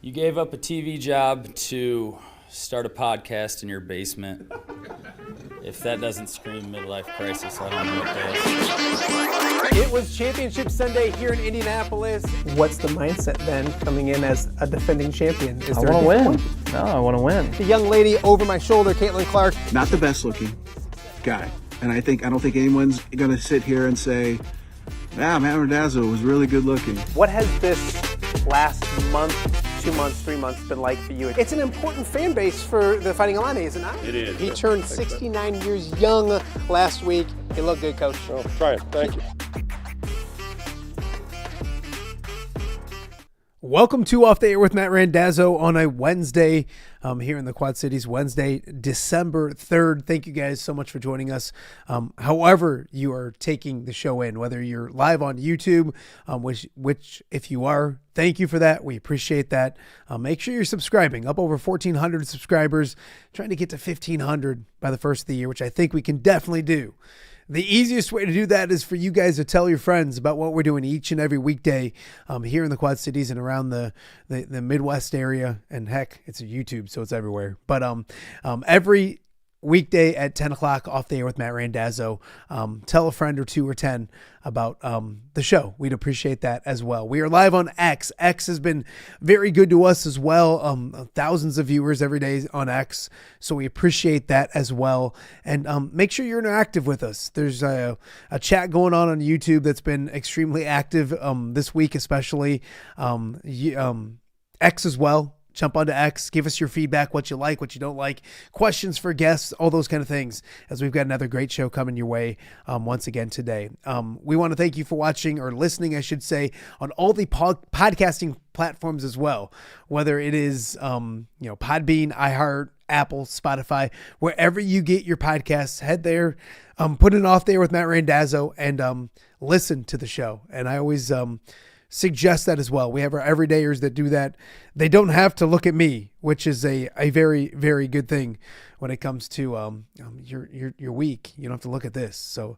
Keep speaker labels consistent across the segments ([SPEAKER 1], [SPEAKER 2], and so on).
[SPEAKER 1] You gave up a TV job to start a podcast in your basement. If that doesn't scream midlife crisis, I don't know what does.
[SPEAKER 2] It was Championship Sunday here in Indianapolis. What's the mindset then coming in as a defending champion?
[SPEAKER 3] I want to win. No, I want to win.
[SPEAKER 2] The young lady over my shoulder, Caitlin Clark.
[SPEAKER 4] Not the best looking guy. And I don't think anyone's going to sit here and say, Matt Randazzo was really good looking.
[SPEAKER 2] What has this last month, 2 months, 3 months been like for you? It's an important fan base for the Fighting Illini, is it not?
[SPEAKER 5] It is.
[SPEAKER 2] He turned 69 years young last week. You look good, Coach.
[SPEAKER 5] Oh, try it. Thank you.
[SPEAKER 2] Welcome to Off the Air with Matt Randazzo on a Wednesday here in the Quad Cities, Wednesday, December 3rd. Thank you guys so much for joining us. However you are taking the show in, whether you're live on YouTube, which if you are, thank you for that. We appreciate that. Make sure you're subscribing. Up over 1,400 subscribers, trying to get to 1,500 by the first of the year, which I think we can definitely do. The easiest way to do that is for you guys to tell your friends about what we're doing each and every weekday here in the Quad Cities and around the Midwest area. And heck, it's a YouTube, so it's everywhere. But every weekday at 10 o'clock, Off the Air with Matt Randazzo. Tell a friend or two or 10 about the show. We'd appreciate that as well. We are live on X. X has been very good to us as well. Thousands of viewers every day on X. So we appreciate that as well. And make sure you're interactive with us. There's a chat going on YouTube that's been extremely active this week, especially X as well. Jump onto X, give us your feedback, what you like, what you don't like, questions for guests, all those kind of things, as we've got another great show coming your way once again today. We want to thank you for watching or listening, I should say, on all the podcasting platforms as well, whether it is Podbean, iHeart, Apple, Spotify, wherever you get your podcasts, head there, put it Off there with Matt Randazzo, and listen to the show. And I always suggest that as well. We have our everydayers that do that. They don't have to look at me, which is a very, very good thing when it comes to your week. You don't have to look at this. So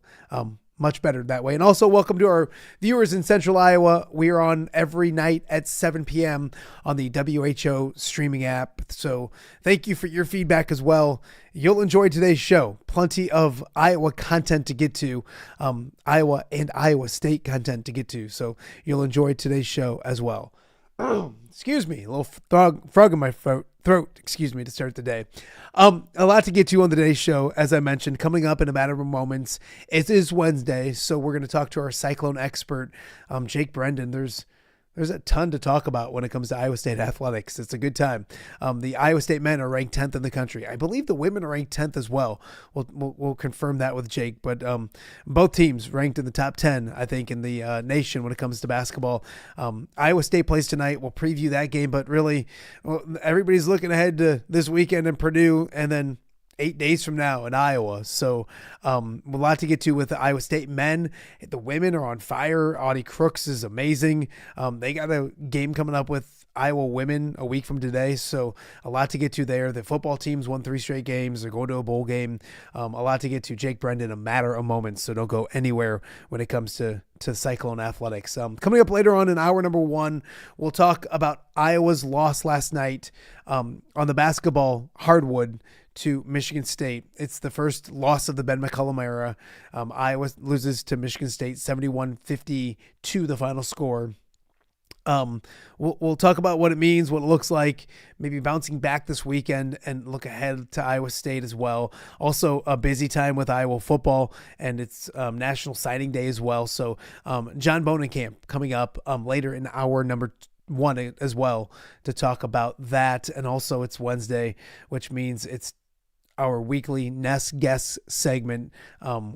[SPEAKER 2] much better that way. And also welcome to our viewers in Central Iowa. We are on every night at 7 p.m. on the WHO streaming app. So thank you for your feedback as well. You'll enjoy today's show. Plenty of Iowa content to get to, Iowa and Iowa State content to get to. So you'll enjoy today's show as well. Excuse me, a little frog in my throat, to start the day. A lot to get to on today's show, as I mentioned, coming up in a matter of moments. It is Wednesday, so we're going to talk to our Cyclone expert, Jake Brend. There's a ton to talk about when it comes to Iowa State athletics. It's a good time. The Iowa State men are ranked 10th in the country. I believe the women are ranked 10th as well. We'll confirm that with Jake. But both teams ranked in the top 10, I think, in the nation when it comes to basketball. Iowa State plays tonight. We'll preview that game. But really, everybody's looking ahead to this weekend in Purdue and then 8 days from now in Iowa. So a lot to get to with the Iowa State men. The women are on fire. Audi Crooks is amazing. They got a game coming up with Iowa women a week from today. So a lot to get to there. The football teams won 3 straight games. They're going to a bowl game. A lot to get to. Jake Brend in a matter of moments. So don't go anywhere when it comes to Cyclone athletics. Coming up later on in hour number 1, we'll talk about Iowa's loss last night on the basketball hardwood to Michigan State. It's the first loss of the Ben McCollum era. Iowa loses to Michigan State 71-52, the final score. We'll talk about what it means, what it looks like, maybe bouncing back this weekend and look ahead to Iowa State as well. Also a busy time with Iowa football, and it's National Signing Day as well. So John Bohnenkamp coming up later in hour number 1 as well to talk about that. And also it's Wednesday, which means it's our weekly Ness Guess segment.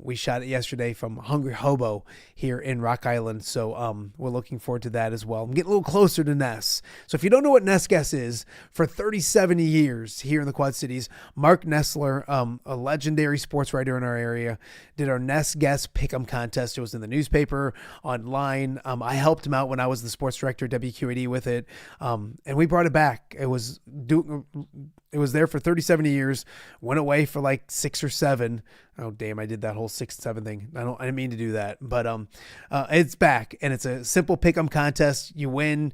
[SPEAKER 2] We shot it yesterday from Hungry Hobo here in Rock Island. So we're looking forward to that as well. I'm getting a little closer to Ness. So if you don't know what Ness Guess is, for 37 years here in the Quad Cities, Mark Nessler, a legendary sports writer in our area, did our Ness Guess Pick'em contest. It was in the newspaper, online. I helped him out when I was the sports director at WQAD with it. And we brought it back. It was there for 37 years. went away for like 6 or 7. Oh damn, I did that whole 6-7 thing. I didn't mean to do that, but it's back, and it's a simple pick'em contest. You win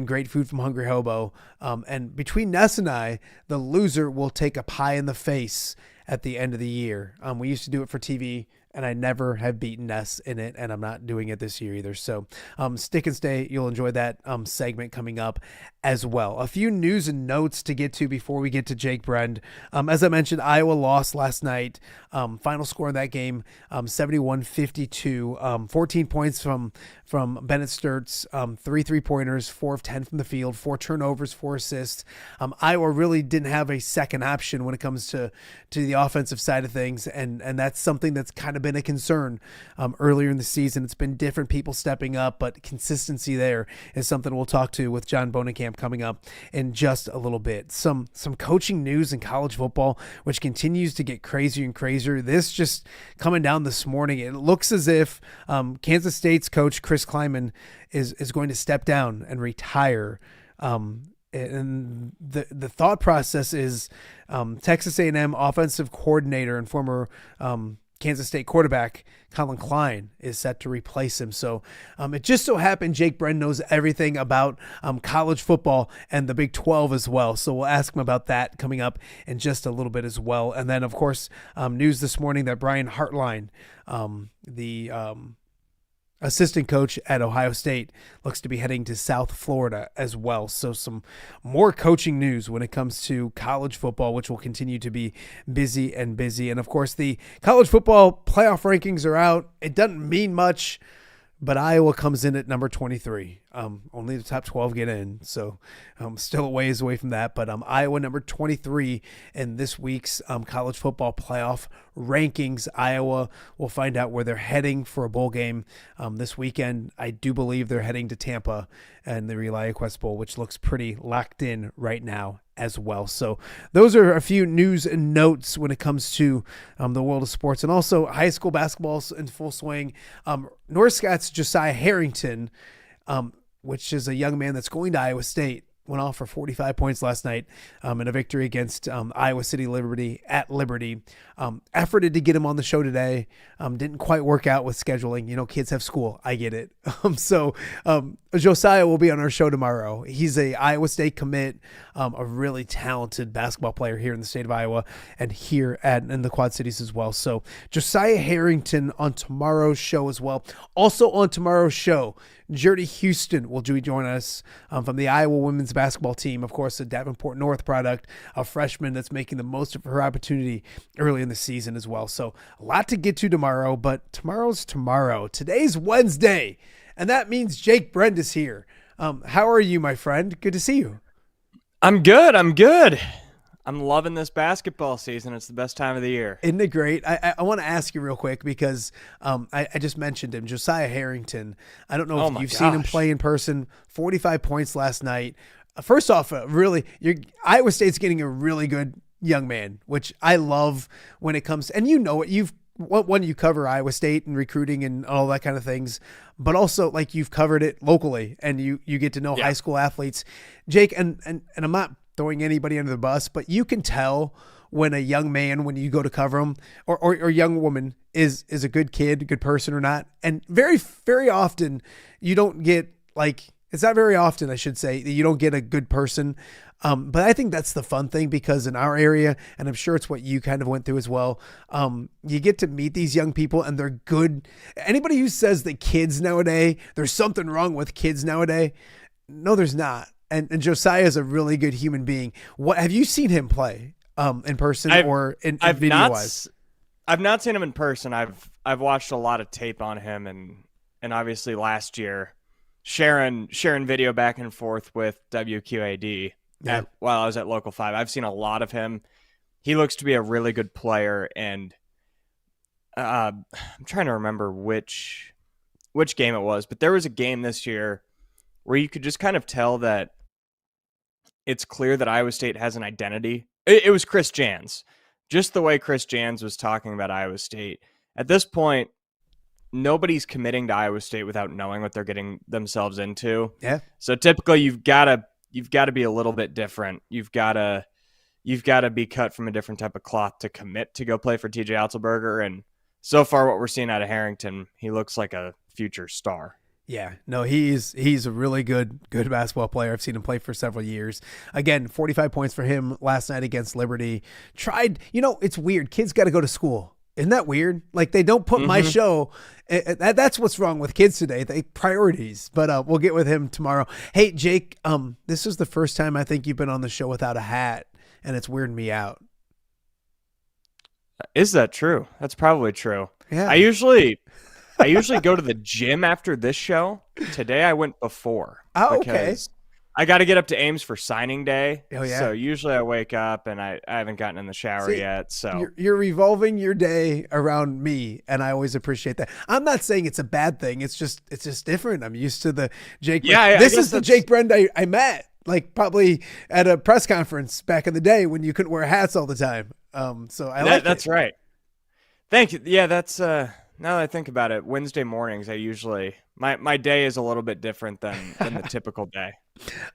[SPEAKER 2] great food from Hungry Hobo, and between Ness and I, the loser will take a pie in the face at the end of the year. We used to do it for TV, and I never have beaten Ness in it, and I'm not doing it this year either. So stick and stay. You'll enjoy that segment coming up as well. A few news and notes to get to before we get to Jake Brend. As I mentioned, Iowa lost last night. Final score in that game, 71-52. 14 points from Bennett Sturts, 3 3-pointers, 4 of 10 from the field, 4 turnovers, 4 assists. Iowa really didn't have a second option when it comes to the offensive side of things, and that's something that's kind of been a concern earlier in the season. It's been different people stepping up, but consistency there is something we'll talk to with John Bohnenkamp coming up in just a little bit. Some coaching news in college football, which continues to get crazier and crazier. This just coming down this morning. It looks as if Kansas State's coach Chris Kleiman is going to step down and retire. And the thought process is Texas A&M offensive coordinator and former Kansas State quarterback Colin Klein is set to replace him. So it just so happened Jake Brend knows everything about college football and the Big 12 as well. So we'll ask him about that coming up in just a little bit as well. And then, of course, news this morning that Brian Hartline, the assistant coach at Ohio State, looks to be heading to South Florida as well. So some more coaching news when it comes to college football, which will continue to be busy and busy. And of course, the college football playoff rankings are out. It doesn't mean much, but Iowa comes in at number 23. Only the top 12 get in, so still a ways away from that. But Iowa number 23 in this week's college football playoff rankings. Iowa will find out where they're heading for a bowl game this weekend. I do believe they're heading to Tampa and the ReliaQuest Bowl, which looks pretty locked in right now as well. So those are a few news and notes when it comes to the world of sports, and also high school basketball's in full swing. North Scott's Josiah Harrington, which is a young man that's going to Iowa State, went off for 45 points last night in a victory against Iowa City Liberty at Liberty. Efforted to get him on the show today. Didn't quite work out with scheduling. You know, kids have school. I get it. So Josiah will be on our show tomorrow. He's a Iowa State commit, a really talented basketball player here in the state of Iowa and here in the Quad Cities as well. So Josiah Harrington on tomorrow's show as well. Also on tomorrow's show, Jordy Houston will join us from the Iowa women's basketball team. Of course, a Davenport North product, a freshman that's making the most of her opportunity early in the season as well. So a lot to get to tomorrow, but tomorrow's tomorrow. Today's Wednesday, and that means Jake Brend is here. How are you, my friend? Good to see you.
[SPEAKER 3] I'm good. I'm loving this basketball season. It's the best time of the year.
[SPEAKER 2] Isn't it great? I want to ask you real quick because I just mentioned him, Josiah Harrington. I don't know if you've seen him play in person. 45 points last night. First off, Iowa State's getting a really good young man, which I love when it comes to, and you know it. You cover Iowa State and recruiting and all that kind of things, but also like you've covered it locally and you get to know high school athletes. Jake, and I'm not throwing anybody under the bus, but you can tell when a young man, when you go to cover him, or young woman is a good kid, good person or not. And very, very often you don't get it's not very often, I should say, that you don't get a good person. But I think that's the fun thing, because in our area, and I'm sure it's what you kind of went through as well, you get to meet these young people and they're good. Anybody who says that kids nowadays, there's something wrong with kids nowadays, no, there's not. And Josiah is a really good human being. What have you seen him play in person or in video wise?
[SPEAKER 3] I've not seen him in person. I've watched a lot of tape on him, and obviously last year sharing video back and forth with WQAD while I was at Local 5. I've seen a lot of him. He looks to be a really good player, and I'm trying to remember which game it was, but there was a game this year where you could just kind of tell that it's clear that Iowa State has an identity. It was Chris Jans. Just the way Chris Jans was talking about Iowa State. At this point, nobody's committing to Iowa State without knowing what they're getting themselves into.
[SPEAKER 2] Yeah.
[SPEAKER 3] So typically you've got to be a little bit different. You've got to you've got to be cut from a different type of cloth to commit to go play for TJ Otzelberger. And so far, what we're seeing out of Harrington, he looks like a future star.
[SPEAKER 2] Yeah, no, he's a really good basketball player. I've seen him play for several years. Again, 45 points for him last night against Liberty. It's weird. Kids got to go to school. Isn't that weird? Like, they don't put my show. That's what's wrong with kids today. They priorities. But we'll get with him tomorrow. Hey, Jake, this is the first time I think you've been on the show without a hat, and it's weirding me out.
[SPEAKER 3] Is that true? That's probably true.
[SPEAKER 2] Yeah.
[SPEAKER 3] I usually go to the gym after this show. Today I went before.
[SPEAKER 2] Oh, okay.
[SPEAKER 3] Because I got to get up to Ames for signing day.
[SPEAKER 2] Oh, yeah.
[SPEAKER 3] So usually I wake up and I haven't gotten in the shower yet. So
[SPEAKER 2] you're revolving your day around me, and I always appreciate that. I'm not saying it's a bad thing. It's just different. I'm used to the Jake.
[SPEAKER 3] Yeah,
[SPEAKER 2] this is the Jake Brend I met, like, probably at a press conference back in the day when you couldn't wear hats all the time. So that's
[SPEAKER 3] right. Thank you. Yeah, that's now that I think about it, Wednesday mornings, I usually my day is a little bit different than the typical day.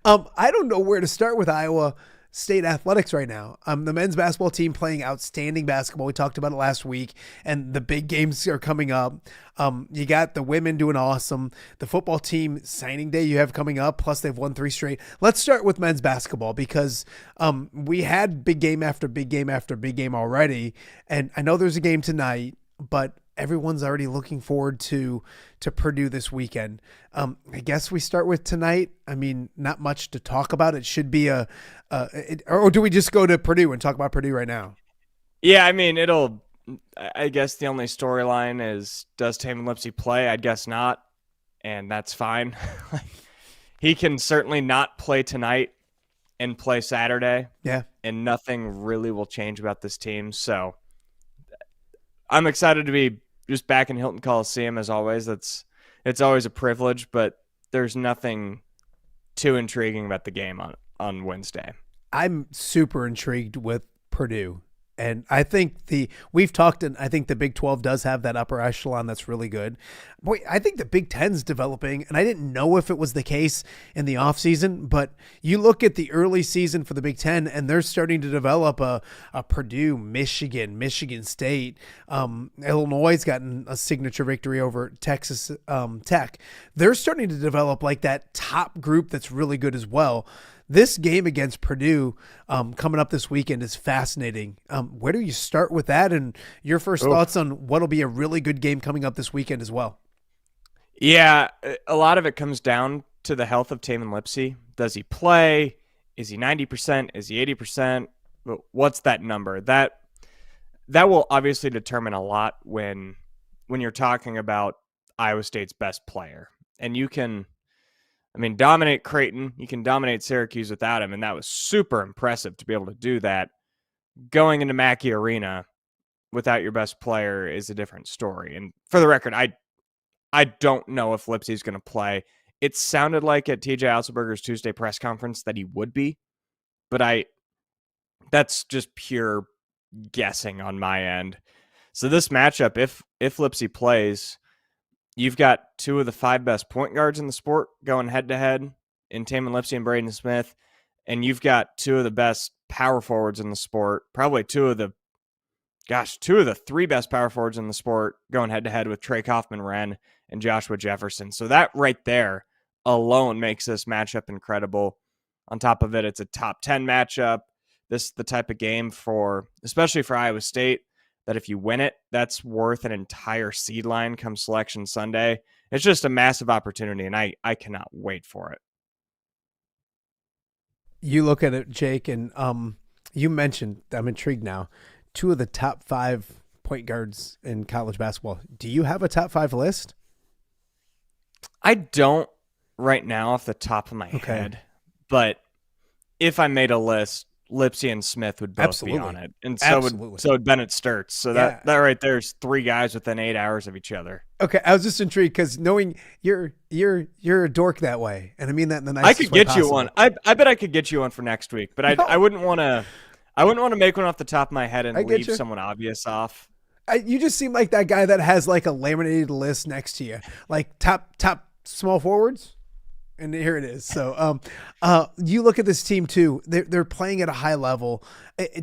[SPEAKER 2] I don't know where to start with Iowa State athletics right now. The men's basketball team playing outstanding basketball. We talked about it last week, and the big games are coming up. You got the women doing awesome. The football team signing day you have coming up, plus they've won 3 straight. Let's start with men's basketball because we had big game after big game after big game already, and I know there's a game tonight, but everyone's already looking forward to Purdue this weekend. I guess we start with tonight. I mean, not much to talk about. It should be or do we just go to Purdue and talk about Purdue right now?
[SPEAKER 3] Yeah, I mean, I guess the only storyline is, does Taman Lipsey play? I guess not, and that's fine. He can certainly not play tonight and play Saturday.
[SPEAKER 2] Yeah.
[SPEAKER 3] And nothing really will change about this team. So I'm excited to be just back in Hilton Coliseum as always. It's always a privilege, but there's nothing too intriguing about the game on Wednesday.
[SPEAKER 2] I'm super intrigued with Purdue. And I think we've talked, and I think the Big 12 does have that upper echelon that's really good. Boy, I think the Big 10's developing, and I didn't know if it was the case in the offseason, but you look at the early season for the Big 10, and they're starting to develop a Purdue, Michigan State. Illinois has gotten a signature victory over Texas Tech. They're starting to develop like that top group that's really good as well. This game against Purdue coming up this weekend is fascinating. Where do you start with that? And your first thoughts on what'll be a really good game coming up this weekend as well?
[SPEAKER 3] Yeah, a lot of it comes down to the health of Taman Lipsey. Does he play? Is he 90%? Is he 80%? What's that number? That will obviously determine a lot when you're talking about Iowa State's best player. And you can dominate Creighton. You can dominate Syracuse without him, and that was super impressive to be able to do that. Going into Mackey Arena without your best player is a different story. And for the record, I don't know if Lipsey's going to play. It sounded like at TJ Otzelberger's Tuesday press conference that he would be, but that's just pure guessing on my end. So this matchup, if Lipsey plays, you've got 2 of the 5 best point guards in the sport going head-to-head in Taman Lipsey and Braden Smith, and you've got 2 of the best power forwards in the sport, probably 2 of the 3 best power forwards in the sport going head-to-head with Trey Kaufman-Wren and Joshua Jefferson. So that right there alone makes this matchup incredible. On top of it, it's a top 10 matchup. This is the type of game especially for Iowa State, that if you win it, that's worth an entire seed line come Selection Sunday. It's just a massive opportunity, and I cannot wait for it.
[SPEAKER 2] You look at it, Jake, and you mentioned, I'm intrigued now, 2 of the top 5 point guards in college basketball. Do you have a top 5 list?
[SPEAKER 3] I don't right now off the top of my head, but if I made a list, Lipsey and Smith would both be on it, and so would Bennett Sturts. So that right there's 3 guys within 8 hours of each other. Okay,
[SPEAKER 2] I was just intrigued because knowing you're a dork that way, and I mean that in the nicest way
[SPEAKER 3] possible. I could get you one. I bet I could get you one for next week, but I wouldn't want to. I wouldn't want to make one off the top of my head and leave someone obvious off.
[SPEAKER 2] You just seem like that guy that has like a laminated list next to you, like top small forwards. And here it is. So, you look at this team too. They're playing at a high level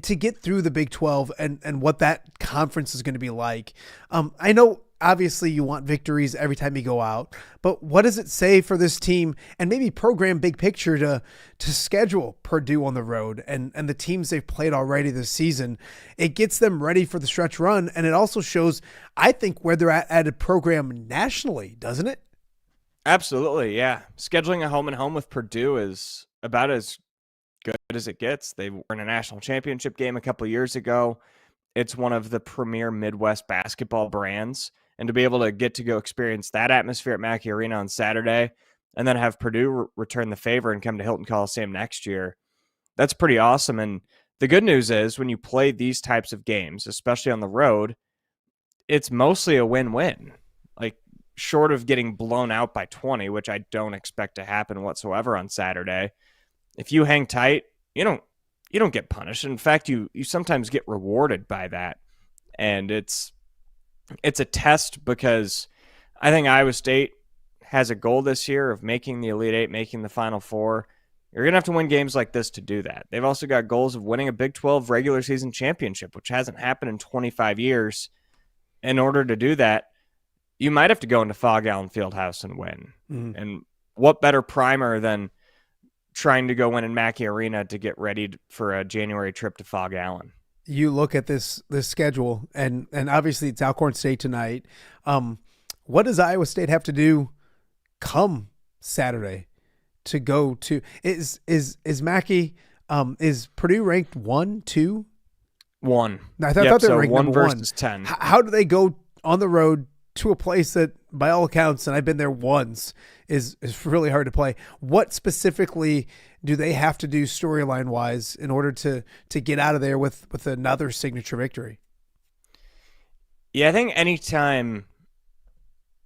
[SPEAKER 2] to get through the Big 12 and what that conference is going to be like. I know obviously you want victories every time you go out, but what does it say for this team and maybe program big picture to schedule Purdue on the road and the teams they've played already this season? It gets them ready for the stretch run. And it also shows, I think, where they're at a program nationally, doesn't it?
[SPEAKER 3] Absolutely, yeah. Scheduling a home and home with Purdue is about as good as it gets. They were in a national championship game a couple of years ago. It's one of the premier Midwest basketball brands. And to be able to go experience that atmosphere at Mackey Arena on Saturday and then have Purdue return the favor and come to Hilton Coliseum next year, that's pretty awesome. And the good news is when you play these types of games, especially on the road, it's mostly a win-win. Like, short of getting blown out by 20, which I don't expect to happen whatsoever on Saturday, if you hang tight, you don't get punished. In fact, you sometimes get rewarded by that. And it's a test because I think Iowa State has a goal this year of making the Elite Eight, making the Final Four. You're going to have to win games like this to do that. They've also got goals of winning a Big 12 regular season championship, which hasn't happened in 25 years. In order to do that, you might have to go into Fog Allen Fieldhouse and win. Mm-hmm. And what better primer than trying to go win in Mackey Arena to get ready for a January trip to Fog Allen?
[SPEAKER 2] You look at this schedule, and obviously it's Alcorn State tonight. What does Iowa State have to do come Saturday to go to? Is Mackey, is Purdue ranked 1, 2?
[SPEAKER 3] 1.
[SPEAKER 2] I thought they were ranked
[SPEAKER 3] 1
[SPEAKER 2] number
[SPEAKER 3] versus 10.
[SPEAKER 2] How do they go on the road to a place that, by all accounts, and I've been there once, is really hard to play? What specifically do they have to do storyline wise in order to get out of there with another signature victory?
[SPEAKER 3] Yeah, I think anytime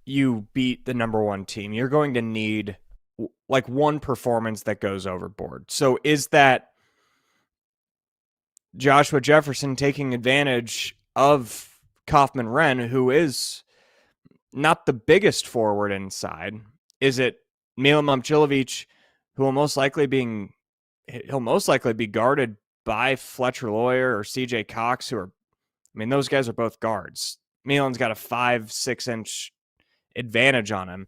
[SPEAKER 3] you beat the number 1 team, you're going to need like one performance that goes overboard. So is that Joshua Jefferson taking advantage of Kaufman-Wren, who is not the biggest forward inside? Is it Milan Momcilovic, who will most likely be guarded by Fletcher Lawyer or CJ Cox, those guys are both guards. Milan's got a 5-6 inch advantage on him.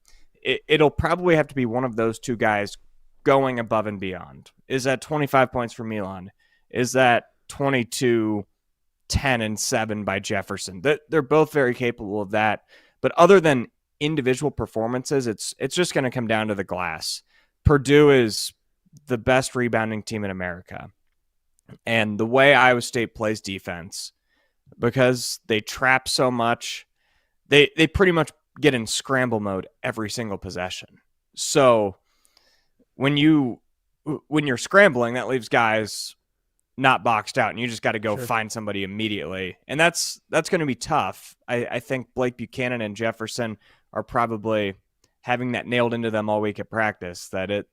[SPEAKER 3] It'll probably have to be one of those two guys going above and beyond. Is that 25 points for Milan? Is that 22, 10, and 7 by Jefferson? They're both very capable of that. But other than individual performances, it's just going to come down to the glass. Purdue is the best rebounding team in America. And the way Iowa State plays defense, because they trap so much, they pretty much get in scramble mode every single possession. So when you're scrambling, that leaves guys not boxed out, and you just got to go find somebody immediately. And that's going to be tough. I think Blake Buchanan and Jefferson are probably having that nailed into them all week at practice, that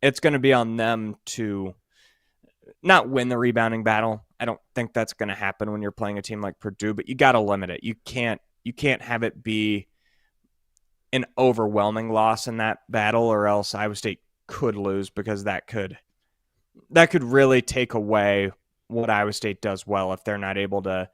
[SPEAKER 3] it's going to be on them to not win the rebounding battle. I don't think that's going to happen when you're playing a team like Purdue, but you got to limit it. You can't have it be an overwhelming loss in that battle, or else Iowa State could lose, because that could really take away what Iowa State does well if they're not able to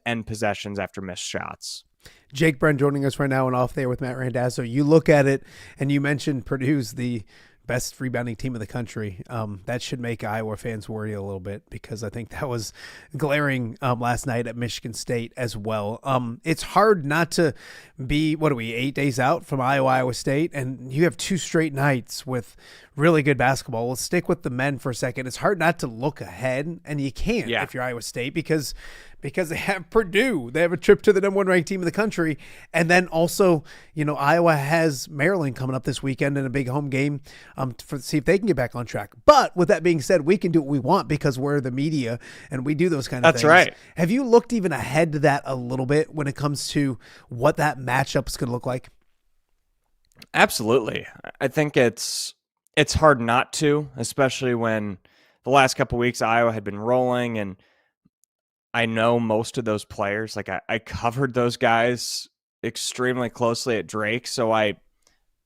[SPEAKER 3] end possessions after missed shots.
[SPEAKER 2] Jake Brend joining us right now and Off There with Matt Randazzo. You look at it, and you mentioned Purdue's the best rebounding team in the country. That should make Iowa fans worry a little bit, because I think that was glaring last night at Michigan State as well. It's hard not to be, 8 days out from Iowa State, and you have 2 straight nights with really good basketball. Let's stick with the men for a second. It's hard not to look ahead, and you can't if you're Iowa State, because they have Purdue. They have a trip to the number 1 ranked team in the country. And then also, Iowa has Maryland coming up this weekend in a big home game to see if they can get back on track. But with that being said, we can do what we want because we're the media and we do those kind of things.
[SPEAKER 3] That's right.
[SPEAKER 2] Have you looked even ahead to that a little bit when it comes to what that matchup is going to look like?
[SPEAKER 3] Absolutely. I think it's hard not to, especially when the last couple of weeks Iowa had been rolling, and I know most of those players. Like I covered those guys extremely closely at Drake, so I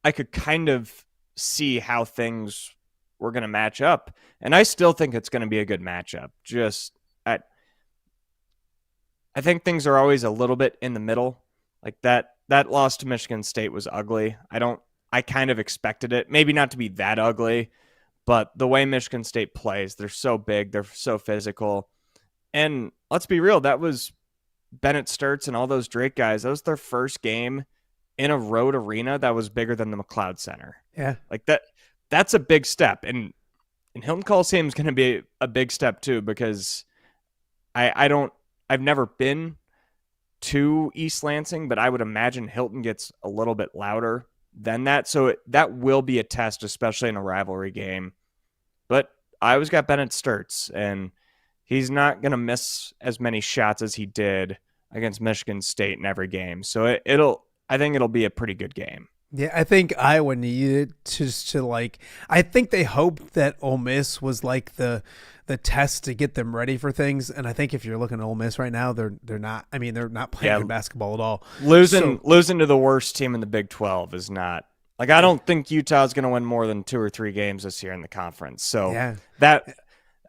[SPEAKER 3] could kind of see how things were going to match up. And I still think it's going to be a good matchup. I think things are always a little bit in the middle. Like that loss to Michigan State was ugly. I kind of expected it. Maybe not to be that ugly, but the way Michigan State plays, they're so big, they're so physical. And let's be real, that was Bennett Sturts and all those Drake guys. That was their first game in a road arena that was bigger than the McLeod Center.
[SPEAKER 2] Yeah.
[SPEAKER 3] Like that's a big step. And Hilton Coliseum is going to be a big step too, because I've never been to East Lansing, but I would imagine Hilton gets a little bit louder than that. So that will be a test, especially in a rivalry game. But Iowa's got Bennett Sturts, and he's not going to miss as many shots as he did against Michigan State in every game. So I think it'll be a pretty good game.
[SPEAKER 2] Yeah, I think Iowa needed I think they hoped that Ole Miss was like the test to get them ready for things. And I think if you're looking at Ole Miss right now, they're not. I mean, they're not playing good basketball at all.
[SPEAKER 3] Losing to the worst team in the Big 12 is not like, I don't think Utah's going to win more than 2 or 3 games this year in the conference. So that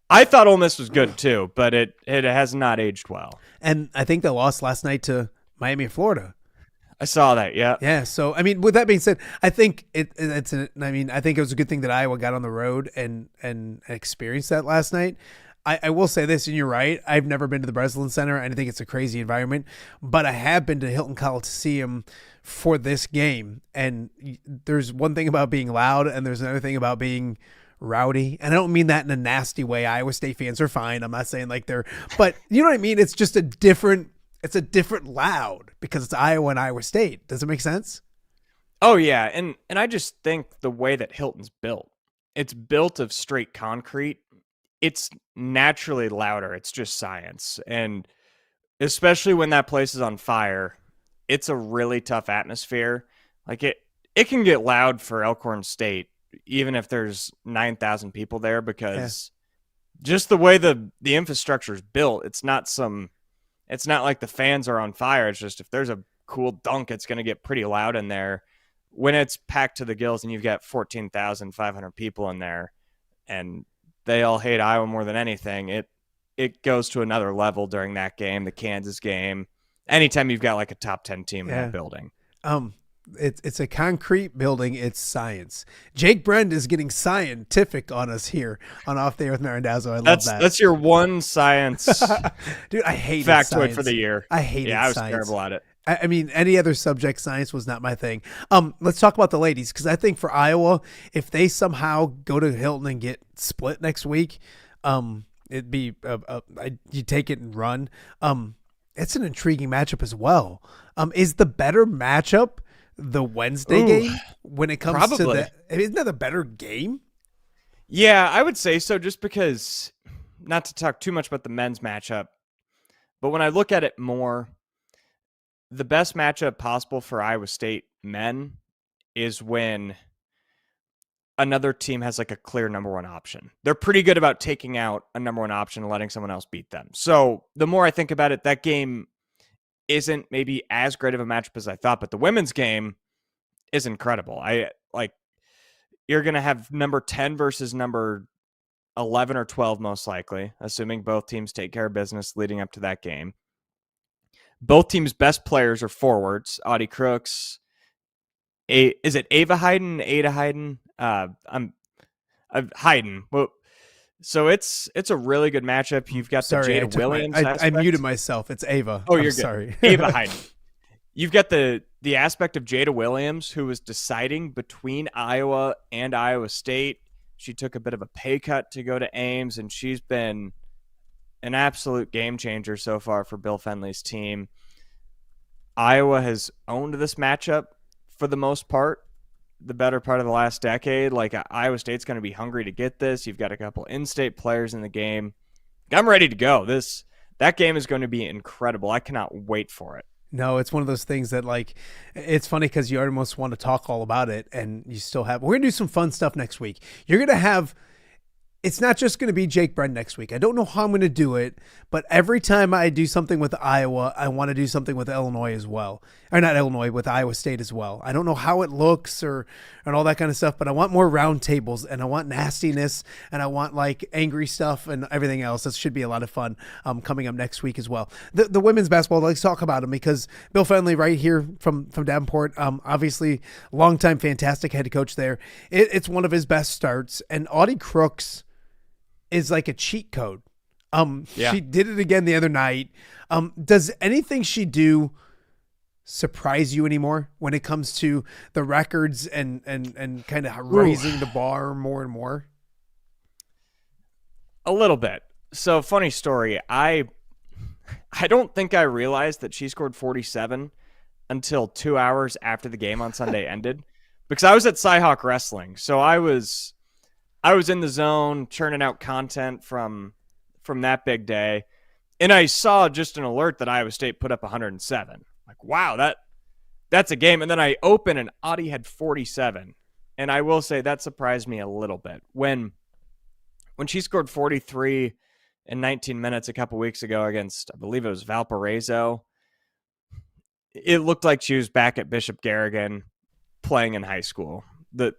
[SPEAKER 3] I thought Ole Miss was good too, but it has not aged well.
[SPEAKER 2] And I think they lost last night to Miami, Florida.
[SPEAKER 3] I saw that, yeah.
[SPEAKER 2] Yeah, so, I mean, with that being said, I think I think it was a good thing that Iowa got on the road and experienced that last night. I will say this, and you're right, I've never been to the Breslin Center, and I think it's a crazy environment, but I have been to Hilton Coliseum for this game, and there's one thing about being loud, and there's another thing about being rowdy, and I don't mean that in a nasty way. Iowa State fans are fine. I'm not saying like they're, but you know what I mean? It's just a different loud because it's Iowa and Iowa State. Does it make sense?
[SPEAKER 3] Oh yeah, and I just think the way that Hilton's built, it's built of straight concrete. It's naturally louder. It's just science, and especially when that place is on fire, it's a really tough atmosphere. Like it can get loud for Elkhorn State, even if there's 9,000 people there, because just the way the infrastructure is built, it's not like the fans are on fire. It's just if there's a cool dunk, it's going to get pretty loud in there. When it's packed to the gills and you've got 14,500 people in there and they all hate Iowa more than anything, it goes to another level during that game, the Kansas game. Anytime you've got like a top 10 team in that building.
[SPEAKER 2] It's a concrete building. It's science. Jake Brend is getting scientific on us here on Off Day with Matt Randazzo. I love that.
[SPEAKER 3] That's your one science
[SPEAKER 2] dude. I hate
[SPEAKER 3] factoid for the year.
[SPEAKER 2] I hate
[SPEAKER 3] I was
[SPEAKER 2] science.
[SPEAKER 3] terrible at it.
[SPEAKER 2] I mean, any other subject, science was not my thing. Let's talk about the ladies, because I think for Iowa, if they somehow go to Hilton and get split next week, it'd be you take it and run. It's an intriguing matchup as well. Is the better matchup the Wednesday game when it comes to that? Isn't that a better game?
[SPEAKER 3] Yeah, I would say so, just because, not to talk too much about the men's matchup, but when I look at it more, the best matchup possible for Iowa State men is when another team has like a clear number one option. They're pretty good about taking out a number one option and letting someone else beat them. So the more I think about it, that game isn't maybe as great of a matchup as I thought, but the women's game is incredible. You're going to have number 10 versus number 11 or 12, most likely, assuming both teams take care of business leading up to that game. Both teams' best players are forwards. Audi Crooks. Is it Ava Hayden? Ada Hayden? Hayden. Well, so it's a really good matchup. You've got the Jada Williams.
[SPEAKER 2] I muted myself. It's Ava.
[SPEAKER 3] Oh, you're good.
[SPEAKER 2] Sorry.
[SPEAKER 3] Ava Hayden. You've got the aspect of Jada Williams, who was deciding between Iowa and Iowa State. She took a bit of a pay cut to go to Ames, and she's been an absolute game changer so far for Bill Fenley's team. Iowa has owned this matchup for the most part, the better part of the last decade. Like, Iowa State's going to be hungry to get this. You've got a couple in-state players in the game. I'm ready to go. That game is going to be incredible. I cannot wait for it.
[SPEAKER 2] No, it's one of those things that, like, it's funny because you almost want to talk all about it, and you still have. We're gonna do some fun stuff next week. You're gonna have it's not just going to be Jake Brend next week. I don't know how I'm going to do it, but every time I do something with Iowa, I want to do something with Illinois as well. Or not Illinois, with Iowa State as well. I don't know how it looks and all that kind of stuff, but I want more round tables, and I want nastiness, and I want like angry stuff and everything else. This should be a lot of fun coming up next week as well. The women's basketball, let's talk about them, because Bill Fenley right here from Davenport, obviously longtime fantastic head coach there. It's one of his best starts, and Audi Crooks is like a cheat code. She did it again the other night. Does anything she do surprise you anymore when it comes to the records and kind of raising the bar more and more?
[SPEAKER 3] A little bit. So funny story. I don't think I realized that she scored 47 until 2 hours after the game on Sunday ended, because I was at Cyhawk Wrestling. So I was in the zone churning out content from that big day, and I saw just an alert that Iowa State put up 107. Like, wow, that's a game. And then I open and Audi had 47. And I will say that surprised me a little bit. When she scored 43 in 19 minutes a couple weeks ago against, I believe it was Valparaiso, it looked like she was back at Bishop Garrigan playing in high school. The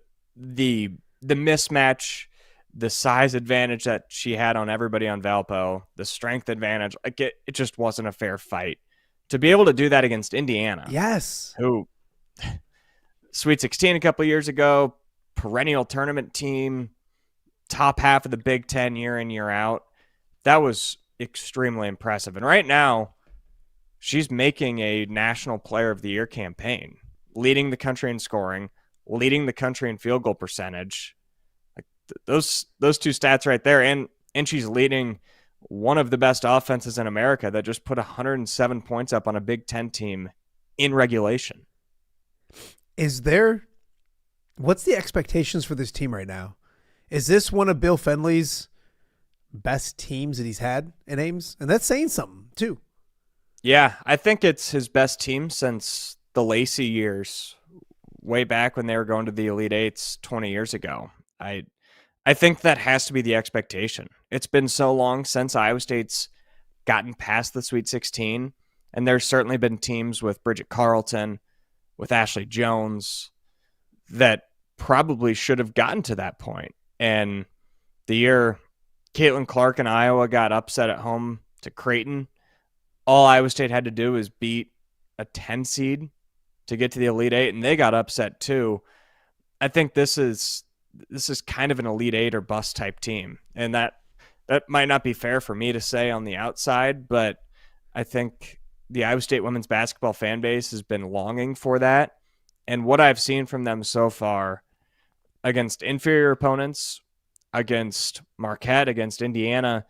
[SPEAKER 3] mismatch, the size advantage that she had on everybody on Valpo, the strength advantage, like it just wasn't a fair fight. To be able to do that against Indiana.
[SPEAKER 2] Yes.
[SPEAKER 3] Who, Sweet 16 a couple of years ago, perennial tournament team, top half of the Big Ten year in, year out. That was extremely impressive. And right now, she's making a National Player of the Year campaign, leading the country in scoring, leading the country in field goal percentage. Like those two stats right there. And she's leading one of the best offenses in America that just put 107 points up on a Big Ten team in regulation.
[SPEAKER 2] What's the expectations for this team right now? Is this one of Bill Fenley's best teams that he's had in Ames? And that's saying something too.
[SPEAKER 3] Yeah, I think it's his best team since the Lacey years, way back when they were going to the Elite Eights 20 years ago. I think that has to be the expectation. It's been so long since Iowa State's gotten past the Sweet 16, and there's certainly been teams with Bridget Carlton, with Ashley Jones, that probably should have gotten to that point. And the year Caitlin Clark and Iowa got upset at home to Creighton, all Iowa State had to do was beat a 10 seed to get to the Elite Eight, and they got upset too. I think this is kind of an Elite Eight or bust type team. And that might not be fair for me to say on the outside, but I think the Iowa State women's basketball fan base has been longing for that. And what I've seen from them so far against inferior opponents, against Marquette, against Indiana,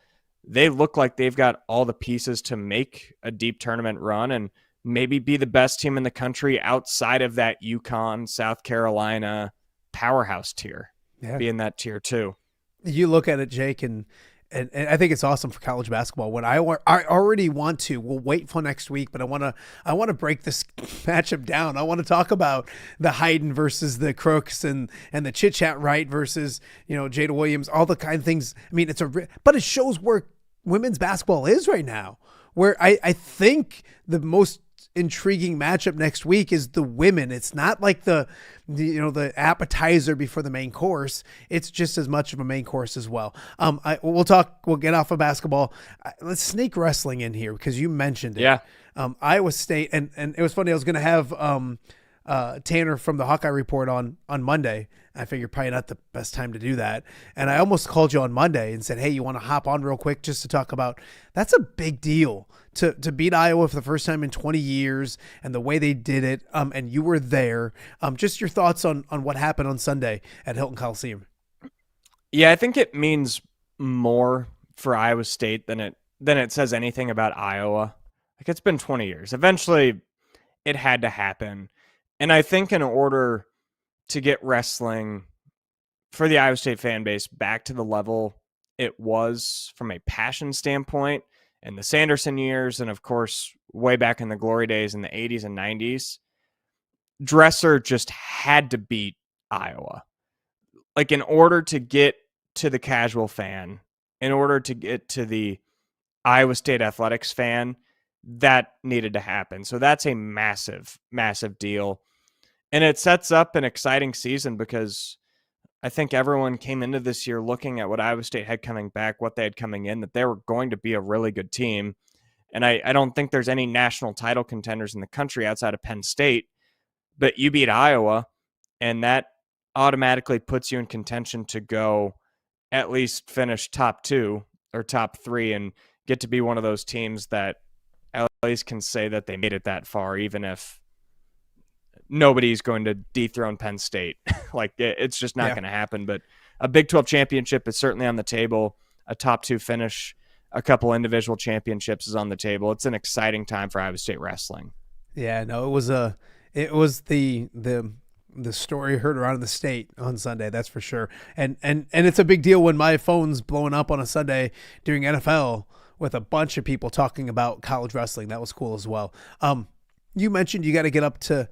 [SPEAKER 3] they look like they've got all the pieces to make a deep tournament run and maybe be the best team in the country outside of that UConn, South Carolina powerhouse tier. Yeah. Be in that tier too.
[SPEAKER 2] You look at it, Jake, and I think it's awesome for college basketball. What I already want to, we'll wait for next week, but I want to break this matchup down. I want to talk about the Hayden versus the Crooks and the Chit Chat Wright versus, Jada Williams, all the kind of things. I mean, but it shows where women's basketball is right now, where I think the most intriguing matchup next week is the women. It's not like the appetizer before the main course. It's just as much of a main course as well. We'll get off of basketball. Let's sneak wrestling in here because you mentioned it.
[SPEAKER 3] Yeah.
[SPEAKER 2] Iowa State, and it was funny. I was going to have Tanner from the Hawkeye Report on Monday. I figured probably not the best time to do that. And I almost called you on Monday and said, hey, you want to hop on real quick just to talk about, that's a big deal to beat Iowa for the first time in 20 years and the way they did it. And you were there. Just your thoughts on what happened on Sunday at Hilton Coliseum.
[SPEAKER 3] Yeah, I think it means more for Iowa State than it says anything about Iowa. Like, it's been 20 years. Eventually it had to happen. And I think in order to get wrestling for the Iowa State fan base back to the level it was from a passion standpoint in the Sanderson years, and of course, way back in the glory days in the 80s and 90s, Dresser just had to beat Iowa. Like, in order to get to the casual fan, in order to get to the Iowa State athletics fan, that needed to happen. So that's a massive, massive deal. And it sets up an exciting season because I think everyone came into this year looking at what Iowa State had coming back, what they had coming in, that they were going to be a really good team. And I don't think there's any national title contenders in the country outside of Penn State, but you beat Iowa, and that automatically puts you in contention to go at least finish top 2 or top 3 and get to be one of those teams that at least can say that they made it that far, even if nobody's going to dethrone Penn State. Like, it's just not going to happen. But a Big 12 championship is certainly on the table. A top 2 finish, a couple individual championships is on the table. It's an exciting time for Iowa State wrestling.
[SPEAKER 2] Yeah, no, it was the story heard around the state on Sunday, that's for sure. And it's a big deal when my phone's blowing up on a Sunday during NFL with a bunch of people talking about college wrestling. That was cool as well. You mentioned you got to get up to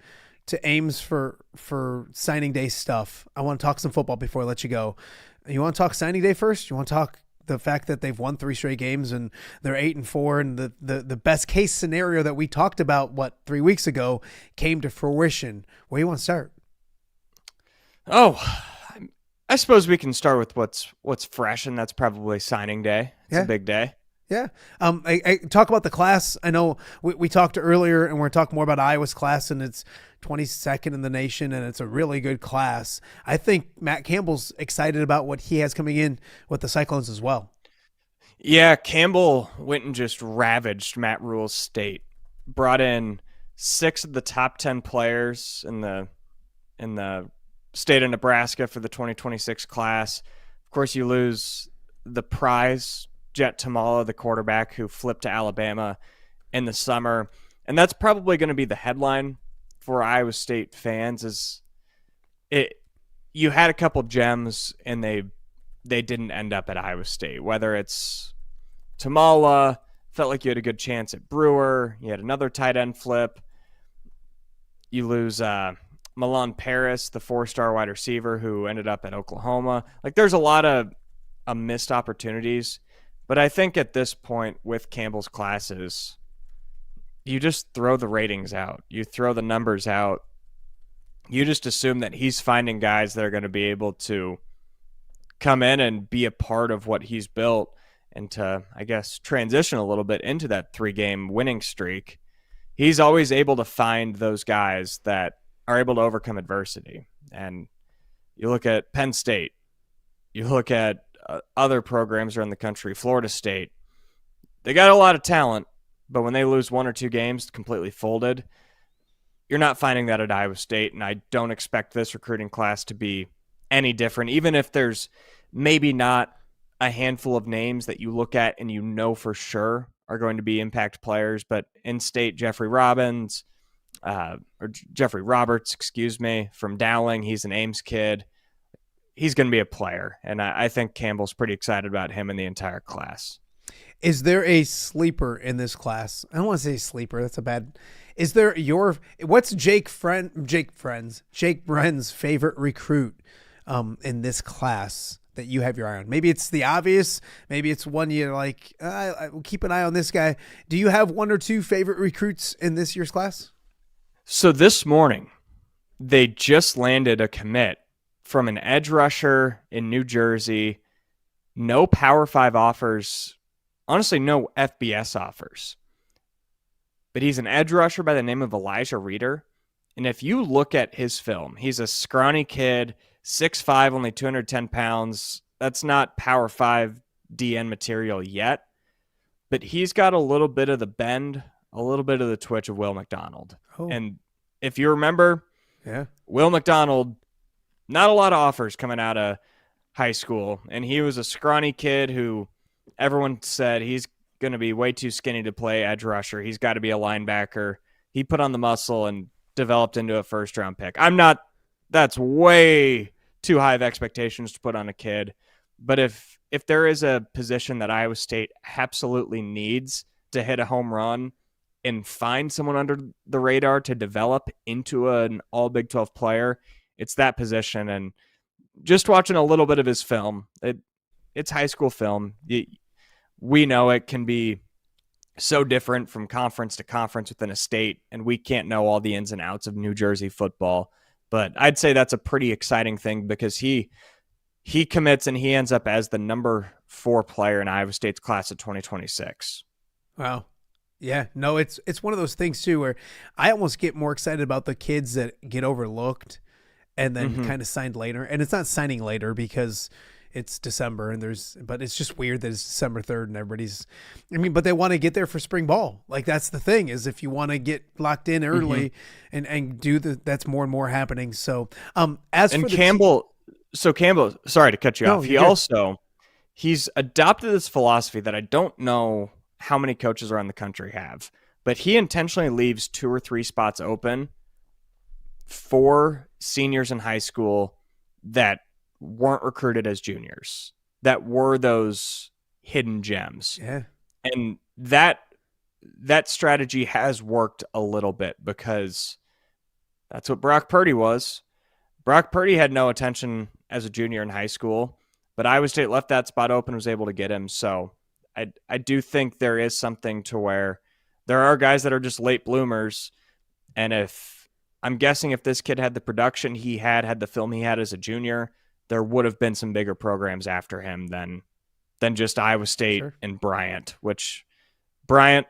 [SPEAKER 2] Ames for signing day stuff. I want to talk some football before I let you go. You want to talk signing day first? You want to talk the fact that they've won 3 straight games and they're 8-4, and the best case scenario that we talked about 3 weeks ago came to fruition? Where do you want to start?
[SPEAKER 3] Oh, I suppose we can start with what's fresh, and that's probably signing day. It's a big day.
[SPEAKER 2] Yeah. I talk about the class. I know we talked earlier, and we're talking more about Iowa's class, and it's 22nd in the nation, and it's a really good class. I think Matt Campbell's excited about what he has coming in with the Cyclones as well.
[SPEAKER 3] Yeah, Campbell went and just ravaged Matt Rule's state. Brought in 6 of the top 10 players in the state of Nebraska for the 2026 class. Of course, you lose the prize, Jet Tamala, the quarterback who flipped to Alabama in the summer. And that's probably going to be the headline for Iowa State fans. You had a couple gems and they didn't end up at Iowa State. Whether it's Tamala, felt like you had a good chance at Brewer. You had another tight end flip. You lose Milan Paris, the 4-star wide receiver who ended up at Oklahoma. Like, there's a lot of missed opportunities. But I think at this point with Campbell's classes, you just throw the ratings out. You throw the numbers out. You just assume that he's finding guys that are going to be able to come in and be a part of what he's built and to, I guess, transition a little bit into that 3-game winning streak. He's always able to find those guys that are able to overcome adversity. And you look at Penn State, you look at other programs around the country, Florida State, they got a lot of talent, but when they lose 1 or 2 games, completely folded. You're not finding that at Iowa State, and I don't expect this recruiting class to be any different, even if there's maybe not a handful of names that you look at and you know for sure are going to be impact players. But in-state, Jeffrey Roberts, from Dowling, he's an Ames kid. He's going to be a player, and I think Campbell's pretty excited about him in the entire class.
[SPEAKER 2] Is there a sleeper in this class? I don't want to say sleeper. That's a bad. Is there what's Jake Brend's favorite recruit in this class that you have your eye on? Maybe it's the obvious. Maybe it's one you're like, I will keep an eye on this guy. Do you have 1 or 2 favorite recruits in this year's class?
[SPEAKER 3] So this morning, they just landed a commit from an edge rusher in New Jersey. No Power 5 offers. Honestly, no FBS offers. But he's an edge rusher by the name of Elijah Reeder. And if you look at his film, he's a scrawny kid, 6'5", only 210 pounds. That's not Power 5 DN material yet. But he's got a little bit of the bend, a little bit of the twitch of Will McDonald.
[SPEAKER 2] Oh.
[SPEAKER 3] And if you remember, Will McDonald, not a lot of offers coming out of high school. And he was a scrawny kid who everyone said he's going to be way too skinny to play edge rusher. He's got to be a linebacker. He put on the muscle and developed into a first-round pick. That's way too high of expectations to put on a kid. But if there is a position that Iowa State absolutely needs to hit a home run and find someone under the radar to develop into an all Big 12 player, it's that position. And just watching a little bit of his film, it's high school film. We know it can be so different from conference to conference within a state, and we can't know all the ins and outs of New Jersey football. But I'd say that's a pretty exciting thing because he commits and he ends up as the number 4 player in Iowa State's class of 2026.
[SPEAKER 2] Wow. Yeah, no, it's one of those things too where I almost get more excited about the kids that get overlooked and then kind of signed later. And it's not signing later because it's December but it's just weird that it's December 3rd and but they want to get there for spring ball. Like that's the thing is if you want to get locked in early and do that's more and more happening. So,
[SPEAKER 3] Campbell, sorry to cut you off. He's adopted this philosophy that I don't know how many coaches around the country have, but he intentionally leaves 2 or 3 spots open for seniors in high school that weren't recruited as juniors, that were those hidden gems.
[SPEAKER 2] Yeah.
[SPEAKER 3] And that strategy has worked a little bit because that's what Brock Purdy was. Brock Purdy had no attention as a junior in high school, but Iowa State left that spot open and was able to get him. So I do think there is something to where there are guys that are just late bloomers. And I'm guessing if this kid had the production he had the film he had as a junior, there would have been some bigger programs after him than just Iowa State and Bryant, which Bryant,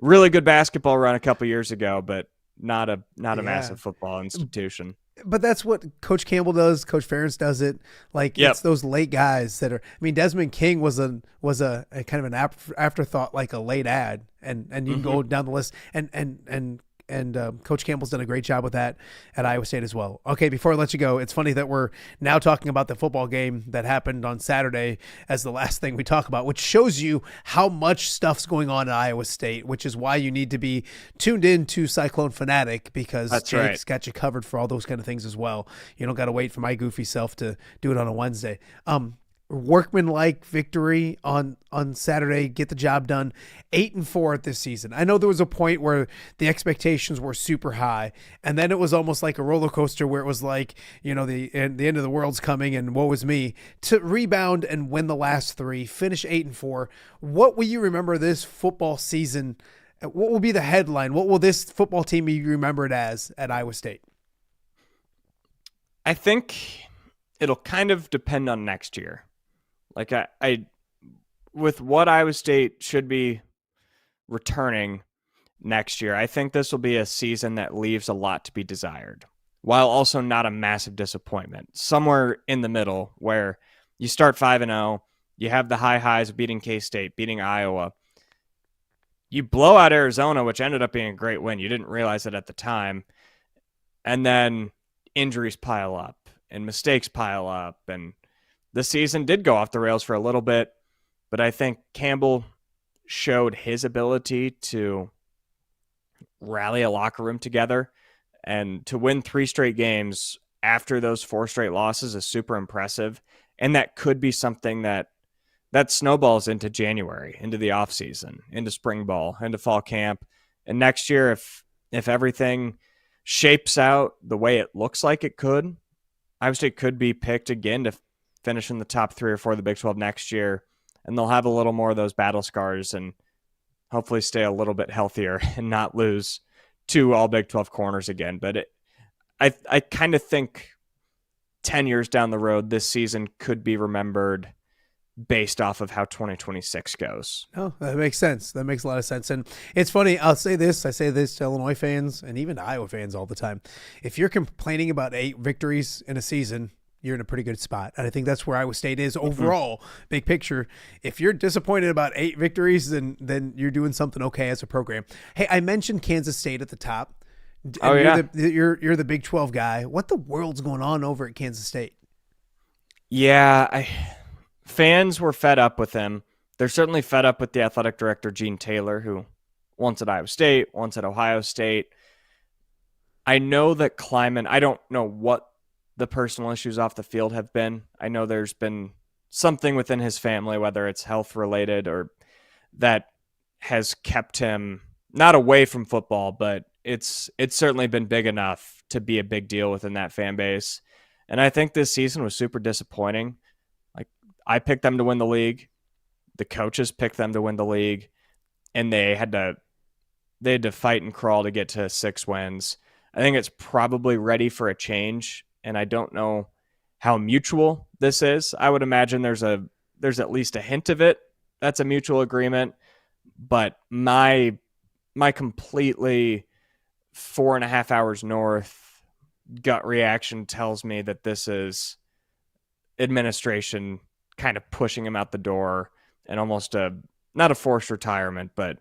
[SPEAKER 3] really good basketball run a couple years ago, but not a massive football institution.
[SPEAKER 2] But that's what Coach Campbell does. Coach Ferentz does it. Like it's those late guys that are. I mean, Desmond King was a kind of an afterthought, like a late ad, and you can go down the list. And Coach Campbell's done a great job with that at Iowa State as well. Okay, before I let you go, it's funny that we're now talking about the football game that happened on Saturday as the last thing we talk about, which shows you how much stuff's going on at Iowa State, which is why you need to be tuned in to Cyclone Fanatic because Jake's got you covered for all those kind of things as well. You don't got to wait for my goofy self to do it on a Wednesday. Workman-like victory on Saturday, get the job done. 8-4 this season. I know there was a point where the expectations were super high, and then it was almost like a roller coaster where it was like, the end of the world's coming and woe is me. To rebound and win the last 3, finish 8-4. What will you remember this football season? What will be the headline? What will this football team be remembered as at Iowa State?
[SPEAKER 3] I think it'll kind of depend on next year. Like I with what Iowa State should be returning next year, I think this will be a season that leaves a lot to be desired, while also not a massive disappointment. Somewhere in the middle where you start 5-0, you have the high highs of beating K-State, beating Iowa. You blow out Arizona, which ended up being a great win. You didn't realize it at the time. And then injuries pile up and mistakes pile up, and the season did go off the rails for a little bit, but I think Campbell showed his ability to rally a locker room together, and to win 3 straight games after those 4 straight losses is super impressive. And that could be something that snowballs into January, into the offseason, into spring ball, into fall camp. And next year, if everything shapes out the way it looks like it could, Iowa State could be picked again to finish in the top 3 or 4 of the Big 12 next year, and they'll have a little more of those battle scars and hopefully stay a little bit healthier and not lose 2 all Big 12 corners again. But I kind of think 10 years down the road, this season could be remembered based off of how 2026 goes.
[SPEAKER 2] Oh, that makes sense. That makes a lot of sense. And it's funny, I say this to Illinois fans and even to Iowa fans all the time. If you're complaining about 8 victories in a season, you're in a pretty good spot. And I think that's where Iowa State is overall, big picture. If you're disappointed about 8 victories, then you're doing something okay as a program. Hey, I mentioned Kansas State at the top. You're the Big 12 guy. What the world's going on over at Kansas State?
[SPEAKER 3] Yeah, fans were fed up with him. They're certainly fed up with the athletic director, Gene Taylor, who once at Iowa State, once at Ohio State. I know that Kleiman, I don't know what the personal issues off the field have been. I know there's been something within his family, whether it's health related or that has kept him not away from football, but it's certainly been big enough to be a big deal within that fan base. And I think this season was super disappointing. Like, I picked them to win the league. The coaches picked them to win the league, and they had to fight and crawl to get to 6 wins. I think it's probably ready for a change, and I don't know how mutual this is. I would imagine there's at least a hint of it. That's a mutual agreement, but my completely 4.5 hours north gut reaction tells me that this is administration kind of pushing him out the door, and almost not a forced retirement, but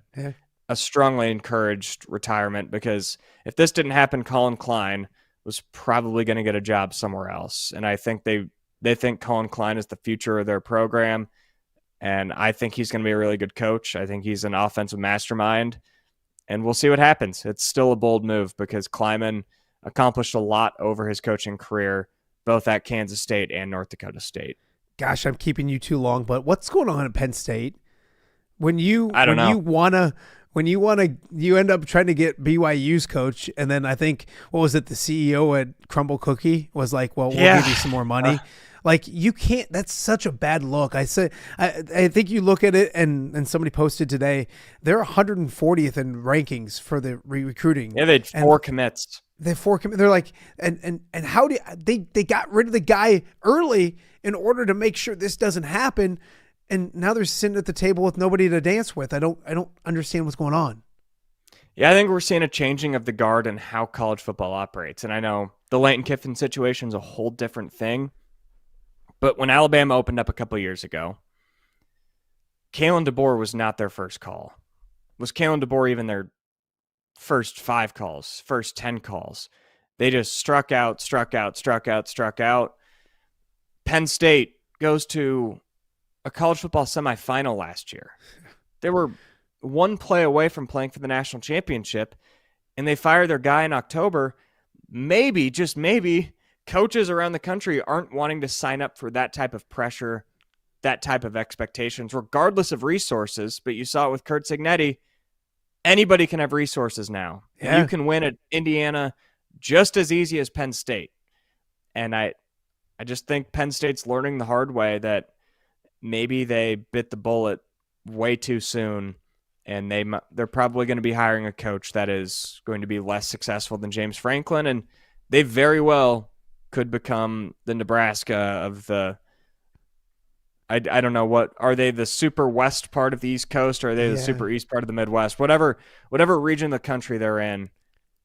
[SPEAKER 3] a strongly encouraged retirement, because if this didn't happen, Colin Klein was probably going to get a job somewhere else. And I think they think Colin Klein is the future of their program. And I think he's going to be a really good coach. I think he's an offensive mastermind, and we'll see what happens. It's still a bold move because Kleiman accomplished a lot over his coaching career, both at Kansas State and North Dakota State.
[SPEAKER 2] Gosh, I'm keeping you too long, but what's going on at Penn State? You end up trying to get BYU's coach, and then I think, what was it, the CEO at Crumble Cookie was like, well, we'll give you some more money. Like, you can't, that's such a bad look. I think you look at it, and somebody posted today, they're 140th in rankings for the recruiting.
[SPEAKER 3] Yeah, they had 4 commits.
[SPEAKER 2] They're like, and how do they got rid of the guy early in order to make sure this doesn't happen, and now they're sitting at the table with nobody to dance with. I don't understand what's going on.
[SPEAKER 3] Yeah, I think we're seeing a changing of the guard and how college football operates. And I know the Lane Kiffin situation is a whole different thing, but when Alabama opened up a couple of years ago, Kalen DeBoer was not their first call. Was Kalen DeBoer even their first 5 calls, first 10 calls? They just struck out. Penn State goes to a college football semifinal last year. They were 1 play away from playing for the national championship, and they fire their guy in October. Maybe, just maybe, coaches around the country aren't wanting to sign up for that type of pressure, that type of expectations, regardless of resources. But you saw it with Kurt Signetti. Anybody can have resources now. Yeah. You can win at Indiana just as easy as Penn State. And I just think Penn State's learning the hard way that maybe they bit the bullet way too soon, and they're probably going to be hiring a coach that is going to be less successful than James Franklin, and they very well could become the Nebraska of the I don't know, what are they, the super west part of the East Coast, or are they the super east part of the Midwest? Whatever region of the country they're in,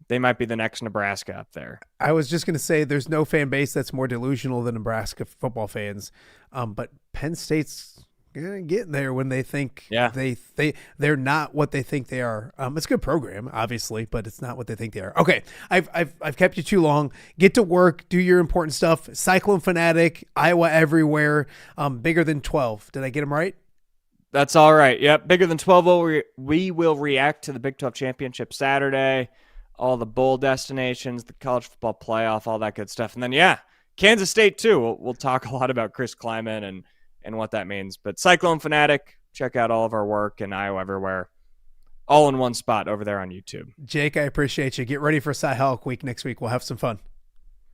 [SPEAKER 3] they might be the next Nebraska up there.
[SPEAKER 2] I was just going to say there's no fan base that's more delusional than Nebraska football fans. But Penn State's getting there when they think they're not what they think they are. It's a good program, obviously, but it's not what they think they are. Okay, I've kept you too long. Get to work, do your important stuff. Cyclone Fanatic, Iowa everywhere. Bigger than 12. Did I get them right?
[SPEAKER 3] That's all right. Yep, bigger than 12. We will react to the Big 12 Championship Saturday, all the bowl destinations, the college football playoff, all that good stuff. And then, Kansas State too. We'll talk a lot about Chris Kleiman and what that means. But Cyclone Fanatic, check out all of our work, and Iowa everywhere, all in one spot over there on YouTube.
[SPEAKER 2] Jake, I appreciate you. Get ready for Cy-Hawk Week next week. We'll have some fun.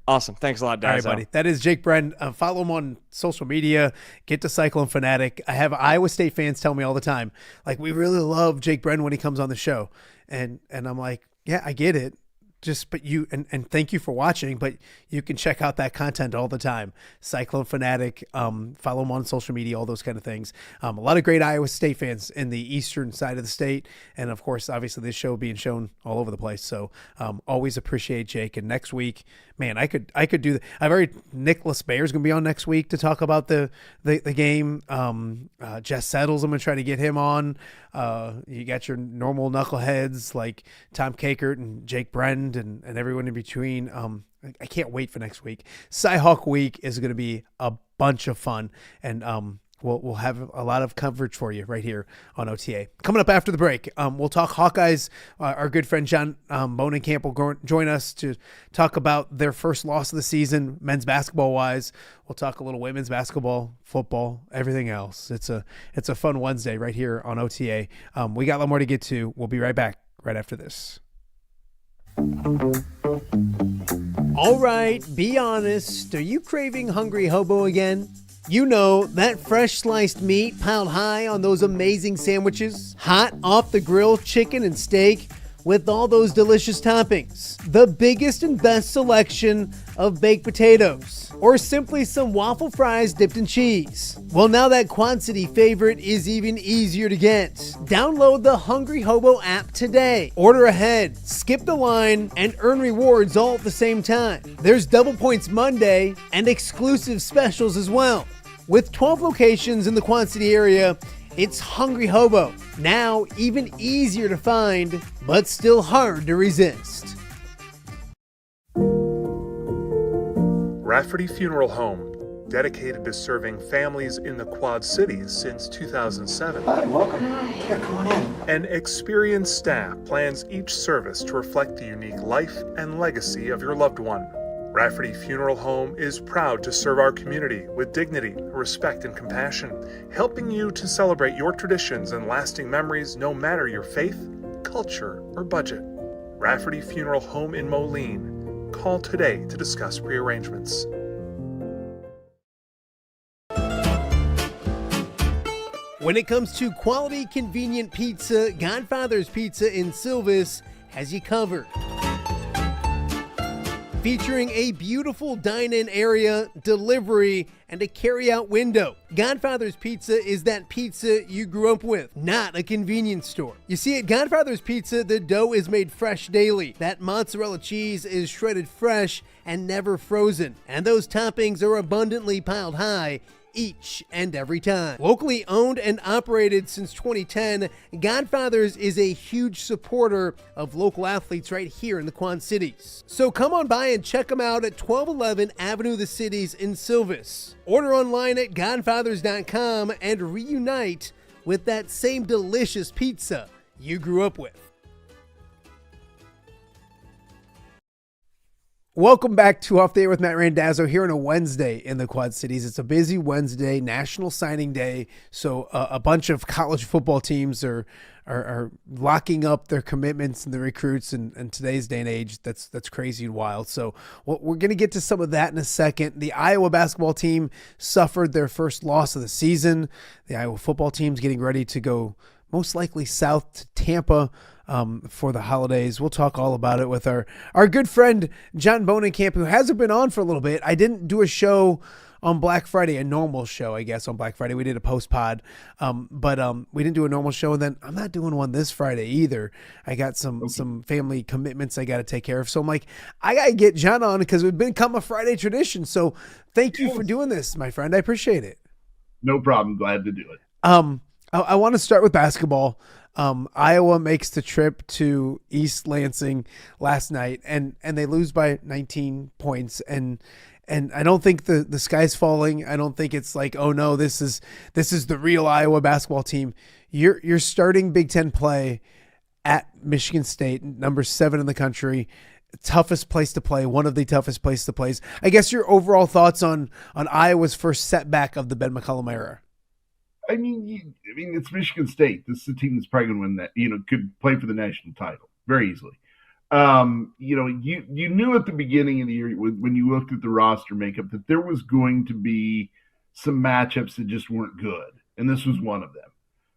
[SPEAKER 3] Awesome. Thanks a lot, Dazzo.
[SPEAKER 2] All right, buddy. That is Jake Brend. Follow him on social media. Get to Cyclone Fanatic. I have Iowa State fans tell me all the time, like, we really love Jake Brend when he comes on the show. And I'm like, yeah, I get it. But you, and thank you for watching, but you can check out that content all the time. Cyclone Fanatic, follow them on social media, all those kind of things. A lot of great Iowa State fans in the eastern side of the state. And of course, obviously this show being shown all over the place. So always appreciate Jake. And next week, man, I could do that. I've already, Nicholas Bayer's going to be on next week to talk about the game. Jess Settles, I'm going to try to get him on. You got your normal knuckleheads like Tom Kakert and Jake Brend and everyone in between. I can't wait for next week. Cy-Hawk Week is going to be a bunch of fun, and we'll have a lot of coverage for you right here on OTA. Coming up after the break, we'll talk Hawkeyes. Our good friend John Bohnenkamp will join us to talk about their first loss of the season, men's basketball-wise. We'll talk a little women's basketball, football, everything else. It's a fun Wednesday right here on OTA. We got a lot more to get to. We'll be right back right after this. All right, be honest. Are you craving Hungry Hobo again? You know, that fresh sliced meat piled high on those amazing sandwiches, hot off the grill chicken and steak with all those delicious toppings, the biggest and best selection of baked potatoes, or simply some waffle fries dipped in cheese. Well, now that Quad City favorite is even easier to get. Download the Hungry Hobo app today. Order ahead, skip the line, and earn rewards all at the same time. There's Double Points Monday and exclusive specials as well. With 12 locations in the Quad City area, it's Hungry Hobo. Now even easier to find, but still hard to resist.
[SPEAKER 5] Rafferty Funeral Home, dedicated to serving families in the Quad Cities since 2007.
[SPEAKER 6] Hi, welcome. Yeah, come on in.
[SPEAKER 5] An experienced staff plans each service to reflect the unique life and legacy of your loved one. Rafferty Funeral Home is proud to serve our community with dignity, respect, and compassion, helping you to celebrate your traditions and lasting memories no matter your faith, culture, or budget. Rafferty Funeral Home in Moline. Call today to discuss prearrangements.
[SPEAKER 2] When it comes to quality, convenient pizza, Godfather's Pizza in Silvis has you covered. Featuring a beautiful dine-in area, delivery, and a carry-out window. Godfather's Pizza is that pizza you grew up with, not a convenience store. You see, at Godfather's Pizza, the dough is made fresh daily. That mozzarella cheese is shredded fresh and never frozen. And those toppings are abundantly piled high each and every time. Locally owned and operated since 2010, Godfather's is a huge supporter of local athletes right here in the Quad Cities. So come on by and check them out at 1211 Avenue of the Cities in Silvis. Order online at godfathers.com and reunite with that same delicious pizza you grew up with. Welcome back to Off the Air with Matt Randazzo here on a Wednesday in the Quad Cities. It's a busy Wednesday, National Signing Day, so a bunch of college football teams are locking up their commitments and the recruits in today's day and age. That's crazy and wild. So we're going to get to some of that in a second. The Iowa basketball team suffered their first loss of the season. The Iowa football team's getting ready to go most likely south to Tampa for the holidays. We'll talk all about it with our good friend John Bohnenkamp, who hasn't been on for a little bit. I didn't do a show on Black Friday, a normal show, I guess, on Black Friday. We did a post-pod, but we didn't do a normal show, and then I'm not doing one this Friday either. I got some family commitments I got to take care of, so I'm like, I got to get John on because it's become a Friday tradition, so thank you for doing this, my friend. I appreciate it.
[SPEAKER 7] No problem. Glad to do it.
[SPEAKER 2] I want to start with basketball. Iowa makes the trip to East Lansing last night, and they lose by 19 points. And I don't think the sky's falling. I don't think it's like, oh no, this is the real Iowa basketball team. You're starting Big Ten play at Michigan State, number 7 in the country. Toughest place to play, one of the toughest places to play. I guess your overall thoughts on Iowa's first setback of the Ben McCollum era.
[SPEAKER 7] I mean, it's Michigan State. This is a team that's probably going to win that. Could play for the national title very easily. You knew at the beginning of the year when you looked at the roster makeup that there was going to be some matchups that just weren't good, and this was one of them.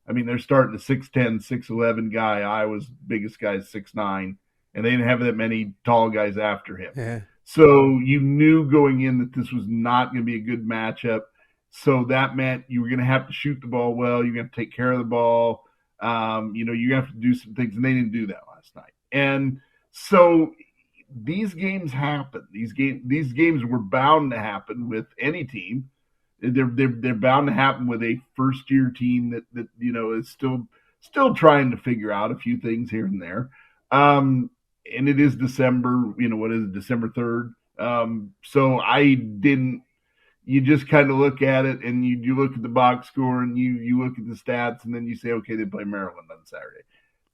[SPEAKER 7] I mean, they're starting a 6'10", 6'11" guy. Iowa's biggest guy is 6'9", and they didn't have that many tall guys after him. Yeah. So you knew going in that this was not going to be a good matchup. So that meant you were going to have to shoot the ball well. You're going to take care of the ball. You're going to have to do some things, and they didn't do that last night. And so these games happen. These games were bound to happen with any team. They're bound to happen with a first-year team that is still trying to figure out a few things here and there. And it is December. What is it, December 3rd? So I didn't. You just kind of look at it, and you look at the box score, and you look at the stats, and then you say, okay, they play Maryland on Saturday.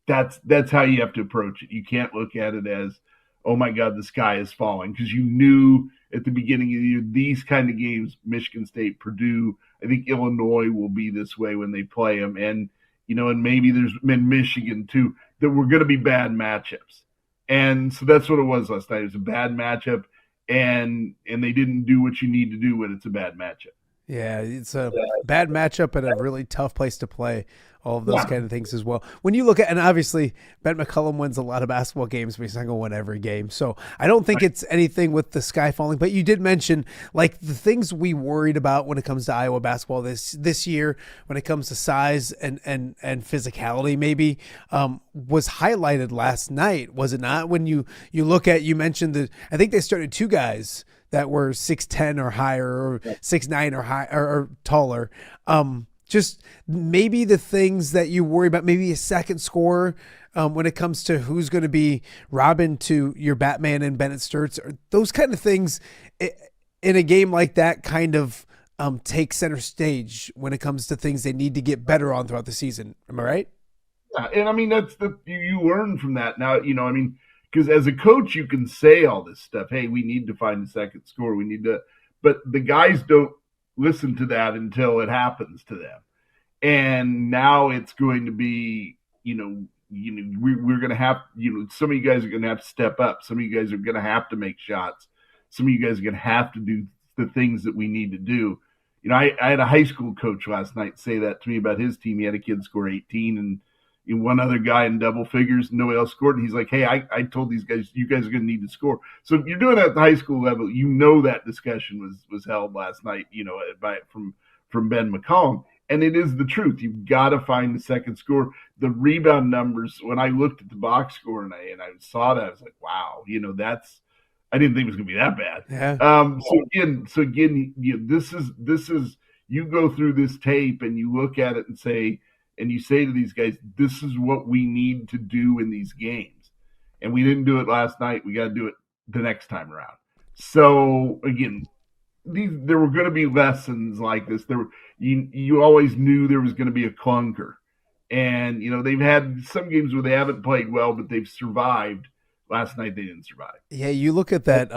[SPEAKER 7] That's how you have to approach it. You can't look at it as, oh my God, the sky is falling, because you knew at the beginning of the year these kind of games, Michigan State, Purdue, I think Illinois will be this way when they play them, and maybe there's in Michigan too, that were going to be bad matchups, and so that's what it was last night. It was a bad matchup. And they didn't do what you need to do when it's a bad matchup.
[SPEAKER 2] Yeah, it's a bad matchup and a really tough place to play. All of those kind of things as well. When you look at, and obviously Ben McCollum wins a lot of basketball games, but he's not going to win every game. So I don't think it's anything with the sky falling. But you did mention like the things we worried about when it comes to Iowa basketball this year, when it comes to size and physicality, maybe was highlighted last night, was it not? When you look at, you mentioned I think they started two guys that were 6'10" or higher, or 6'9" or high or taller. Just maybe the things that you worry about, maybe a second scorer when it comes to who's going to be Robin to your Batman and Bennett Sturts, or those kind of things in a game like that kind of take center stage when it comes to things they need to get better on throughout the season. Am I right?
[SPEAKER 7] Yeah, and I mean, that's you learn from that. Now, I mean, because as a coach, you can say all this stuff. Hey, we need to find a second score. We need to, but the guys don't listen to that until it happens to them. And now it's going to be, we're going to have, some of you guys are going to have to step up. Some of you guys are going to have to make shots. Some of you guys are going to have to do the things that we need to do. I had a high school coach last night say that to me about his team. He had a kid score 18 and one other guy in double figures. Nobody else scored. And he's like, hey, I told these guys, you guys are going to need to score. So if you're doing that at the high school level, that discussion was held last night, from Ben McCollum. And it is the truth. You've got to find the second score. The rebound numbers, when I looked at the box score and I saw that, I was like, wow, I didn't think it was going to be that bad.
[SPEAKER 2] Yeah.
[SPEAKER 7] So again, this is you go through this tape and you look at it and you say to these guys, this is what we need to do in these games. And we didn't do it last night. We got to do it the next time around. So again, there were going to be lessons like this. You always knew there was going to be a clunker. And, they've had some games where they haven't played well, but they've survived. Last night, they didn't survive.
[SPEAKER 2] Yeah, you look at that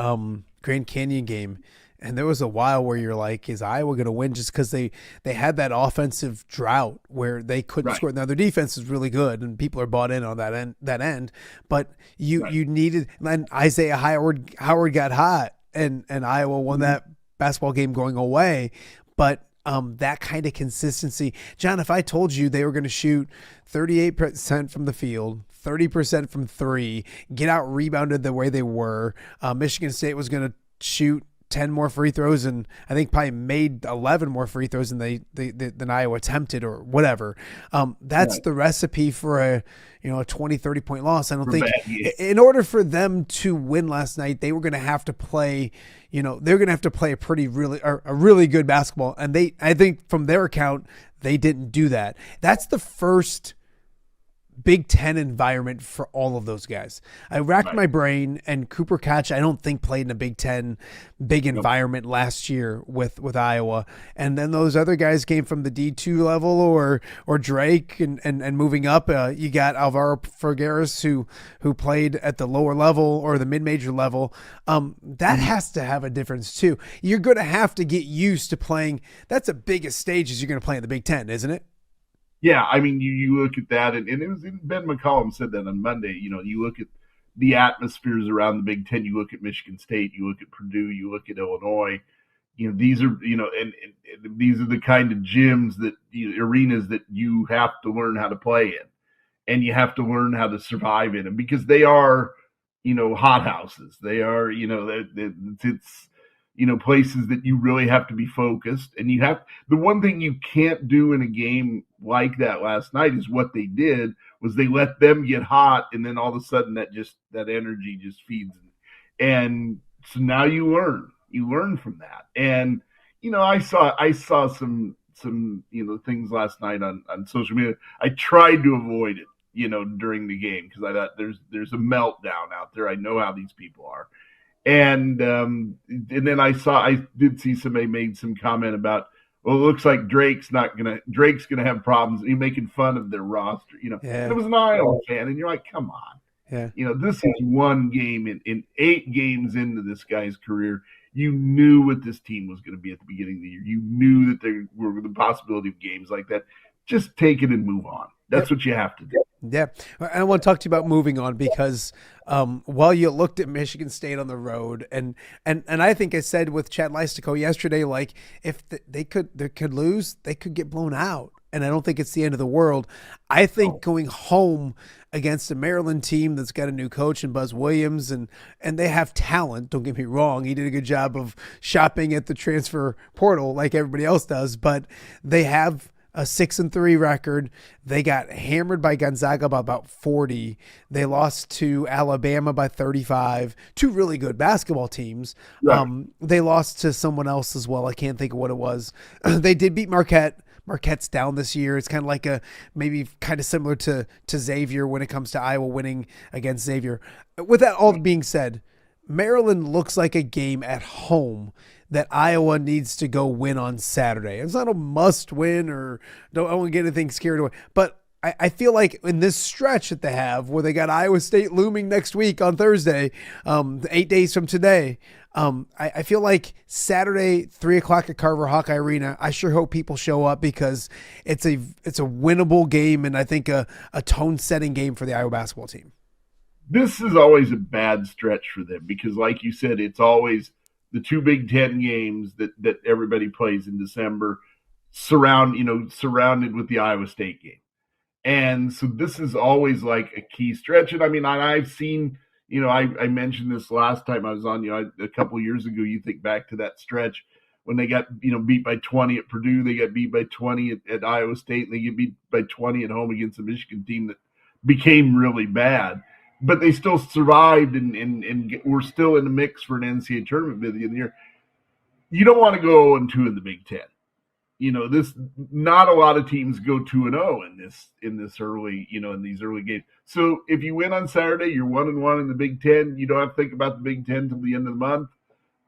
[SPEAKER 2] Grand Canyon game, and there was a while where you're like, is Iowa going to win just because they had that offensive drought where they couldn't score. Now, their defense is really good, and people are bought in on that end. But you needed – and Isaiah Howard got hot, and Iowa won that basketball game going away. But that kind of consistency. John, if I told you they were going to shoot 38% from the field, 30% from three, get out rebounded the way they were, Michigan State was going to shoot 10 more free throws and I think probably made 11 more free throws than Iowa attempted or whatever. That's the recipe for a 20, 30 point loss. I don't think in order for them to win last night, they were going to have to play, they're going to have to play a really good basketball. And I think from their account, they didn't do that. That's the first Big Ten environment for all of those guys. I racked my brain, and Cooper Koch, I don't think played in a Big Ten environment last year with Iowa. And then those other guys came from the D2 level or Drake and moving up. You got Alvaro Figueres who played at the lower level or the mid-major level. That has to have a difference too. You're going to have to get used to playing. That's the biggest stages you're going to play in the Big Ten, isn't it?
[SPEAKER 7] Yeah, I mean, you look at that, and it was Ben McCollum said that on Monday. You look at the atmospheres around the Big Ten. You look at Michigan State. You look at Purdue. You look at Illinois. These are and these are the kind of gyms that arenas that you have to learn how to play in, and you have to learn how to survive in them because they are hothouses. They are it's places that you really have to be focused. And the one thing you can't do in a game like that last night is what they did was they let them get hot. And then all of a sudden that energy just feeds. And so now you learn from that. And, I saw some things last night on social media. I tried to avoid it, during the game because I thought there's a meltdown out there. I know how these people are. And then I did see somebody made some comment about, well, it looks like Drake's gonna have problems. You're making fun of their roster, And it was an Iowa fan, and you're like, come on, this is one game in 8 games into this guy's career. You knew what this team was going to be at the beginning of the year. You knew that there were the possibility of games like that. Just take it and move on. That's what you have to do.
[SPEAKER 2] Yeah, I want to talk to you about moving on because while you looked at Michigan State on the road, and I think I said with Chad Lystico yesterday, like if they could lose, they could get blown out, and I don't think it's the end of the world. I think going home against a Maryland team that's got a new coach and Buzz Williams, and they have talent. Don't get me wrong; he did a good job of shopping at the transfer portal like everybody else does, but they have a 6-3 record. They got hammered by Gonzaga by about 40. They lost to Alabama by 35. Two really good basketball teams.
[SPEAKER 7] Right.
[SPEAKER 2] They lost to someone else as well. I can't think of what it was. They did beat Marquette. Marquette's down this year. It's kind of like maybe kind of similar to Xavier when it comes to Iowa winning against Xavier. With that all being said, Maryland looks like a game at home that Iowa needs to go win on Saturday. It's not a must win, or I don't want to get anything scared away. But I feel like in this stretch that they have, where they got Iowa State looming next week on Thursday, 8 days from today, I feel like Saturday, 3:00 at Carver Hawkeye Arena, I sure hope people show up because it's a winnable game, and I think a tone-setting game for the Iowa basketball team.
[SPEAKER 7] This is always a bad stretch for them because, like you said, it's always the two Big Ten games that everybody plays in December, surrounded with the Iowa State game. And so this is always like a key stretch. And I mean, I've seen, I mentioned this last time I was on, a couple of years ago. You think back to that stretch when they got, beat by 20 at Purdue, they got beat by 20 at Iowa State, and they get beat by 20 at home against a Michigan team that became really bad. But they still survived and were still in the mix for an NCAA tournament bid at the end of the year. You don't want to go 0-2 in the Big Ten. Not a lot of teams go 2-0 in this early, in these early games. So if you win on Saturday, you're 1-1 in the Big Ten. You don't have to think about the Big Ten till the end of the month.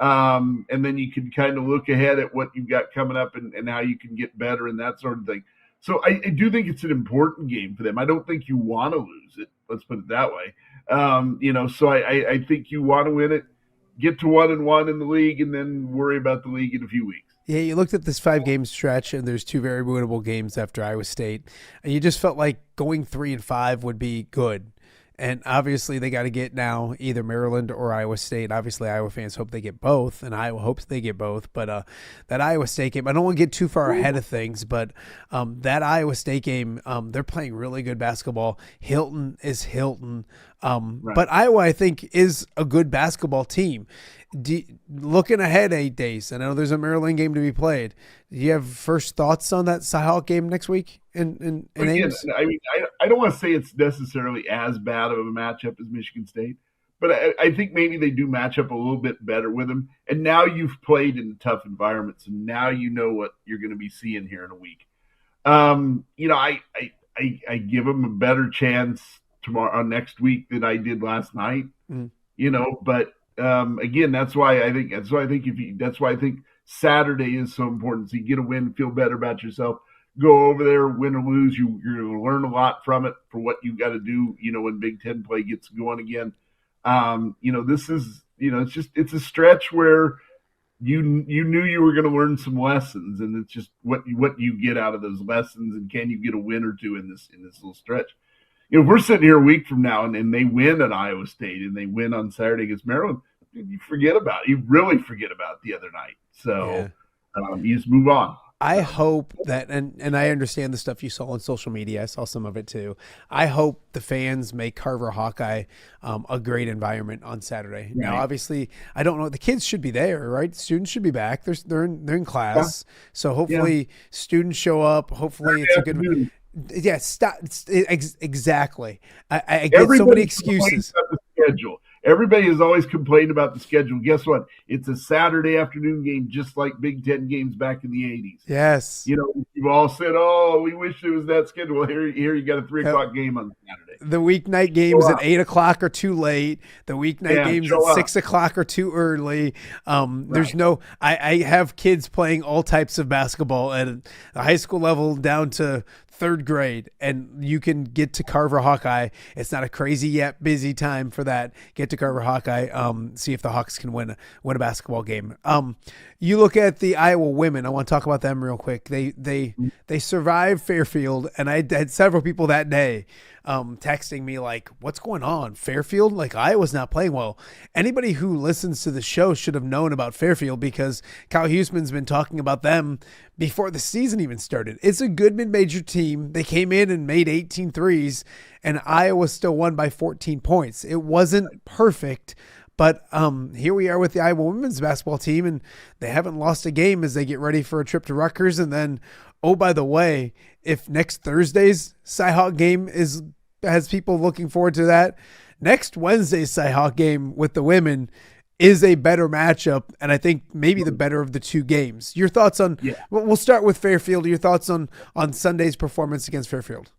[SPEAKER 7] And then you can kind of look ahead at what you've got coming up and how you can get better and that sort of thing. So I do think it's an important game for them. I don't think you want to lose it. Let's put it that way. So I think you want to win it, get to 1-1 in the league, and then worry about the league in a few weeks.
[SPEAKER 2] Yeah, you looked at this 5-game stretch, and there's two very winnable games after Iowa State, and you just felt like going 3-5 would be good. And obviously they got to get now either Maryland or Iowa State. Obviously Iowa fans hope they get both, and Iowa hopes they get both. But that Iowa State game, I don't want to get too far ahead of things, but that Iowa State game, they're playing really good basketball. Hilton is Hilton.
[SPEAKER 7] Right.
[SPEAKER 2] But Iowa, I think, is a good basketball team. Looking ahead 8 days, I know there's a Maryland game to be played. Do you have first thoughts on that Cyhawk game next week in Ames?
[SPEAKER 7] I mean, I don't want to say it's necessarily as bad of a matchup as Michigan State, but I think maybe they do match up a little bit better with them. And now you've played in tough environments, and now you know what you're going to be seeing here in a week. I give them a better chance next week than I did last night. But again, that's why I think Saturday is so important. So you get a win, feel better about yourself, go over there, win or lose. You're going to learn a lot from it for what you got to do, when Big Ten play gets going again. This is, it's a stretch where you knew you were going to learn some lessons, and it's just what you get out of those lessons, and can you get a win or two in this little stretch? If we're sitting here a week from now and they win at Iowa State and they win on Saturday against Maryland, you really forget about the other night. So you just move on.
[SPEAKER 2] I hope that, and I understand the stuff you saw on social media. I saw some of it too. I hope the fans make Carver Hawkeye a great environment on Saturday. Right. Now, obviously, I don't know. The kids should be there, right? Students should be back. They're in class. Yeah. So hopefully students show up. Hopefully it's a good – yeah, stop. Exactly. I get so many excuses.
[SPEAKER 7] The schedule. Everybody has always complained about the schedule. Guess what? It's a Saturday afternoon game, just like Big Ten games back in the 80s.
[SPEAKER 2] Yes.
[SPEAKER 7] You've all said, "Oh, we wish it was that schedule." Here you got a 3:00 game on Saturday.
[SPEAKER 2] The weeknight games at 8 o'clock are too late. The weeknight games at 6 o'clock are too early. There's no. I have kids playing all types of basketball at the high school level down to third grade, and you can get to Carver Hawkeye. It's not a crazy yet busy time for that. Get to Carver Hawkeye. See if the Hawks can win a basketball game. You look at the Iowa women. I want to talk about them real quick. They survived Fairfield, and I had several people that day texting me like, what's going on? Fairfield? Like, Iowa's not playing well. Anybody who listens to the show should have known about Fairfield because Kyle Huseman's been talking about them before the season even started. It's a good mid-major team. They came in and made 18 threes, and Iowa still won by 14 points. It wasn't perfect, but here we are with the Iowa women's basketball team, and they haven't lost a game as they get ready for a trip to Rutgers. And then, oh, by the way, if next Thursday's Cyhawk game has people looking forward to that, next Wednesday's Cyhawk game with the women is a better matchup, and I think maybe the better of the two games. Your thoughts on we'll start with Fairfield. Your thoughts on Sunday's performance against Fairfield?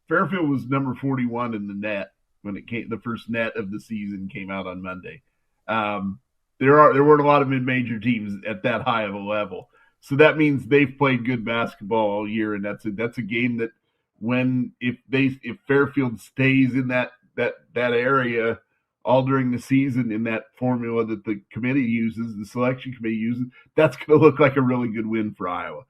[SPEAKER 7] Fairfield was number 41 in the net when it came. The first net of the season came out on Monday. There weren't a lot of mid-major teams at that high of a level, so that means they've played good basketball all year, and that's a game that if Fairfield stays in that area all during the season in that formula that the committee uses, the selection committee uses, that's going to look like a really good win for Iowa.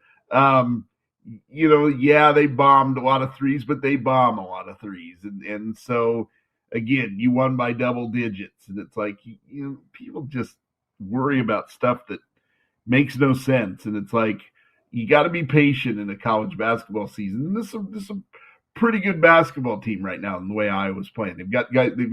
[SPEAKER 7] They bombed a lot of threes, but they bomb a lot of threes. And so, again, you won by double digits. And it's like, people just worry about stuff that makes no sense. And it's like, you got to be patient in a college basketball season. And this is a pretty good basketball team right now in the way Iowa's playing. They've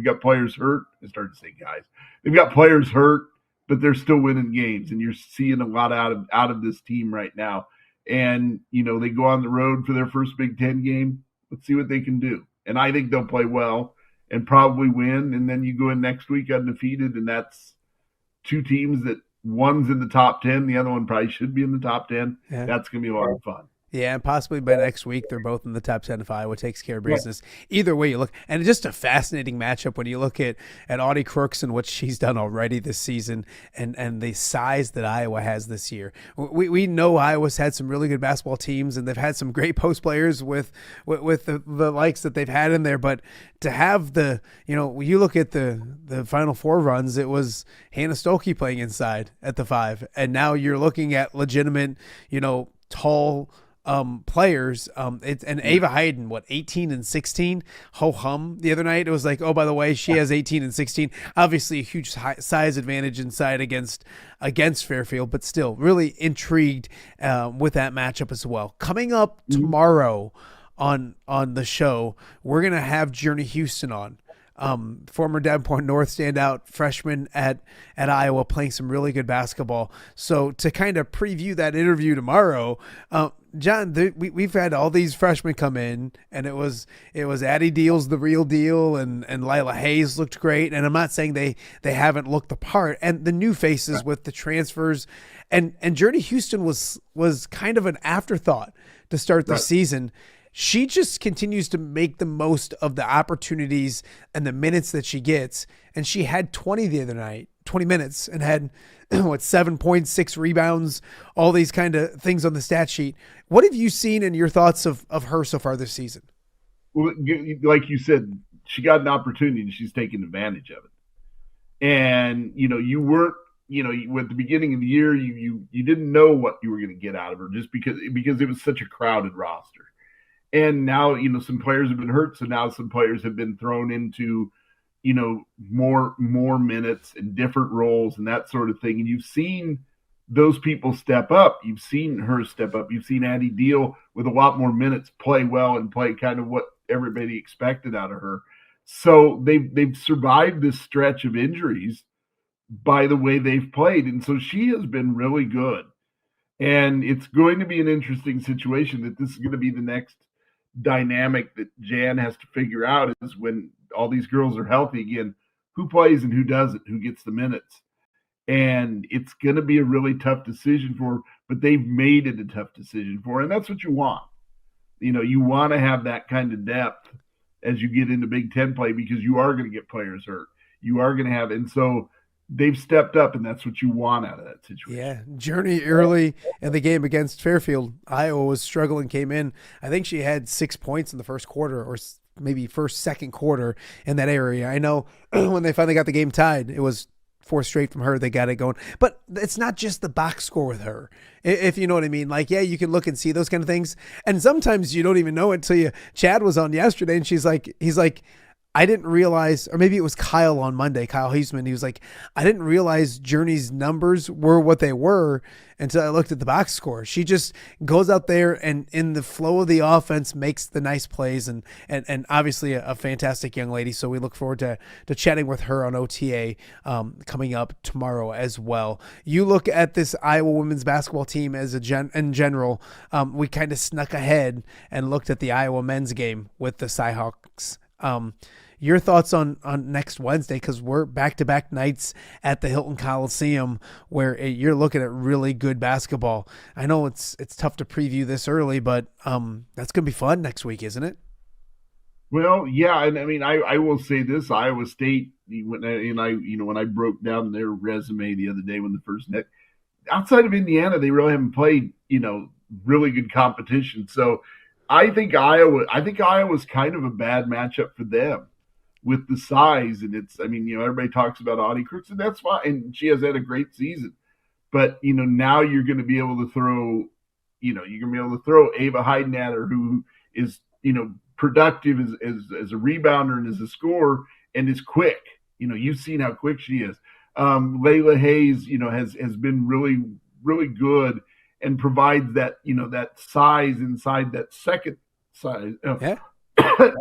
[SPEAKER 7] got players hurt. I started to say guys. They've got players hurt, but they're still winning games, and you're seeing a lot out of this team right now. And they go on the road for their first Big Ten game. Let's see what they can do. And I think they'll play well and probably win. And then you go in next week undefeated, and that's two teams that one's in the top 10, the other one probably should be in the top 10. Yeah. That's going to be a lot of fun.
[SPEAKER 2] Yeah, and possibly by next week, they're both in the top 10 if Iowa takes care of business. Yeah. Either way you look, and it's just a fascinating matchup when you look at Audi Crooks and what she's done already this season and the size that Iowa has this year. We know Iowa's had some really good basketball teams, and they've had some great post players with the likes that they've had in there, but to have you look at the Final Four runs, it was Hannah Stolke playing inside at the 5, and now you're looking at legitimate, tall players. And Ava Hayden, 18 and 16? Ho-hum the other night. It was like, oh, by the way, she has 18 and 16. Obviously a huge size advantage inside against Fairfield, but still really intrigued with that matchup as well. Coming up tomorrow on the show, we're going to have Journey Houston on. Former Davenport North standout freshman at Iowa, playing some really good basketball. So to kind of preview that interview tomorrow, John, we've had all these freshmen come in, and it was Addie Deal's the real deal, and Lila Hayes looked great. And I'm not saying they haven't looked the part, and the new faces with the transfers, and Journey Houston was kind of an afterthought to start the season. She just continues to make the most of the opportunities and the minutes that she gets. And she had 20 the other night, 20 minutes, and had 7 points, 6 rebounds, all these kind of things on the stat sheet. What have you seen and your thoughts of her so far this season?
[SPEAKER 7] Well, like you said, she got an opportunity and she's taking advantage of it. And, you weren't, at the beginning of the year, you didn't know what you were going to get out of her just because it was such a crowded roster. And now, some players have been hurt. So now some players have been thrown into, more minutes and different roles and that sort of thing. And you've seen those people step up. You've seen her step up. You've seen Addie Deal with a lot more minutes play well and play kind of what everybody expected out of her. So they've survived this stretch of injuries by the way they've played. And so she has been really good. And it's going to be an interesting situation that this is going to be the next dynamic that Jan has to figure out is when all these girls are healthy again, who plays and who doesn't, who gets the minutes. And it's going to be a really tough decision for her, but they've made it a tough decision for her. And that's what you want. You want to have that kind of depth as you get into Big Ten play, because you are going to get players hurt. You are going to have, and so they've stepped up, and that's what you want out of that situation.
[SPEAKER 2] Yeah, Journey early in the game against Fairfield, Iowa was struggling, came in. I think she had 6 points in the first quarter, or maybe second quarter in that area. I know when they finally got the game tied, it was 4 straight from her. They got it going. But it's not just the box score with her, if you know what I mean. Like, yeah, you can look and see those kind of things. And sometimes you don't even know it until Chad was on yesterday, and he's like, I didn't realize, or maybe it was Kyle on Monday, Kyle Huseman. He was like, I didn't realize Journey's numbers were what they were until I looked at the box score. She just goes out there and in the flow of the offense makes the nice plays, and obviously a fantastic young lady. So we look forward to chatting with her on OTA coming up tomorrow as well. You look at this Iowa women's basketball team as in general. We kind of snuck ahead and looked at the Iowa men's game with the Cyhawks. Your thoughts on next Wednesday, because we're back-to-back nights at the Hilton Coliseum where you're looking at really good basketball. I know it's tough to preview this early, but that's going to be fun next week, isn't it?
[SPEAKER 7] Well, yeah, and I mean, I will say this: Iowa State, when I broke down their resume the other day when the first net, outside of Indiana, they really haven't played really good competition. So I think Iowa's kind of a bad matchup for them with the size, and everybody talks about Audi Crooks, and that's fine, and she has had a great season. But now you're going to be able to throw, Ava Hayden at her, who is productive as a rebounder and as a scorer, and is quick. You've seen how quick she is. Layla Hayes, has been really, really good and provides that that size inside that second size.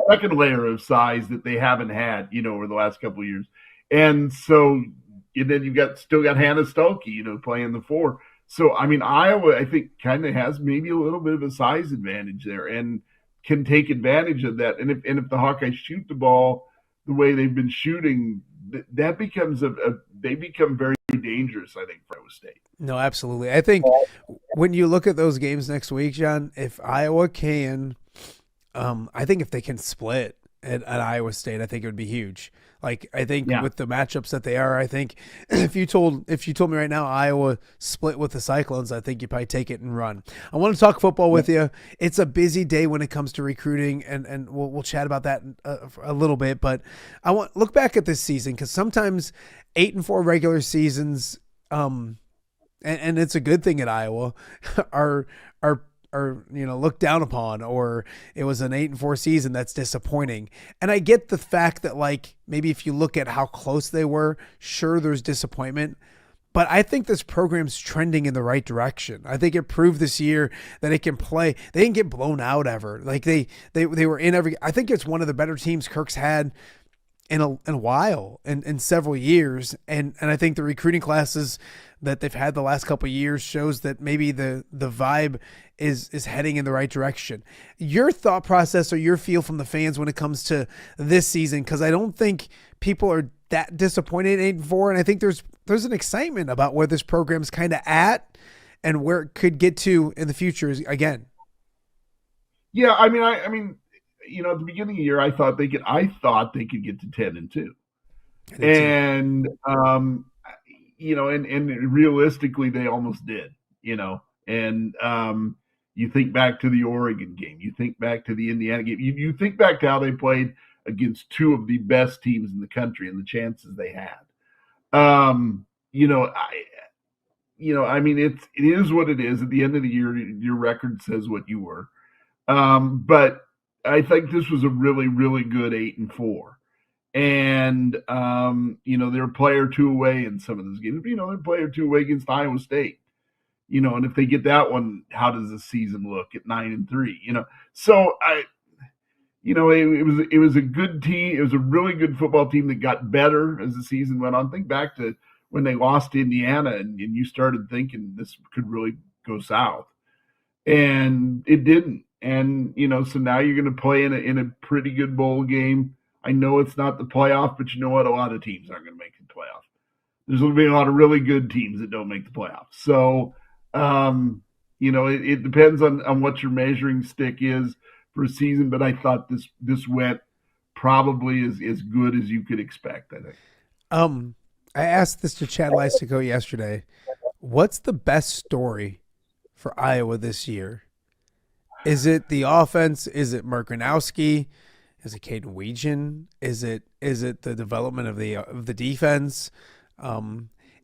[SPEAKER 7] Second layer of size that they haven't had, over the last couple of years. And so, and then you've still got Hannah Stolke, playing the 4. So, Iowa, I think, kind of has maybe a little bit of a size advantage there and can take advantage of that. And if the Hawkeyes shoot the ball the way they've been shooting, that becomes they become very dangerous, I think, for Iowa State.
[SPEAKER 2] No, absolutely. I think when you look at those games next week, John, if Iowa can, I think if they can split at Iowa State, I think it would be huge. Like, I think with the matchups that they are, I think if you told me right now Iowa split with the Cyclones, I think you probably take it and run. I want to talk football with you. It's a busy day when it comes to recruiting, and we'll chat about that a little bit. But I want look back at this season, because sometimes 8-4 regular seasons, and it's a good thing at Iowa, are looked down upon, or it was an 8-4 season that's disappointing. And I get the fact that, like, maybe if you look at how close they were, sure, there's disappointment, but I think this program's trending in the right direction. I think it proved this year that it can play. They didn't get blown out ever. Like they were in every, I think it's one of the better teams Kirk's had in a while, in several years. And I think the recruiting classes that they've had the last couple of years shows that maybe the vibe is heading in the right direction. Your thought process or your feel from the fans when it comes to this season, because I don't think people are that disappointed in 8-4, and I think there's an excitement about where this program's kind of at and where it could get to in the future again.
[SPEAKER 7] Yeah, I mean, at the beginning of the year, I thought they could get to 10-2, and and realistically, they almost did. And you think back to the Oregon game, you think back to the Indiana game, you think back to how they played against two of the best teams in the country and the chances they had. It is what it is. At the end of the year, your record says what you were. But I think this was a really, really good 8-4. And, they're a player or two away in some of those games. They're a player or two away against Iowa State. And if they get that one, how does the season look at 9-3? So it was a good team. It was a really good football team that got better as the season went on. Think back to when they lost to Indiana, and you started thinking this could really go south, and it didn't. And so now you're going to play in a pretty good bowl game. I know it's not the playoff, but you know what? A lot of teams aren't going to make the playoff. There's going to be a lot of really good teams that don't make the playoffs. So, it depends on what your measuring stick is for a season. But I thought this went probably as good as you could expect, I think.
[SPEAKER 2] I asked this to Chad Lystico yesterday. What's the best story for Iowa this year? Is it the offense? Is it Mark Gronowski? Is it Caden Weegan? Is it the development of the defense?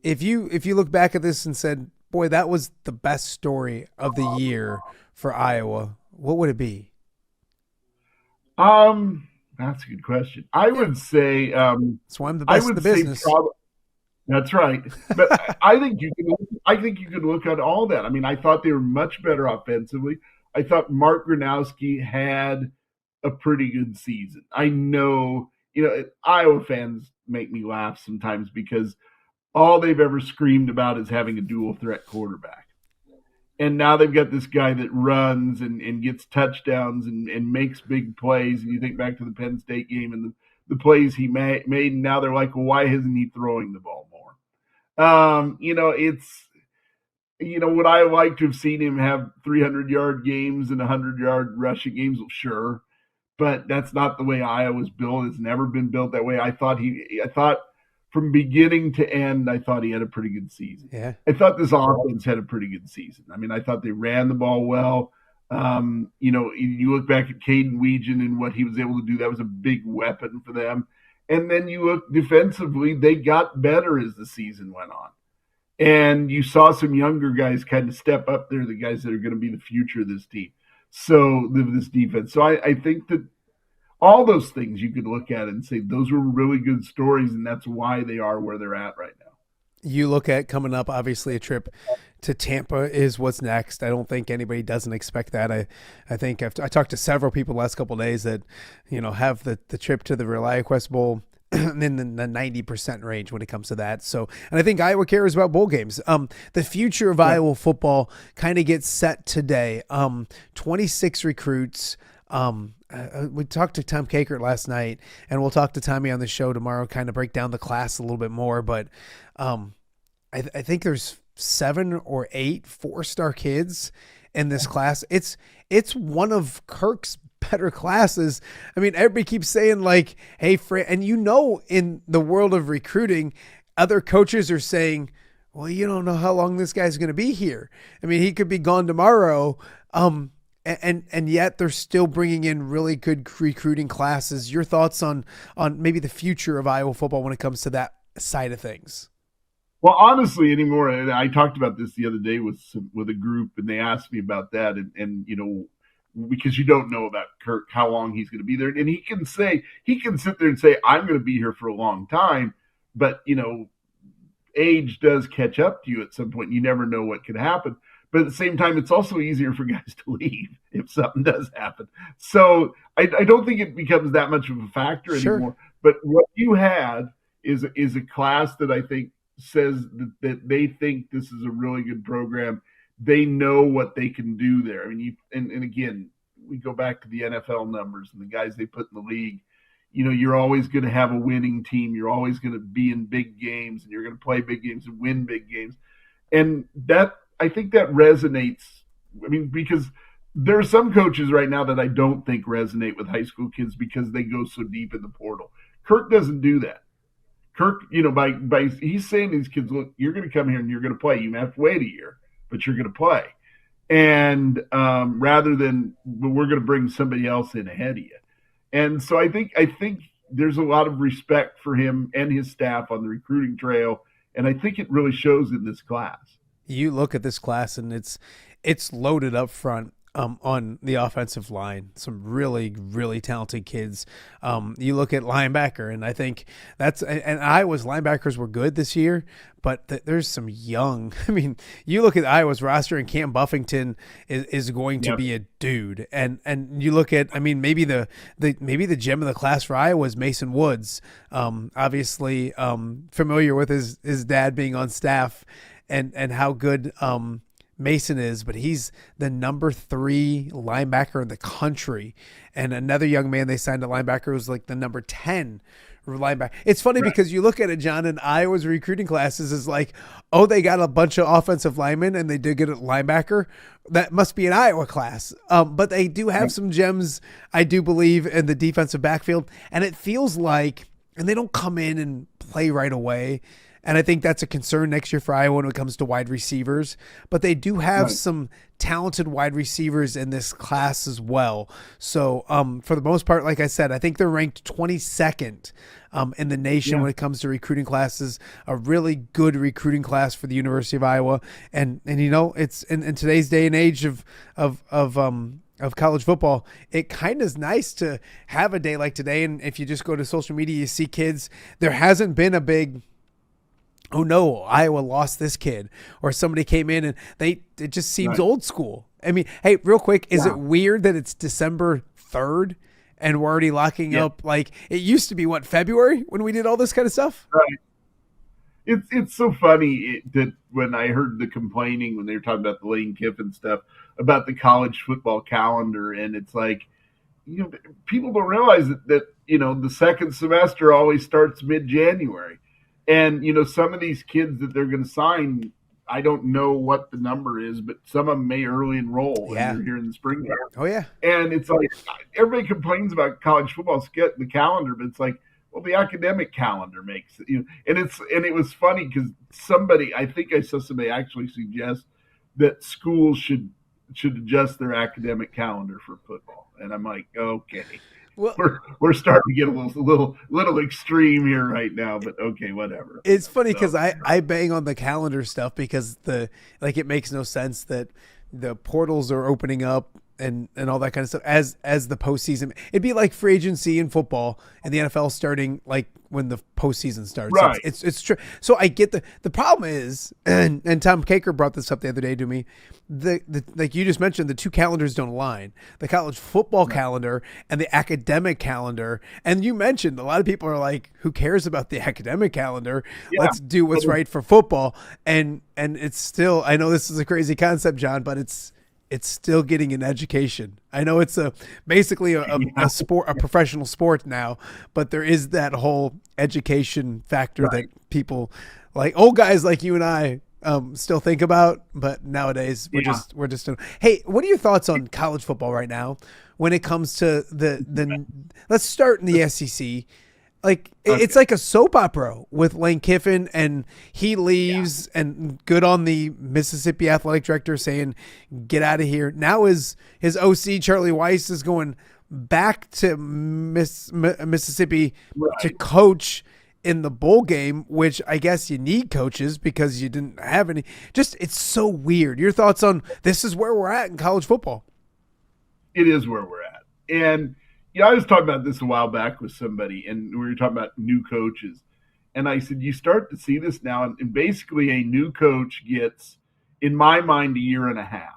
[SPEAKER 2] If you look back at this and said, boy, that was the best story of the year for Iowa, what would it be?
[SPEAKER 7] That's a good question. I would say
[SPEAKER 2] that's why I'm the best in the business.
[SPEAKER 7] That's right. But I think you can look at all that. I mean, I thought they were much better offensively. I thought Mark Gronowski had a pretty good season. I know, Iowa fans make me laugh sometimes because all they've ever screamed about is having a dual threat quarterback. And now they've got this guy that runs and gets touchdowns and makes big plays. And you think back to the Penn State game and the plays he made, and now they're like, well, why isn't he throwing the ball more? Would I like to have seen him have 300-yard games and 100-yard rushing games? Well, sure. But that's not the way Iowa's built. It's never been built that way. I thought from beginning to end, I thought he had a pretty good season.
[SPEAKER 2] Yeah.
[SPEAKER 7] I thought this offense had a pretty good season. I mean, I thought they ran the ball well. You look back at Caden Weegan and what he was able to do. That was a big weapon for them. And then you look defensively, they got better as the season went on. And you saw some younger guys kind of step up there, the guys that are going to be the future of this team. So this defense. So I think that all those things you could look at and say those were really good stories, and that's why they are where they're at right now.
[SPEAKER 2] You look at coming up, obviously a trip to Tampa is what's next. I don't think anybody doesn't expect that. I think I talked to several people the last couple of days that, have the trip to the ReliaQuest Bowl in the 90% range when it comes to that. So, and I think Iowa cares about bowl games. The future of Iowa football kind of gets set today. 26 recruits. We talked to Tom Kakert last night, and we'll talk to Tommy on the show tomorrow, kind of break down the class a little bit more. But I think there's 7 or 8 4-star kids in this class. It's one of Kirk's better classes. I mean, everybody keeps saying like, hey, and in the world of recruiting, other coaches are saying, well, you don't know how long this guy's going to be here. I mean, he could be gone tomorrow. And yet they're still bringing in really good recruiting classes. Your thoughts on maybe the future of Iowa football when it comes to that side of things?
[SPEAKER 7] Well, honestly, anymore, and I talked about this the other day with a group, and they asked me about that, and because you don't know about Kirk, how long he's going to be there, and he can sit there and say, I'm going to be here for a long time, but age does catch up to you at some point. You never know what could happen. But at the same time, it's also easier for guys to leave if something does happen. So I don't think it becomes that much of a factor anymore. But what you had is a class that I think says that they think this is a really good program. They know what they can do there. I mean, and again, we go back to the NFL numbers and the guys they put in the league. You're always going to have a winning team. You're always going to be in big games, and you're going to play big games and win big games. And I think that resonates. I mean, because there are some coaches right now that I don't think resonate with high school kids because they go so deep in the portal. Kirk doesn't do that. Kirk, by he's saying to these kids, look, you're going to come here and you're going to play. You may have to wait a year, but you're going to play. And rather than we're going to bring somebody else in ahead of you. And so I think there's a lot of respect for him and his staff on the recruiting trail, and I think it really shows in this class.
[SPEAKER 2] You look at this class and it's loaded up front on the offensive line. Some really, really talented kids. You look at linebacker, and I think and Iowa's linebackers were good this year, but there's some young. I mean, you look at Iowa's roster, and Cam Buffington is going to be a dude. And you look at, I mean, maybe the gem of the class for Iowa is Mason Woods. Obviously, familiar with his dad being on staff. And how good Mason is, but he's the number 3 linebacker in the country. And another young man they signed a linebacker who's like the number 10 linebacker. It's funny because you look at it, John, and Iowa's recruiting classes is like, oh, they got a bunch of offensive linemen and they did get a linebacker. That must be an Iowa class. But they do have some gems, I do believe, in the defensive backfield. And it feels like, and they don't come in and play right away. And I think that's a concern next year for Iowa when it comes to wide receivers. But they do have some talented wide receivers in this class as well. So for the most part, like I said, I think they're ranked 22nd in the nation when it comes to recruiting classes. A really good recruiting class for the University of Iowa. And you know, it's in today's day and age of college football, it kind of is nice to have a day like today. And if you just go to social media, you see kids, there hasn't been a big, oh no, Iowa lost this kid, or somebody came in and it just seems old school. I mean, hey, real quick, is it weird that it's December 3rd and we're already locking up? Like, it used to be February when we did all this kind of stuff?
[SPEAKER 7] Right. It's so funny that when I heard the complaining when they were talking about the Lane Kiffin stuff about the college football calendar, and it's like, you know, people don't realize that you know, the second semester always starts mid-January. And, you know, some of these kids that they're going to sign, I don't know what the number is, but some of them may early enroll and they're here in the spring.
[SPEAKER 2] Oh, yeah.
[SPEAKER 7] And it's like, everybody complains about college football, the calendar, but it's like, well, the academic calendar makes it, you know. And it was funny because I think I saw somebody actually suggest that schools should adjust their academic calendar for football. And I'm like, okay. Well, we're starting to get a little extreme here right now, but okay, whatever.
[SPEAKER 2] It's funny because I bang on the calendar stuff because it makes no sense that the portals are opening up and all that kind of stuff as the postseason. It'd be like free agency in football and the NFL starting like when the postseason starts.
[SPEAKER 7] Right.
[SPEAKER 2] It's true. So I get the problem is, and Tom Kaker brought this up the other day to me, the like you just mentioned, the two calendars don't align. The college football calendar and the academic calendar. And you mentioned a lot of people are like, who cares about the academic calendar? Yeah. Let's do what's right for football. And it's still, I know this is a crazy concept, John, but it's still getting an education. I know it's basically a sport, a professional sport now, but there is that whole education factor that people like old guys like you and I still think about. But nowadays we're just doing. Hey, what are your thoughts on college football right now when it comes to the let's start in the SEC. Like it's like a soap opera with Lane Kiffin, and he leaves, and good on the Mississippi athletic director saying, "Get out of here." Now his OC Charlie Weiss is going back to Mississippi to coach in the bowl game, which I guess you need coaches because you didn't have any. Just it's so weird. Your thoughts on this is where we're at in college football?
[SPEAKER 7] It is where we're at, and. Yeah, I was talking about this a while back with somebody, and we were talking about new coaches. And I said, you start to see this now, and basically a new coach gets, in my mind, a year and a half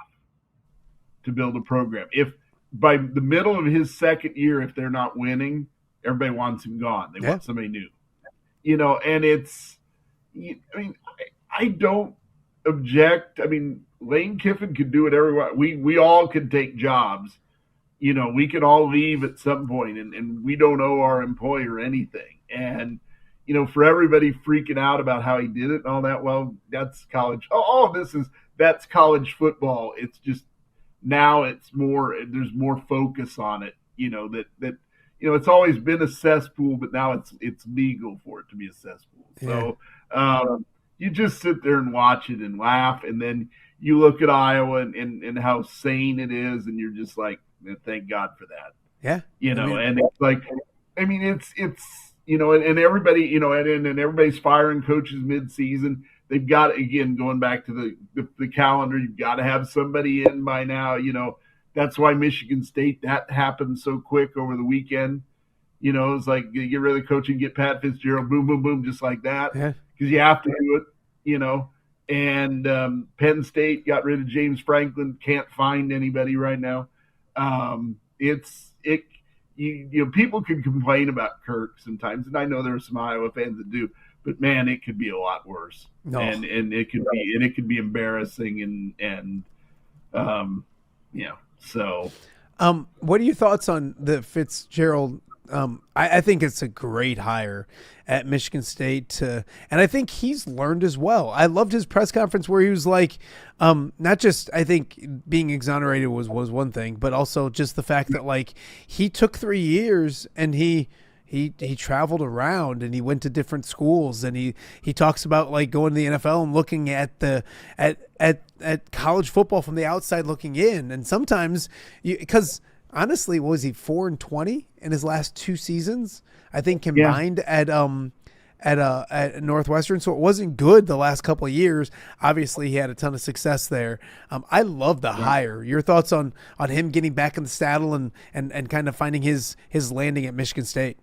[SPEAKER 7] to build a program. If by the middle of his second year, if they're not winning, everybody wants him gone. They want somebody new. You know, and it's, I mean, I don't object. I mean, Lane Kiffin could do whatever we all could take jobs. You know, we could all leave at some point and we don't owe our employer anything. And, you know, for everybody freaking out about how he did it and all that, well, that's college. All of this that's college football. It's just now there's more focus on it, you know, that, you know, it's always been a cesspool, but now it's legal for it to be a cesspool. Yeah. So you just sit there and watch it and laugh. And then you look at Iowa and how sane it is. And you're just like, thank God for that.
[SPEAKER 2] Yeah.
[SPEAKER 7] You know, and it's like, I mean, it's, you know, and everybody, you know, and everybody's firing coaches mid-season. They've got, again, going back to the calendar, you've got to have somebody in by now. You know, that's why Michigan State, that happened so quick over the weekend. You know, it's like you get rid of the coach and get Pat Fitzgerald, boom, boom, boom, just like that.
[SPEAKER 2] Yeah.
[SPEAKER 7] Because you have to do it, you know. And Penn State got rid of James Franklin, can't find anybody right now. You know, people can complain about Kirk sometimes, and I know there are some Iowa fans that do, but man, it could be a lot worse.
[SPEAKER 2] No.
[SPEAKER 7] And it could be embarrassing so.
[SPEAKER 2] What are your thoughts on the Fitzgerald? I think it's a great hire at Michigan State, and I think he's learned as well. I loved his press conference where he was like, not just, I think being exonerated was one thing, but also just the fact that like he took 3 years and he traveled around and he went to different schools, and he talks about like going to the NFL and looking at at college football from the outside looking in. And sometimes because honestly, what was he 4-20 in his last 2 seasons? I think combined at Northwestern. So it wasn't good the last couple of years. Obviously, he had a ton of success there. I love the hire. Your thoughts on him getting back in the saddle and kind of finding his landing at Michigan State?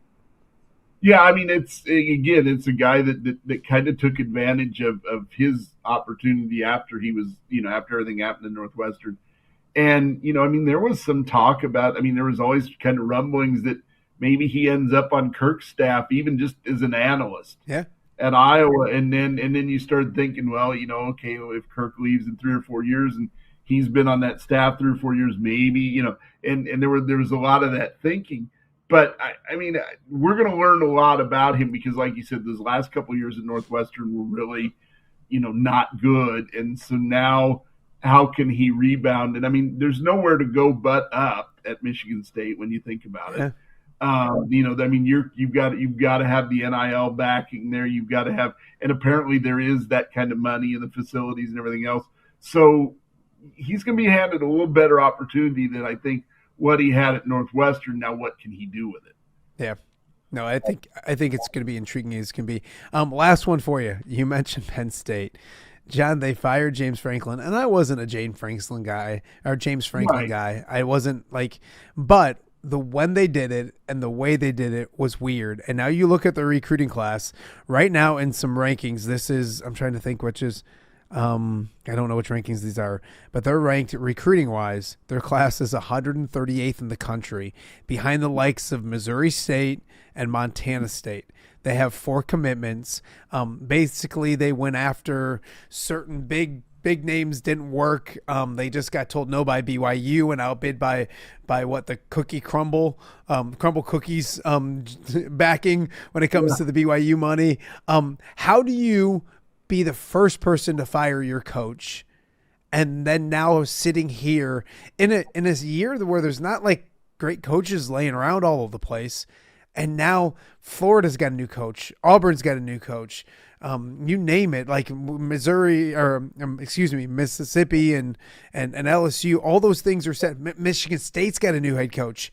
[SPEAKER 7] Yeah, I mean, it's a guy that kind of took advantage of his opportunity after he was, after everything happened in Northwestern. And, I mean, there was some talk about, there was always kind of rumblings that maybe he ends up on Kirk's staff, even just as an analyst at Iowa. And then you start thinking, well, okay, if Kirk leaves in 3 or 4 years and he's been on that staff 3 or 4 years, maybe, and there was a lot of that thinking. But I mean, we're going to learn a lot about him because, like you said, those last couple of years at Northwestern were really, not good. And so now, how can he rebound? And I mean, there's nowhere to go but up at Michigan State when you think about it. I mean, you've got to have the NIL backing there. You've got to have, and apparently there is that kind of money in the facilities and everything else. So he's going to be handed a little better opportunity than I think what he had at Northwestern. Now, what can he do with it?
[SPEAKER 2] Yeah. No, I think it's going to be intriguing as can be. Last one for you. You mentioned Penn State. John, they fired James Franklin, and I wasn't a James Franklin guy. I wasn't like, but when they did it and the way they did it was weird. And now you look at the recruiting class right now in some rankings. I'm trying to think which is, I don't know which rankings these are, but they're ranked recruiting wise. Their class is 138th in the country, behind the likes of Missouri State and Montana State. They have 4 commitments. Basically, they went after certain big names, didn't work. They just got told no by BYU and outbid by what the Crumble Cookies backing when it comes to the BYU money. How do you be the first person to fire your coach, and then now sitting here in a year where there's not like great coaches laying around all over the place, and now Florida's got a new coach, Auburn's got a new coach, you name it, like Mississippi and LSU, all those things are set. Michigan State's got a new head coach.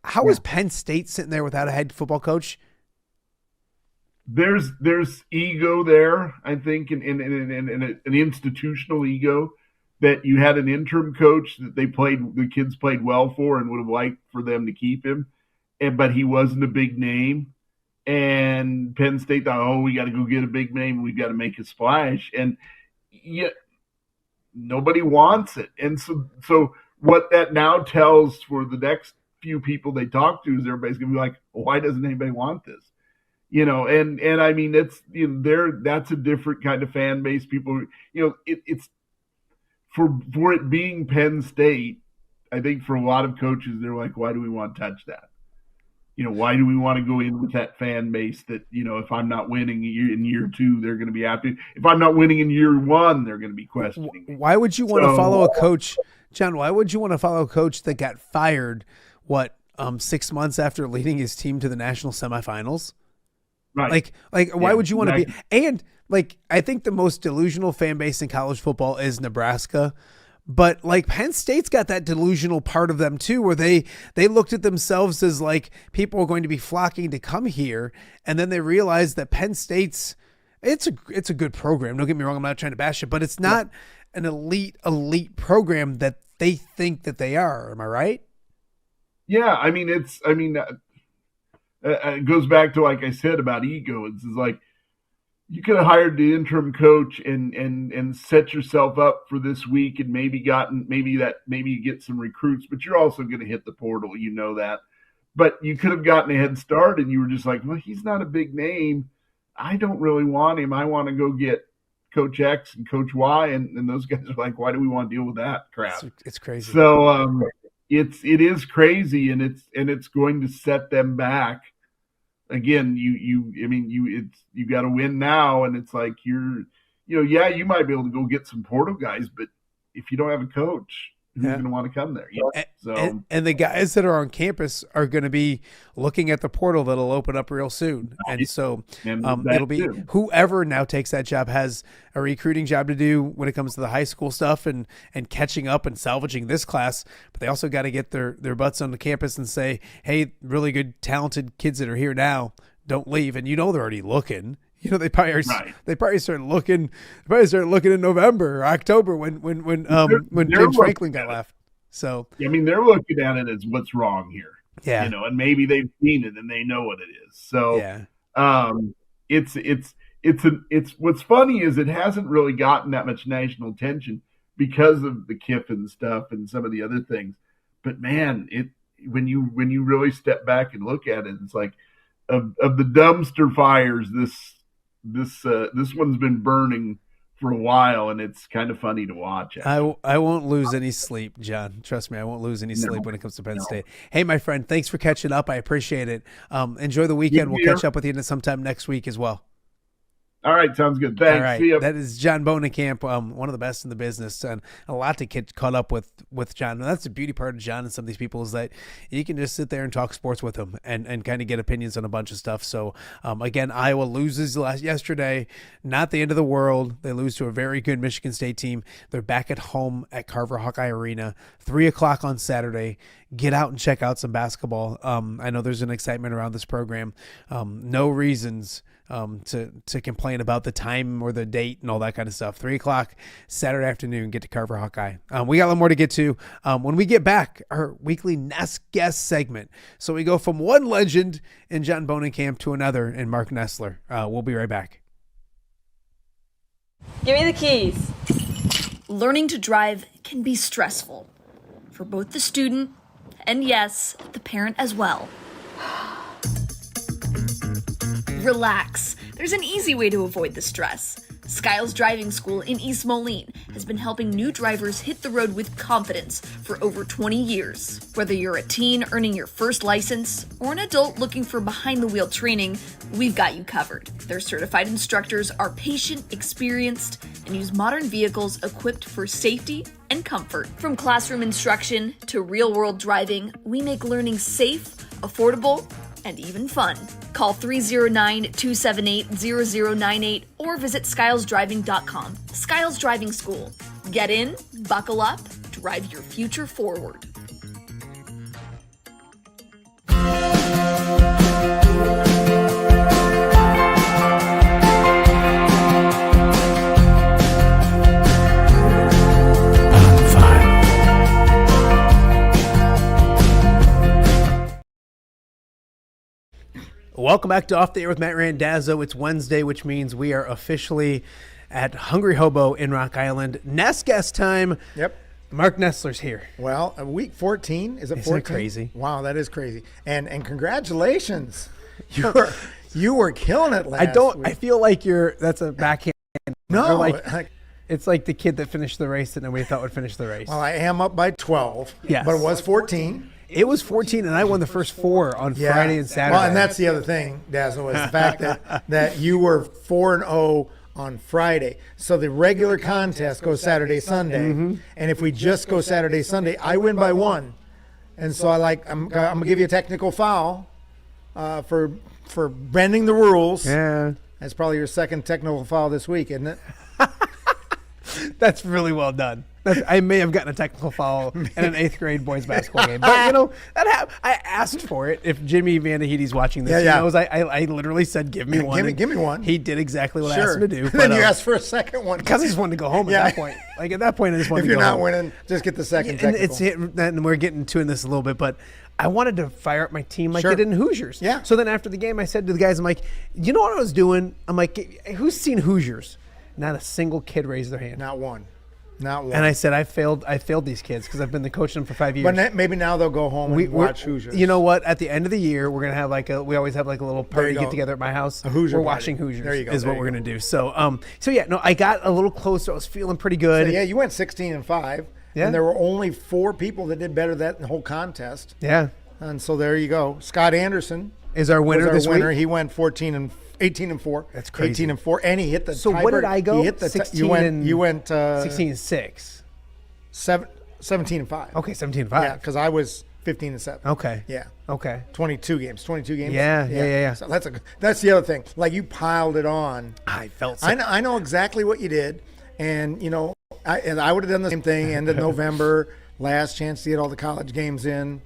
[SPEAKER 2] How is Penn State sitting there without a head football coach?
[SPEAKER 7] There's ego there, I think, and an institutional ego that you had an interim coach that the kids played well for and would have liked for them to keep him, but he wasn't a big name. And Penn State thought, we got to go get a big name. We've got to make a splash. And yet nobody wants it. And so what that now tells for the next few people they talk to is everybody's going to be like, why doesn't anybody want this? And I mean, it's, that's a different kind of fan base. People, it's for it being Penn State. I think for a lot of coaches, they're like, why do we want to touch that? Why do we want to go in with that fan base that, if I'm not winning in year 2, they're going to be happy. If I'm not winning in year 1, they're going to be questioning me.
[SPEAKER 2] Why would you want to follow a coach, John? Why would you want to follow a coach that got fired, 6 months after leading his team to the national semifinals? Right. Like, why would you want to be? And I think the most delusional fan base in college football is Nebraska. But Penn State's got that delusional part of them too, where they looked at themselves as people are going to be flocking to come here, and then they realized that Penn State's it's a good program. Don't get me wrong, I'm not trying to bash it, but it's not an elite program that they think that they are. Am I right?
[SPEAKER 7] Yeah, it goes back to, like I said, about ego. It's like you could have hired the interim coach and set yourself up for this week and maybe you get some recruits, but you're also going to hit the portal, that. But you could have gotten a head start and you were just like, well, he's not a big name. I don't really want him. I want to go get Coach X and Coach Y, and those guys are like, why do we want to deal with that crap?
[SPEAKER 2] It's crazy.
[SPEAKER 7] So it is crazy, and it's going to set them back. Again, you got to win now, and it's like you might be able to go get some portal guys, but if you don't have a coach, who's going to want to come there?
[SPEAKER 2] And the guys that are on campus are going to be looking at the portal that'll open up real soon. And so it'll be whoever now takes that job has a recruiting job to do when it comes to the high school stuff and catching up and salvaging this class. But they also got to get their butts on the campus and say, hey, really good, talented kids that are here now, don't leave. And they're already looking. They probably start looking in November or October when James Franklin got left. So
[SPEAKER 7] they're looking at it as what's wrong here.
[SPEAKER 2] Yeah.
[SPEAKER 7] And maybe they've seen it and they know what it is. So it's what's funny is it hasn't really gotten that much national attention because of the Kiffin stuff and some of the other things. But man, when you really step back and look at it, it's like of the dumpster fires, this one's been burning for a while, and it's kind of funny to watch.
[SPEAKER 2] I won't lose any sleep, John. Trust me, I won't lose any sleep when it comes to Penn State. Hey, my friend, thanks for catching up. I appreciate it. Enjoy the weekend. We'll catch up with you sometime next week as well.
[SPEAKER 7] All right, sounds good. Thanks.
[SPEAKER 2] All right.
[SPEAKER 7] See ya.
[SPEAKER 2] That is John Bohnenkamp, one of the best in the business, and a lot to get caught up with John. And that's the beauty part of John and some of these people is that you can just sit there and talk sports with him and kind of get opinions on a bunch of stuff. So, again, Iowa loses yesterday. Not the end of the world. They lose to a very good Michigan State team. They're back at home at Carver Hawkeye Arena, 3:00 on Saturday. Get out and check out some basketball. I know there's an excitement around this program. No reasons to complain about the time or the date and all that kind of stuff. 3:00 Saturday afternoon, get to Carver Hawkeye. We got a lot more to get to when we get back, our weekly Ness Guess segment. So we go from one legend in John Bohnenkamp to another in Mark Nessler. We'll be right back.
[SPEAKER 8] Give me the keys. Learning to drive can be stressful for both the student and, yes, the parent as well. Relax. There's an easy way to avoid the stress. Skiles Driving School in East Moline has been helping new drivers hit the road with confidence for over 20 years. Whether you're a teen earning your first license or an adult looking for behind-the-wheel training, we've got you covered. Their certified instructors are patient, experienced, and use modern vehicles equipped for safety and comfort. From classroom instruction to real-world driving, we make learning safe, affordable, and even fun. Call 309-278-0098 or visit skylesdriving.com. Skiles Driving School. Get in, buckle up, drive your future forward.
[SPEAKER 2] Welcome back to Off the Air with Matt Randazzo. It's Wednesday, which means we are officially at Hungry Hobo in Rock Island. Ness Guess time.
[SPEAKER 6] Yep.
[SPEAKER 2] Mark Nessler's here.
[SPEAKER 6] Well, week 14. Is it 14?
[SPEAKER 2] Isn't that crazy?
[SPEAKER 6] Wow, that is crazy. And congratulations. You were killing it last week.
[SPEAKER 2] I feel like that's a backhand.
[SPEAKER 6] No.
[SPEAKER 2] It's like the kid that finished the race that nobody thought would finish the race.
[SPEAKER 6] Well, I am up by 12.
[SPEAKER 2] Yes.
[SPEAKER 6] But it was 14.
[SPEAKER 2] It was 14, and I won the first 4 on Friday and Saturday.
[SPEAKER 6] Well, and that's the other thing, Dazzle, is the fact that you were 4-0 on Friday. So the regular contest goes Saturday, Sunday. Mm-hmm. And if we just go Saturday, Sunday, I win by 1. And so I'm going to give you a technical foul for bending the rules.
[SPEAKER 2] Yeah.
[SPEAKER 6] That's probably your second technical foul this week, isn't it?
[SPEAKER 2] That's really well done. I may have gotten a technical foul in an 8th grade boys basketball game, but I asked for it. If Jimmy Vandahedi's watching this, he knows I literally said, "Give me one."
[SPEAKER 6] Give me one.
[SPEAKER 2] He did exactly what I asked him to do.
[SPEAKER 6] But then you asked for a second one
[SPEAKER 2] because I just wanted to go home at that point. Like at that point, I just wanted to go home.
[SPEAKER 6] If you're not winning, just get the second. technical.
[SPEAKER 2] And we're getting to this a little bit, but I wanted to fire up my team like they did in Hoosiers.
[SPEAKER 6] Yeah.
[SPEAKER 2] So then after the game, I said to the guys, "I'm like, you know what I was doing? I'm like, who's seen Hoosiers?" Not a single kid raised their hand.
[SPEAKER 6] Not one. Not one.
[SPEAKER 2] And I said, I failed these kids because I've been the coaching them for 5 years.
[SPEAKER 6] But maybe now they'll go home and watch Hoosiers.
[SPEAKER 2] You know what? At the end of the year, we're gonna have we always have like a little party
[SPEAKER 6] go.
[SPEAKER 2] get together at my house.
[SPEAKER 6] A Hoosier
[SPEAKER 2] we're
[SPEAKER 6] party.
[SPEAKER 2] watching Hoosiers.
[SPEAKER 6] There you go.
[SPEAKER 2] Is
[SPEAKER 6] There
[SPEAKER 2] what
[SPEAKER 6] you
[SPEAKER 2] we're
[SPEAKER 6] go.
[SPEAKER 2] gonna do. So yeah, no, I got a little closer. I was feeling pretty good.
[SPEAKER 6] So, yeah, you went 16-5.
[SPEAKER 2] Yeah.
[SPEAKER 6] And there were only 4 people that did better than the whole contest.
[SPEAKER 2] Yeah.
[SPEAKER 6] And so there you go. Scott Anderson
[SPEAKER 2] Is our winner
[SPEAKER 6] was our
[SPEAKER 2] this
[SPEAKER 6] winner.
[SPEAKER 2] week?
[SPEAKER 6] He went 18-4.
[SPEAKER 2] That's crazy.
[SPEAKER 6] 18-4, and he hit the.
[SPEAKER 2] So what did
[SPEAKER 6] tiebreaker.
[SPEAKER 2] I go?
[SPEAKER 6] He hit the.
[SPEAKER 2] 16
[SPEAKER 6] you went
[SPEAKER 2] 16-6.
[SPEAKER 6] 17-5.
[SPEAKER 2] Okay, 17-5.
[SPEAKER 6] Yeah, because I was 15-7.
[SPEAKER 2] Okay.
[SPEAKER 6] Yeah.
[SPEAKER 2] Okay.
[SPEAKER 6] 22 games.
[SPEAKER 2] Yeah.
[SPEAKER 6] So that's the other thing. Like you piled it on.
[SPEAKER 2] I felt. So
[SPEAKER 6] I know exactly what you did, and I would have done the same thing. End of November, last chance to get all the college games in.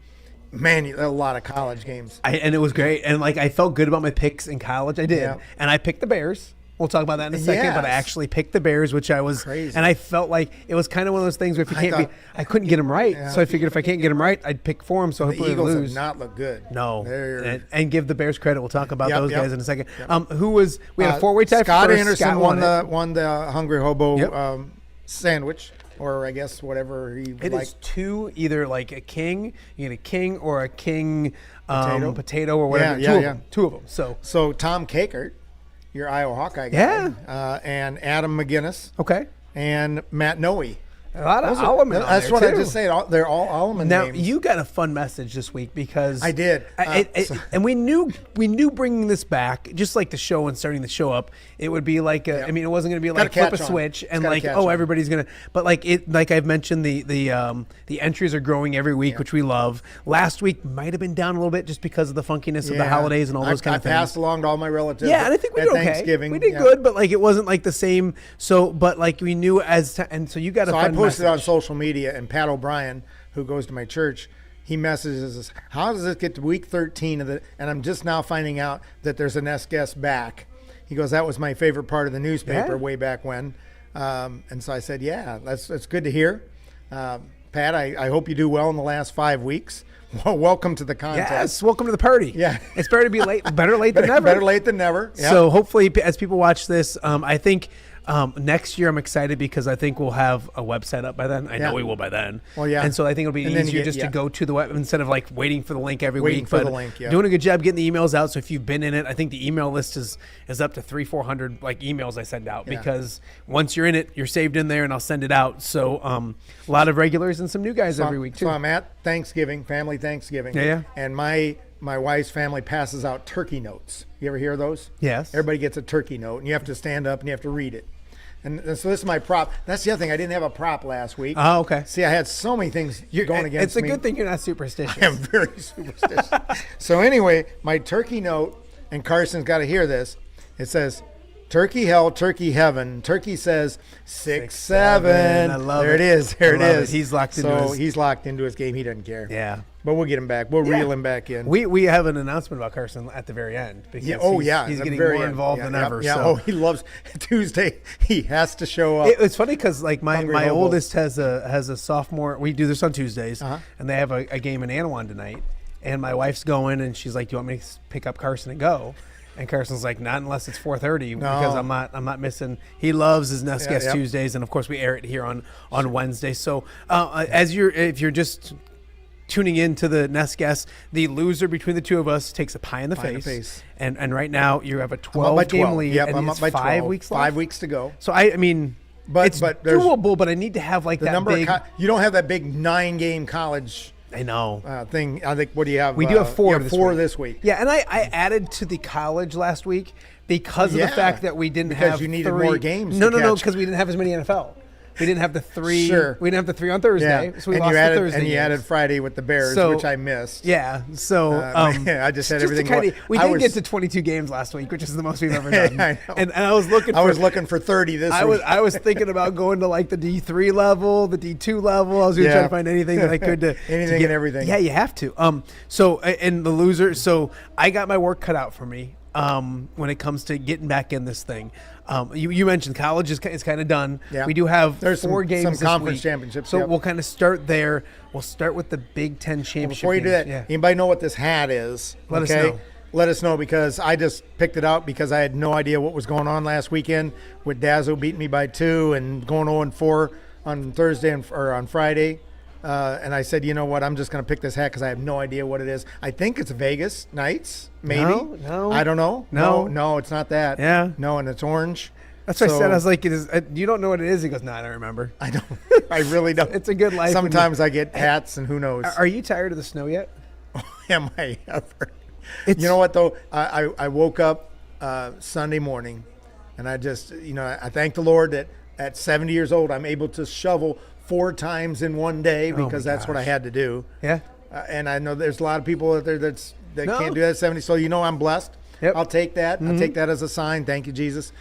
[SPEAKER 6] Man, a lot of college games.
[SPEAKER 2] And it was great. And I felt good about my picks in college. I did.
[SPEAKER 6] Yeah.
[SPEAKER 2] And I picked the Bears. We'll talk about that in a second. But I
[SPEAKER 6] Yes.
[SPEAKER 2] actually picked the Bears, which I was.
[SPEAKER 6] Crazy.
[SPEAKER 2] And I felt like it was kind of one of those things where if you
[SPEAKER 6] I
[SPEAKER 2] I couldn't get them right.
[SPEAKER 6] Yeah.
[SPEAKER 2] So I figured if I can't get them right, I'd pick for them. So
[SPEAKER 6] The
[SPEAKER 2] hopefully
[SPEAKER 6] Eagles
[SPEAKER 2] I'd
[SPEAKER 6] have
[SPEAKER 2] lose.
[SPEAKER 6] not looked good.
[SPEAKER 2] No.
[SPEAKER 6] They're-
[SPEAKER 2] And give the Bears credit. We'll talk about
[SPEAKER 6] Yep,
[SPEAKER 2] those
[SPEAKER 6] yep.
[SPEAKER 2] guys in a second. We had a 4-way tie.
[SPEAKER 6] Scott
[SPEAKER 2] first.
[SPEAKER 6] Anderson
[SPEAKER 2] Scott
[SPEAKER 6] won the Hungry Hobo
[SPEAKER 2] Yep.
[SPEAKER 6] sandwich, or I guess whatever he
[SPEAKER 2] It
[SPEAKER 6] liked.
[SPEAKER 2] is 2, either like a king, you get a king or a king
[SPEAKER 6] Potato?
[SPEAKER 2] or whatever.
[SPEAKER 6] Yeah,
[SPEAKER 2] Two of them. So
[SPEAKER 6] So Tom Kakert, your Iowa Hawkeye guy,
[SPEAKER 2] Yeah.
[SPEAKER 6] and Adam McGinnis
[SPEAKER 2] okay.
[SPEAKER 6] and Matt Noe.
[SPEAKER 2] A lot of
[SPEAKER 6] Those are-
[SPEAKER 2] Alleman on
[SPEAKER 6] That's
[SPEAKER 2] there,
[SPEAKER 6] what I
[SPEAKER 2] too.
[SPEAKER 6] just said. They're all Alleman
[SPEAKER 2] Now
[SPEAKER 6] names.
[SPEAKER 2] you got a fun message this week because
[SPEAKER 6] I did.
[SPEAKER 2] and we knew bringing this back, just like the show and starting the show up, it would be like
[SPEAKER 6] Yeah.
[SPEAKER 2] I mean, it wasn't going to be
[SPEAKER 6] Gotta
[SPEAKER 2] like flip a
[SPEAKER 6] catch on.
[SPEAKER 2] switch
[SPEAKER 6] It's
[SPEAKER 2] and
[SPEAKER 6] gotta
[SPEAKER 2] like
[SPEAKER 6] catch
[SPEAKER 2] oh
[SPEAKER 6] on.
[SPEAKER 2] everybody's gonna, but like I've mentioned the entries are growing every week, which we love. Last week might have been down a little bit just because of the funkiness of the holidays and all those kind of
[SPEAKER 6] I
[SPEAKER 2] things.
[SPEAKER 6] passed along to all my relatives.
[SPEAKER 2] Yeah, and I think we
[SPEAKER 6] at
[SPEAKER 2] did okay.
[SPEAKER 6] Thanksgiving.
[SPEAKER 2] We did
[SPEAKER 6] Yeah.
[SPEAKER 2] good, but it wasn't like the same. So, but we knew and so you got a
[SPEAKER 6] So
[SPEAKER 2] fun
[SPEAKER 6] I posted on
[SPEAKER 2] message.
[SPEAKER 6] social media, and Pat O'Brien, who goes to my church, he messages us, how does it get to week 13 and I'm just now finding out that there's a Ness Guess back. He goes, that was my favorite part of the newspaper
[SPEAKER 2] Yeah.
[SPEAKER 6] way back when. And so I said, yeah, that's good to hear. Pat, I hope you do well in the last 5 weeks. Well, welcome to the contest.
[SPEAKER 2] Yes, welcome to the party.
[SPEAKER 6] Yeah.
[SPEAKER 2] It's better to be late. Better late than never.
[SPEAKER 6] Better late than never. Yep.
[SPEAKER 2] So hopefully, as people watch this, I think next year I'm excited because I think we'll have a website up by then. I
[SPEAKER 6] Yeah.
[SPEAKER 2] know we will by then.
[SPEAKER 6] Well, yeah.
[SPEAKER 2] And so I think it'll be
[SPEAKER 6] And then you
[SPEAKER 2] easier
[SPEAKER 6] get-
[SPEAKER 2] just
[SPEAKER 6] yeah.
[SPEAKER 2] to go to the web instead of waiting for the link every
[SPEAKER 6] Waiting
[SPEAKER 2] week.
[SPEAKER 6] for
[SPEAKER 2] But
[SPEAKER 6] the link, yeah.
[SPEAKER 2] doing a good job getting the emails out. So if you've been in it, I think the email list is up to 300-400 emails I send out
[SPEAKER 6] Yeah.
[SPEAKER 2] because once you're in it, you're saved in there, and I'll send it out. So a lot of regulars and some new guys every week too.
[SPEAKER 6] So I'm at Thanksgiving, family Thanksgiving.
[SPEAKER 2] Yeah.
[SPEAKER 6] And my wife's family passes out turkey notes. You ever hear those?
[SPEAKER 2] Yes.
[SPEAKER 6] Everybody gets a turkey note, and you have to stand up and you have to read it. And so this is my prop. That's the other thing. I didn't have a prop last week.
[SPEAKER 2] Oh, okay.
[SPEAKER 6] See, I had so many things going against
[SPEAKER 2] It's a
[SPEAKER 6] me.
[SPEAKER 2] good thing you're not superstitious.
[SPEAKER 6] I am very superstitious. So anyway, my turkey note, and Carson's got to hear this. It says, "Turkey hell, turkey heaven." Turkey says 6-7.
[SPEAKER 2] I love
[SPEAKER 6] there
[SPEAKER 2] it.
[SPEAKER 6] it is. There
[SPEAKER 2] I
[SPEAKER 6] it
[SPEAKER 2] love
[SPEAKER 6] is.
[SPEAKER 2] it. He's locked into
[SPEAKER 6] So
[SPEAKER 2] his-
[SPEAKER 6] he's locked into his game. He doesn't care.
[SPEAKER 2] Yeah.
[SPEAKER 6] But we'll get him back. We'll reel him back in.
[SPEAKER 2] We have an announcement about Carson at the very end because he's
[SPEAKER 6] the
[SPEAKER 2] getting
[SPEAKER 6] very
[SPEAKER 2] more
[SPEAKER 6] end.
[SPEAKER 2] involved
[SPEAKER 6] Yeah,
[SPEAKER 2] than
[SPEAKER 6] yeah,
[SPEAKER 2] ever.
[SPEAKER 6] Yeah.
[SPEAKER 2] So.
[SPEAKER 6] Oh, he loves Tuesday. He has to show up.
[SPEAKER 2] It's funny because my
[SPEAKER 6] Hungry Hobo.
[SPEAKER 2] oldest has a sophomore. We do this on Tuesdays,
[SPEAKER 6] Uh-huh.
[SPEAKER 2] and they have a game in Anawan tonight. And my wife's going, and she's like, "Do you want me to pick up Carson and go?" And Carson's like, "Not unless it's 4:30 because I'm not missing." He loves his Ness Guess
[SPEAKER 6] yep.
[SPEAKER 2] Tuesdays, and of course we air it here on Wednesday. So if you're just tuning in to the Ness Guess, the loser between the two of us takes a pie in the face. And right now you have a
[SPEAKER 6] I'm up by
[SPEAKER 2] 12 game
[SPEAKER 6] 12.
[SPEAKER 2] lead.
[SPEAKER 6] Yep,
[SPEAKER 2] and
[SPEAKER 6] I'm
[SPEAKER 2] it's
[SPEAKER 6] up by 12.
[SPEAKER 2] 5 weeks left.
[SPEAKER 6] 5 weeks to go.
[SPEAKER 2] So I mean,
[SPEAKER 6] But
[SPEAKER 2] it's
[SPEAKER 6] there's
[SPEAKER 2] doable, but I need to have
[SPEAKER 6] the
[SPEAKER 2] that
[SPEAKER 6] number
[SPEAKER 2] big.
[SPEAKER 6] you don't have that big 9-game college
[SPEAKER 2] I know.
[SPEAKER 6] thing. I think. What do you have?
[SPEAKER 2] We do have four.
[SPEAKER 6] You have four this week.
[SPEAKER 2] Yeah, and I added to the college last week because of the
[SPEAKER 6] Yeah,
[SPEAKER 2] fact that we didn't
[SPEAKER 6] because
[SPEAKER 2] have
[SPEAKER 6] you needed
[SPEAKER 2] three.
[SPEAKER 6] more games
[SPEAKER 2] No,
[SPEAKER 6] to
[SPEAKER 2] no,
[SPEAKER 6] catch.
[SPEAKER 2] because we didn't have as many NFL. We didn't have the three.
[SPEAKER 6] Sure.
[SPEAKER 2] We didn't have the three on Thursday,
[SPEAKER 6] Yeah.
[SPEAKER 2] so we
[SPEAKER 6] and
[SPEAKER 2] lost
[SPEAKER 6] you added,
[SPEAKER 2] the Thursday.
[SPEAKER 6] and you
[SPEAKER 2] games.
[SPEAKER 6] added Friday with the Bears,
[SPEAKER 2] So-
[SPEAKER 6] which I missed.
[SPEAKER 2] Yeah, so
[SPEAKER 6] I just had
[SPEAKER 2] to
[SPEAKER 6] everything
[SPEAKER 2] kinda-
[SPEAKER 6] going.
[SPEAKER 2] We
[SPEAKER 6] I
[SPEAKER 2] did
[SPEAKER 6] was-
[SPEAKER 2] get to 22 games last week, which is the most we've ever done.
[SPEAKER 6] I know.
[SPEAKER 2] And I was looking.
[SPEAKER 6] I was looking for 30 this week.
[SPEAKER 2] I was thinking about going to the D3 level, the D2 level. I was going to try to find anything that I could to
[SPEAKER 6] Anything
[SPEAKER 2] get,
[SPEAKER 6] and everything.
[SPEAKER 2] Yeah, you have to. So and the loser. So I got my work cut out for me. When it comes to getting back in this thing, you mentioned college is kind of done.
[SPEAKER 6] Yeah.
[SPEAKER 2] We do have
[SPEAKER 6] There's
[SPEAKER 2] four
[SPEAKER 6] some
[SPEAKER 2] games this
[SPEAKER 6] conference
[SPEAKER 2] week.
[SPEAKER 6] championships,
[SPEAKER 2] So
[SPEAKER 6] yep.
[SPEAKER 2] we'll kind of start there. We'll start with the Big Ten championship.
[SPEAKER 6] Before you do that,
[SPEAKER 2] games.
[SPEAKER 6] anybody know what this hat is?
[SPEAKER 2] Let us know.
[SPEAKER 6] Let us know, because I just picked it out because I had no idea what was going on last weekend with Dazzo beating me by 2 and going 0-4 on Thursday or on Friday. And I said, you know what? I'm just going to pick this hat because I have no idea what it is. I think it's Vegas Knights, maybe.
[SPEAKER 2] No.
[SPEAKER 6] I don't know. No, it's not that.
[SPEAKER 2] Yeah.
[SPEAKER 6] No, and it's orange.
[SPEAKER 2] That's what I said. I was like, you don't know what it is? He goes, no, I don't remember.
[SPEAKER 6] I don't. I really don't.
[SPEAKER 2] It's a good life.
[SPEAKER 6] Sometimes I get hats, and who knows?
[SPEAKER 2] Are you tired of the snow yet?
[SPEAKER 6] Am I ever? You know what, though? I woke up Sunday morning, and I just, I thank the Lord that at 70 years old, I'm able to shovel 4 times in one day because that's what I had to do.
[SPEAKER 2] Yeah.
[SPEAKER 6] And I know there's a lot of people out there that can't do that at 70. So, I'm blessed.
[SPEAKER 2] Yep.
[SPEAKER 6] I'll take that. I'll take that as a sign. Thank you, Jesus.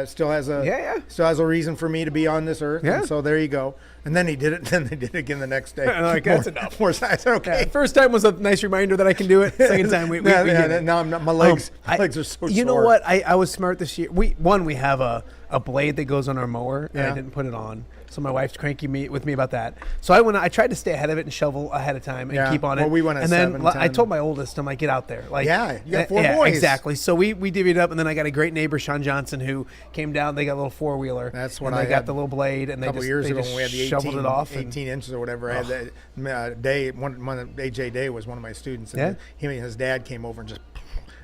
[SPEAKER 6] Still has a reason for me to be on this earth.
[SPEAKER 2] Yeah.
[SPEAKER 6] And so there you go. And then he did it. Then they did it again the next day.
[SPEAKER 2] Like, that's enough.
[SPEAKER 6] More size. Okay.
[SPEAKER 2] Yeah, first time was a nice reminder that I can do it. Second time we did it.
[SPEAKER 6] Now I'm not, my legs are so sore.
[SPEAKER 2] You know what? I was smart this year. We have a blade that goes on our mower, and I didn't put it on. So my wife's cranky with me about that. So I tried to stay ahead of it and shovel ahead of time and keep on it.
[SPEAKER 6] Well, we went at
[SPEAKER 2] and then
[SPEAKER 6] 7, 10.
[SPEAKER 2] I told my oldest, I'm like, get out there. Like,
[SPEAKER 6] you got 4 boys.
[SPEAKER 2] Exactly. So we divvied up, and then I got a great neighbor, Sean Johnson, who came down. They got a little 4-wheeler.
[SPEAKER 6] That's when
[SPEAKER 2] I
[SPEAKER 6] I
[SPEAKER 2] got
[SPEAKER 6] had
[SPEAKER 2] the little blade, and
[SPEAKER 6] a couple years ago when we had the
[SPEAKER 2] shoveled it off
[SPEAKER 6] 18 inches or whatever. I had that day. One of AJ Day was one of my students, and him and his dad came over and just.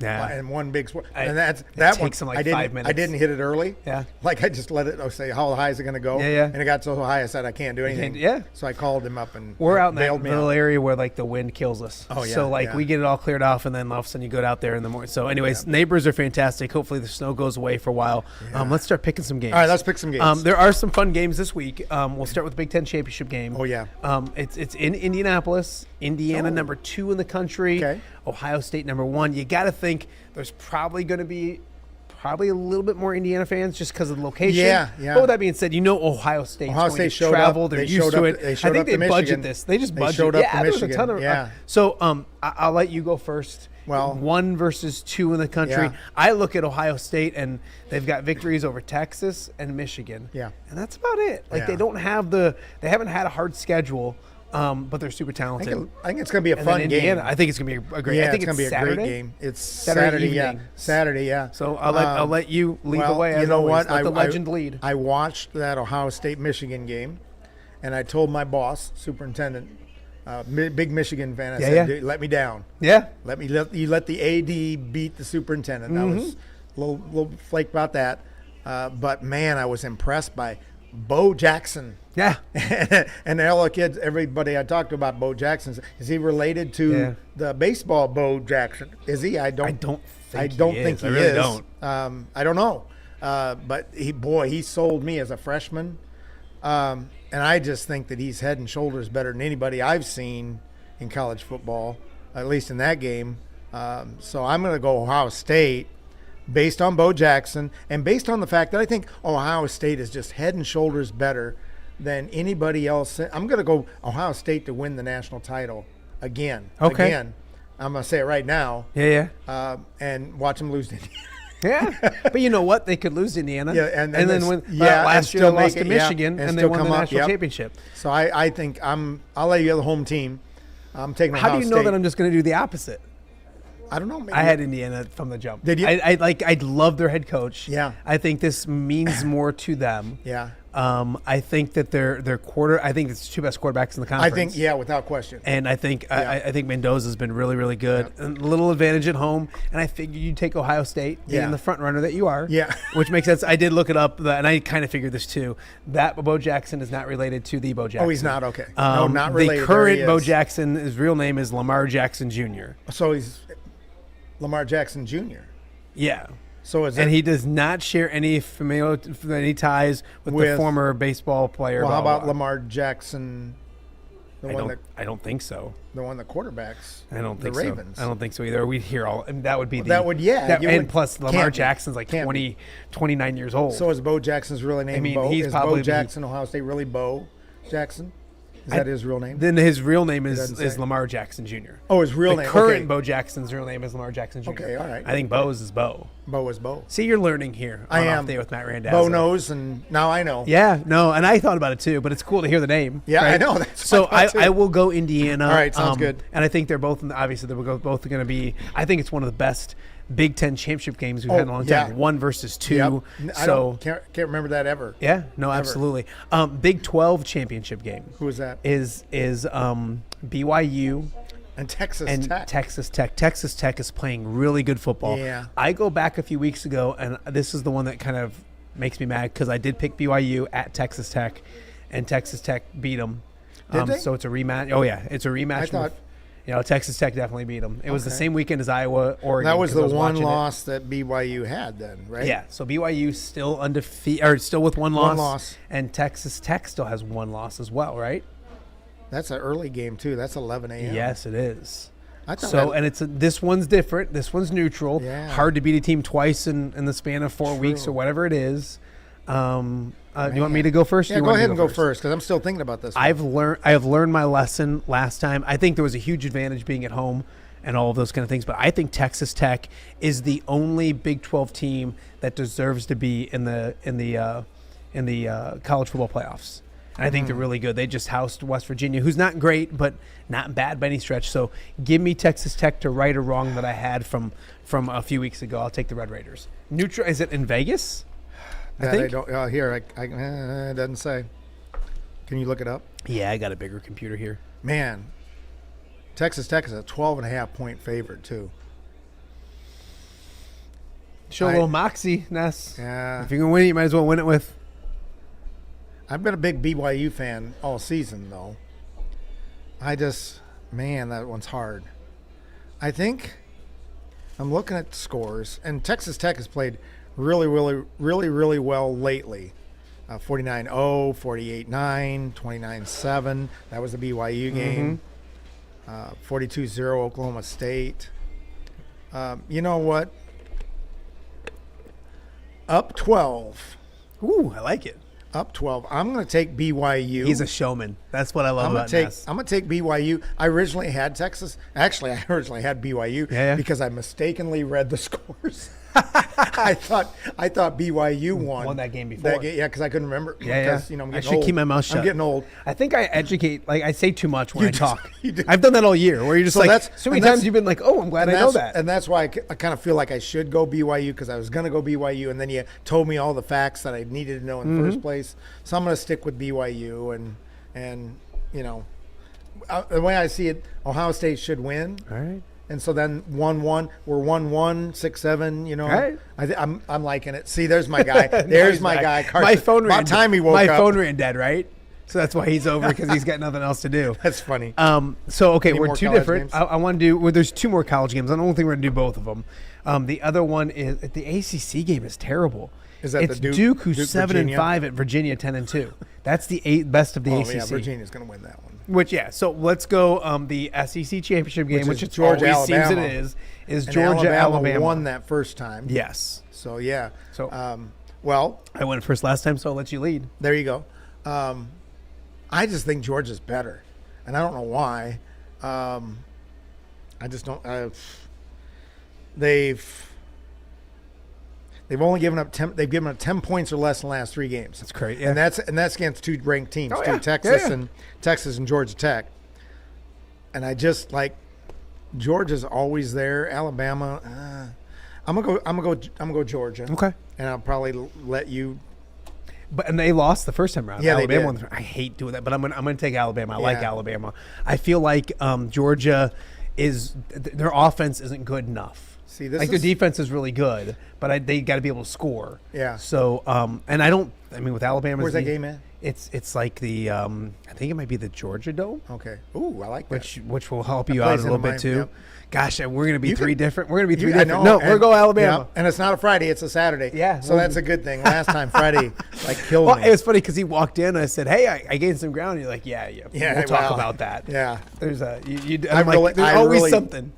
[SPEAKER 2] Yeah.
[SPEAKER 6] And one big swing.
[SPEAKER 2] And
[SPEAKER 6] that
[SPEAKER 2] takes
[SPEAKER 6] one,
[SPEAKER 2] them like 5 minutes.
[SPEAKER 6] I didn't hit it early.
[SPEAKER 2] Yeah.
[SPEAKER 6] Like I just let it say, how high is it going to go?
[SPEAKER 2] Yeah.
[SPEAKER 6] And it got so high I said, I can't do anything.
[SPEAKER 2] Yeah.
[SPEAKER 6] So I called him up and
[SPEAKER 2] we're out in that
[SPEAKER 6] bailed me
[SPEAKER 2] little
[SPEAKER 6] out.
[SPEAKER 2] area where like the wind kills us.
[SPEAKER 6] Oh, yeah.
[SPEAKER 2] So like we get it all cleared off, and then all of a sudden you go out there in the morning. So anyways, neighbors are fantastic. Hopefully the snow goes away for a while.
[SPEAKER 6] Yeah.
[SPEAKER 2] Let's start picking some games.
[SPEAKER 6] All right, let's pick some games.
[SPEAKER 2] There are some fun games this week. We'll start with the Big Ten Championship game.
[SPEAKER 6] Oh, yeah.
[SPEAKER 2] It's in Indianapolis. Indiana, number 2 in the country.
[SPEAKER 6] Okay.
[SPEAKER 2] Ohio State, number 1. You got to think there's probably going to be a little bit more Indiana fans just because of the location.
[SPEAKER 6] Yeah.
[SPEAKER 2] But with that being said, Ohio State's going to
[SPEAKER 6] showed
[SPEAKER 2] travel.
[SPEAKER 6] up.
[SPEAKER 2] They're
[SPEAKER 6] They
[SPEAKER 2] used
[SPEAKER 6] showed
[SPEAKER 2] to
[SPEAKER 6] up-
[SPEAKER 2] it.
[SPEAKER 6] they showed
[SPEAKER 2] I
[SPEAKER 6] up
[SPEAKER 2] think
[SPEAKER 6] to
[SPEAKER 2] they budget
[SPEAKER 6] Michigan.
[SPEAKER 2] this. They just
[SPEAKER 6] They
[SPEAKER 2] budget.
[SPEAKER 6] showed up to
[SPEAKER 2] there was a
[SPEAKER 6] Michigan.
[SPEAKER 2] ton of.
[SPEAKER 6] Yeah.
[SPEAKER 2] So I'll let you go first.
[SPEAKER 6] Well,
[SPEAKER 2] 1 versus 2 in the country.
[SPEAKER 6] Yeah.
[SPEAKER 2] I look at Ohio State, and they've got victories over Texas and Michigan.
[SPEAKER 6] Yeah.
[SPEAKER 2] And that's about it. Like
[SPEAKER 6] Yeah.
[SPEAKER 2] they haven't had a hard schedule. But they're super talented.
[SPEAKER 6] I think it's going to be a
[SPEAKER 2] And
[SPEAKER 6] fun
[SPEAKER 2] then
[SPEAKER 6] game.
[SPEAKER 2] Indiana, I think it's going to be a great.
[SPEAKER 6] Yeah,
[SPEAKER 2] I think
[SPEAKER 6] it's going to be a
[SPEAKER 2] Saturday.
[SPEAKER 6] great game. It's Saturday,
[SPEAKER 2] evening.
[SPEAKER 6] Saturday, yeah.
[SPEAKER 2] So I'll let you lead the way.
[SPEAKER 6] You
[SPEAKER 2] as
[SPEAKER 6] know
[SPEAKER 2] always.
[SPEAKER 6] what?
[SPEAKER 2] Let the legend lead.
[SPEAKER 6] I watched that Ohio State Michigan game, and I told my boss, superintendent, big Michigan fan. I said, "Dude, let me down.
[SPEAKER 2] Yeah.
[SPEAKER 6] Let the AD beat the superintendent." I was a little flake about that, but man, I was impressed by Bo Jackson.
[SPEAKER 2] Yeah.
[SPEAKER 6] And all the kids, everybody I talked to about Bo Jackson, is he related to the baseball Bo Jackson? Is he? I don't think he
[SPEAKER 2] really
[SPEAKER 6] is.
[SPEAKER 2] don't.
[SPEAKER 6] I don't know. But he sold me as a freshman. And I just think that he's head and shoulders better than anybody I've seen in college football, at least in that game. So I'm going to go Ohio State based on Bo Jackson and based on the fact that I think Ohio State is just head and shoulders better than anybody else. I'm going to go Ohio State to win the national title again.
[SPEAKER 2] Okay.
[SPEAKER 6] Again. I'm going to say it right now.
[SPEAKER 2] Yeah.
[SPEAKER 6] And watch them lose to Indiana.
[SPEAKER 2] Yeah, but you know what? They could lose to Indiana.
[SPEAKER 6] Yeah, and
[SPEAKER 2] then
[SPEAKER 6] this-
[SPEAKER 2] win.
[SPEAKER 6] yeah,
[SPEAKER 2] last
[SPEAKER 6] and
[SPEAKER 2] year they
[SPEAKER 6] still
[SPEAKER 2] lost
[SPEAKER 6] make
[SPEAKER 2] to
[SPEAKER 6] it, yeah,
[SPEAKER 2] Michigan,
[SPEAKER 6] and
[SPEAKER 2] and they
[SPEAKER 6] still
[SPEAKER 2] won the
[SPEAKER 6] come up,
[SPEAKER 2] national
[SPEAKER 6] yep.
[SPEAKER 2] championship.
[SPEAKER 6] So I think I'll let you have the home team. I'm taking Ohio
[SPEAKER 2] How do you know
[SPEAKER 6] State.
[SPEAKER 2] that I'm just going to do the opposite?
[SPEAKER 6] I don't know. Maybe.
[SPEAKER 2] I had Indiana from the jump.
[SPEAKER 6] Did you?
[SPEAKER 2] I love their head coach.
[SPEAKER 6] Yeah.
[SPEAKER 2] I think this means more to them.
[SPEAKER 6] Yeah.
[SPEAKER 2] I think that their quarter. I think it's the 2 best quarterbacks in the conference.
[SPEAKER 6] I think, yeah, without question.
[SPEAKER 2] And I think I think Mendoza's been really, really good. A little advantage at home, and I figured you'd take Ohio State, being
[SPEAKER 6] Yeah.
[SPEAKER 2] the front runner that you are.
[SPEAKER 6] Yeah.
[SPEAKER 2] Which makes sense. I did look it up, and I kind of figured this too. That Bo Jackson is not related to the Bo Jackson.
[SPEAKER 6] Oh, he's not? Okay. No, not related.
[SPEAKER 2] The current
[SPEAKER 6] There he
[SPEAKER 2] Bo
[SPEAKER 6] is.
[SPEAKER 2] Jackson, his real name is Lamar Jackson Jr.
[SPEAKER 6] So he's Lamar Jackson Jr.
[SPEAKER 2] Yeah.
[SPEAKER 6] So is
[SPEAKER 2] And
[SPEAKER 6] it,
[SPEAKER 2] he does not share any ties with the former baseball player.
[SPEAKER 6] Well, how
[SPEAKER 2] blah,
[SPEAKER 6] about
[SPEAKER 2] blah.
[SPEAKER 6] Lamar Jackson,
[SPEAKER 2] I don't think so.
[SPEAKER 6] the one that quarterbacks?
[SPEAKER 2] I don't think
[SPEAKER 6] the Ravens.
[SPEAKER 2] so. I don't think so either. We hear all, and that would be
[SPEAKER 6] that would, yeah, you
[SPEAKER 2] and
[SPEAKER 6] would-
[SPEAKER 2] plus Lamar
[SPEAKER 6] can't be.
[SPEAKER 2] Jackson's like
[SPEAKER 6] Can't
[SPEAKER 2] 29 years old.
[SPEAKER 6] So is Bo Jackson's really name?
[SPEAKER 2] I mean,
[SPEAKER 6] Bo?
[SPEAKER 2] he's
[SPEAKER 6] is
[SPEAKER 2] probably-
[SPEAKER 6] Bo Jackson, Ohio State, really Bo Jackson? Is that his real name?
[SPEAKER 2] Then his real name
[SPEAKER 6] doesn't
[SPEAKER 2] is
[SPEAKER 6] say.
[SPEAKER 2] Lamar Jackson Jr.
[SPEAKER 6] Oh, his real
[SPEAKER 2] the
[SPEAKER 6] name.
[SPEAKER 2] current
[SPEAKER 6] Okay.
[SPEAKER 2] Bo Jackson's real name is Lamar Jackson Jr.
[SPEAKER 6] Okay, all right.
[SPEAKER 2] I think Bo's is Bo.
[SPEAKER 6] Bo is Bo.
[SPEAKER 2] See, you're learning here.
[SPEAKER 6] I
[SPEAKER 2] on
[SPEAKER 6] am.
[SPEAKER 2] Off Day with Matt Randazzo.
[SPEAKER 6] Bo knows, and now I know.
[SPEAKER 2] Yeah, no, and I thought about it too, but it's cool to hear the name.
[SPEAKER 6] Yeah,
[SPEAKER 2] right?
[SPEAKER 6] I know. That's
[SPEAKER 2] So
[SPEAKER 6] what I thought, too.
[SPEAKER 2] I will go Indiana.
[SPEAKER 6] All right, sounds good.
[SPEAKER 2] And I think they're both obviously they're both going to be. I think it's one of the best Big Ten championship games we've had in a long time. 1 versus 2.
[SPEAKER 6] Yep.
[SPEAKER 2] So
[SPEAKER 6] can't remember that ever.
[SPEAKER 2] yeah, no, absolutely. Big 12 championship game.
[SPEAKER 6] Who is that?
[SPEAKER 2] Is BYU
[SPEAKER 6] And Texas
[SPEAKER 2] and
[SPEAKER 6] Tech.
[SPEAKER 2] Texas Tech. Texas Tech is playing really good football.
[SPEAKER 6] Yeah.
[SPEAKER 2] I go back a few weeks ago, and this is the one that kind of makes me mad because I did pick BYU at Texas Tech, and Texas Tech beat them.
[SPEAKER 6] Did they?
[SPEAKER 2] So it's a rematch. Oh yeah, it's a rematch.
[SPEAKER 6] I thought-
[SPEAKER 2] Texas Tech definitely beat them. It was the
[SPEAKER 6] Okay.
[SPEAKER 2] same weekend as Iowa, Oregon.
[SPEAKER 6] That was
[SPEAKER 2] 'cause I
[SPEAKER 6] the one
[SPEAKER 2] watching it.
[SPEAKER 6] loss that BYU had then, right?
[SPEAKER 2] Yeah, so BYU still undefeated, or still with one loss.
[SPEAKER 6] One loss.
[SPEAKER 2] And Texas Tech still has one loss as well, right?
[SPEAKER 6] That's an early game too. That's 11 a.m.
[SPEAKER 2] Yes, it is.
[SPEAKER 6] I thought
[SPEAKER 2] So,
[SPEAKER 6] that-
[SPEAKER 2] and this one's different. This one's neutral.
[SPEAKER 6] Yeah.
[SPEAKER 2] Hard to beat a team twice in the span of 4 weeks or
[SPEAKER 6] True.
[SPEAKER 2] whatever it is. Do you want me to go first? or
[SPEAKER 6] Yeah,
[SPEAKER 2] you
[SPEAKER 6] go
[SPEAKER 2] want me
[SPEAKER 6] ahead
[SPEAKER 2] to
[SPEAKER 6] and go first because I'm still thinking about this.
[SPEAKER 2] I have learned my lesson last time. I think there was a huge advantage being at home and all of those kind of things, but I think Texas Tech is the only Big 12 team that deserves to be in the college football playoffs. And I think they're really good. They just housed West Virginia, who's not great, but not bad by any stretch. So give me Texas Tech to right a wrong that I had from a few weeks ago. I'll take the Red Raiders. Neutral? Is it in Vegas?
[SPEAKER 6] That
[SPEAKER 2] think.
[SPEAKER 6] I don't. Here, it doesn't say. Can you look it up?
[SPEAKER 2] Yeah, I got a bigger computer here.
[SPEAKER 6] Man, Texas Tech is a 12.5-point favorite too.
[SPEAKER 2] Show a little moxie, Ness.
[SPEAKER 6] Yeah.
[SPEAKER 2] If you're going to win it, you might as well win it with.
[SPEAKER 6] I've been a big BYU fan all season though. Man, that one's hard. I think I'm looking at the scores, and Texas Tech has played really well lately. 49-0, 48-9, 29-7. That was the BYU game. 42-0 Oklahoma State. You know what? Up 12.
[SPEAKER 2] Ooh, I like it.
[SPEAKER 6] Up 12. I'm going to take BYU.
[SPEAKER 2] He's a showman. That's what I love about Ness.
[SPEAKER 6] I'm going to take BYU. I originally had Texas. Actually, I originally had BYU because I mistakenly read the scores. I thought BYU won
[SPEAKER 2] that game before.
[SPEAKER 6] Because I couldn't remember.
[SPEAKER 2] Yeah.
[SPEAKER 6] Because, I'm
[SPEAKER 2] I
[SPEAKER 6] getting
[SPEAKER 2] should
[SPEAKER 6] old.
[SPEAKER 2] keep my mouth shut.
[SPEAKER 6] I'm getting old.
[SPEAKER 2] I think I educate, I say too much when
[SPEAKER 6] You
[SPEAKER 2] I
[SPEAKER 6] do.
[SPEAKER 2] talk.
[SPEAKER 6] You do.
[SPEAKER 2] I've done that all year where you're just
[SPEAKER 6] So
[SPEAKER 2] so many times you've been like, oh, I'm glad I know that.
[SPEAKER 6] And that's why I kind of feel like I should go BYU because I was going to go BYU, and then you told me all the facts that I needed to know in the first place. So I'm going to stick with BYU, and the way I see it, Ohio State should win.
[SPEAKER 2] All right.
[SPEAKER 6] And so then 1-1, we're 1-1, 6-7.
[SPEAKER 2] Right.
[SPEAKER 6] I'm liking it. See, there's my guy. There's my guy. Carson.
[SPEAKER 2] My phone ran.
[SPEAKER 6] About time he woke
[SPEAKER 2] my
[SPEAKER 6] up.
[SPEAKER 2] phone ran dead, right? So that's why he's over because he's got nothing else to do.
[SPEAKER 6] That's funny.
[SPEAKER 2] So okay,
[SPEAKER 6] Any
[SPEAKER 2] we're
[SPEAKER 6] more
[SPEAKER 2] two
[SPEAKER 6] college
[SPEAKER 2] different.
[SPEAKER 6] games?
[SPEAKER 2] I want to do. Well, there's 2 more college games. I don't think we're gonna do both of them. The other one is the ACC game is terrible.
[SPEAKER 6] Is that
[SPEAKER 2] it's
[SPEAKER 6] the
[SPEAKER 2] Duke who's
[SPEAKER 6] Duke,
[SPEAKER 2] 7-5 at Virginia 10-2. That's the best of the ACC.
[SPEAKER 6] Yeah, Virginia's going to win that one.
[SPEAKER 2] So let's go the SEC championship game, which
[SPEAKER 6] is
[SPEAKER 2] it
[SPEAKER 6] Georgia,
[SPEAKER 2] always seems
[SPEAKER 6] Alabama.
[SPEAKER 2] it is
[SPEAKER 6] And
[SPEAKER 2] Georgia Alabama.
[SPEAKER 6] won that first time.
[SPEAKER 2] Yes.
[SPEAKER 6] So yeah.
[SPEAKER 2] So
[SPEAKER 6] well,
[SPEAKER 2] I went first last time, so I'll let you lead.
[SPEAKER 6] there you go. I just think Georgia's better, and I don't know why. I just don't. They've only given up 10. They've given up 10 points or less in the last 3 games.
[SPEAKER 2] That's crazy.
[SPEAKER 6] And that's against 2 ranked teams,
[SPEAKER 2] Oh,
[SPEAKER 6] too,
[SPEAKER 2] yeah.
[SPEAKER 6] Texas and Georgia Tech. And I just like Georgia's always there. Alabama. I'm gonna go Georgia.
[SPEAKER 2] Okay.
[SPEAKER 6] And I'll probably let you.
[SPEAKER 2] And they lost the first time around.
[SPEAKER 6] Yeah, they
[SPEAKER 2] Alabama
[SPEAKER 6] did.
[SPEAKER 2] won. I hate doing that, but I'm gonna take Alabama. I like
[SPEAKER 6] Yeah.
[SPEAKER 2] Alabama. I feel like Georgia their offense isn't good enough.
[SPEAKER 6] See,
[SPEAKER 2] their defense is really good, but they got to be able to score.
[SPEAKER 6] Yeah.
[SPEAKER 2] So with Alabama,
[SPEAKER 6] Where's that game at?
[SPEAKER 2] It's like the I think it might be the Georgia Dome.
[SPEAKER 6] Okay. Ooh, I like that.
[SPEAKER 2] Which will help you
[SPEAKER 6] That
[SPEAKER 2] out a
[SPEAKER 6] plays
[SPEAKER 2] little
[SPEAKER 6] into
[SPEAKER 2] bit
[SPEAKER 6] my-
[SPEAKER 2] too.
[SPEAKER 6] yep.
[SPEAKER 2] Gosh, we're gonna be
[SPEAKER 6] You
[SPEAKER 2] three
[SPEAKER 6] can-
[SPEAKER 2] different. We're gonna be three
[SPEAKER 6] I
[SPEAKER 2] different.
[SPEAKER 6] know,
[SPEAKER 2] No, we're go Alabama.
[SPEAKER 6] Yeah, and it's not a Friday; it's a Saturday.
[SPEAKER 2] Yeah.
[SPEAKER 6] So that's a good thing. Last time Friday, killed
[SPEAKER 2] Well,
[SPEAKER 6] me.
[SPEAKER 2] it was funny because he walked in and I said, "Hey, I gained some ground." And you're like, "Yeah, we'll talk
[SPEAKER 6] well,
[SPEAKER 2] about that."
[SPEAKER 6] Yeah.
[SPEAKER 2] There's there's
[SPEAKER 6] I
[SPEAKER 2] always
[SPEAKER 6] really-
[SPEAKER 2] something.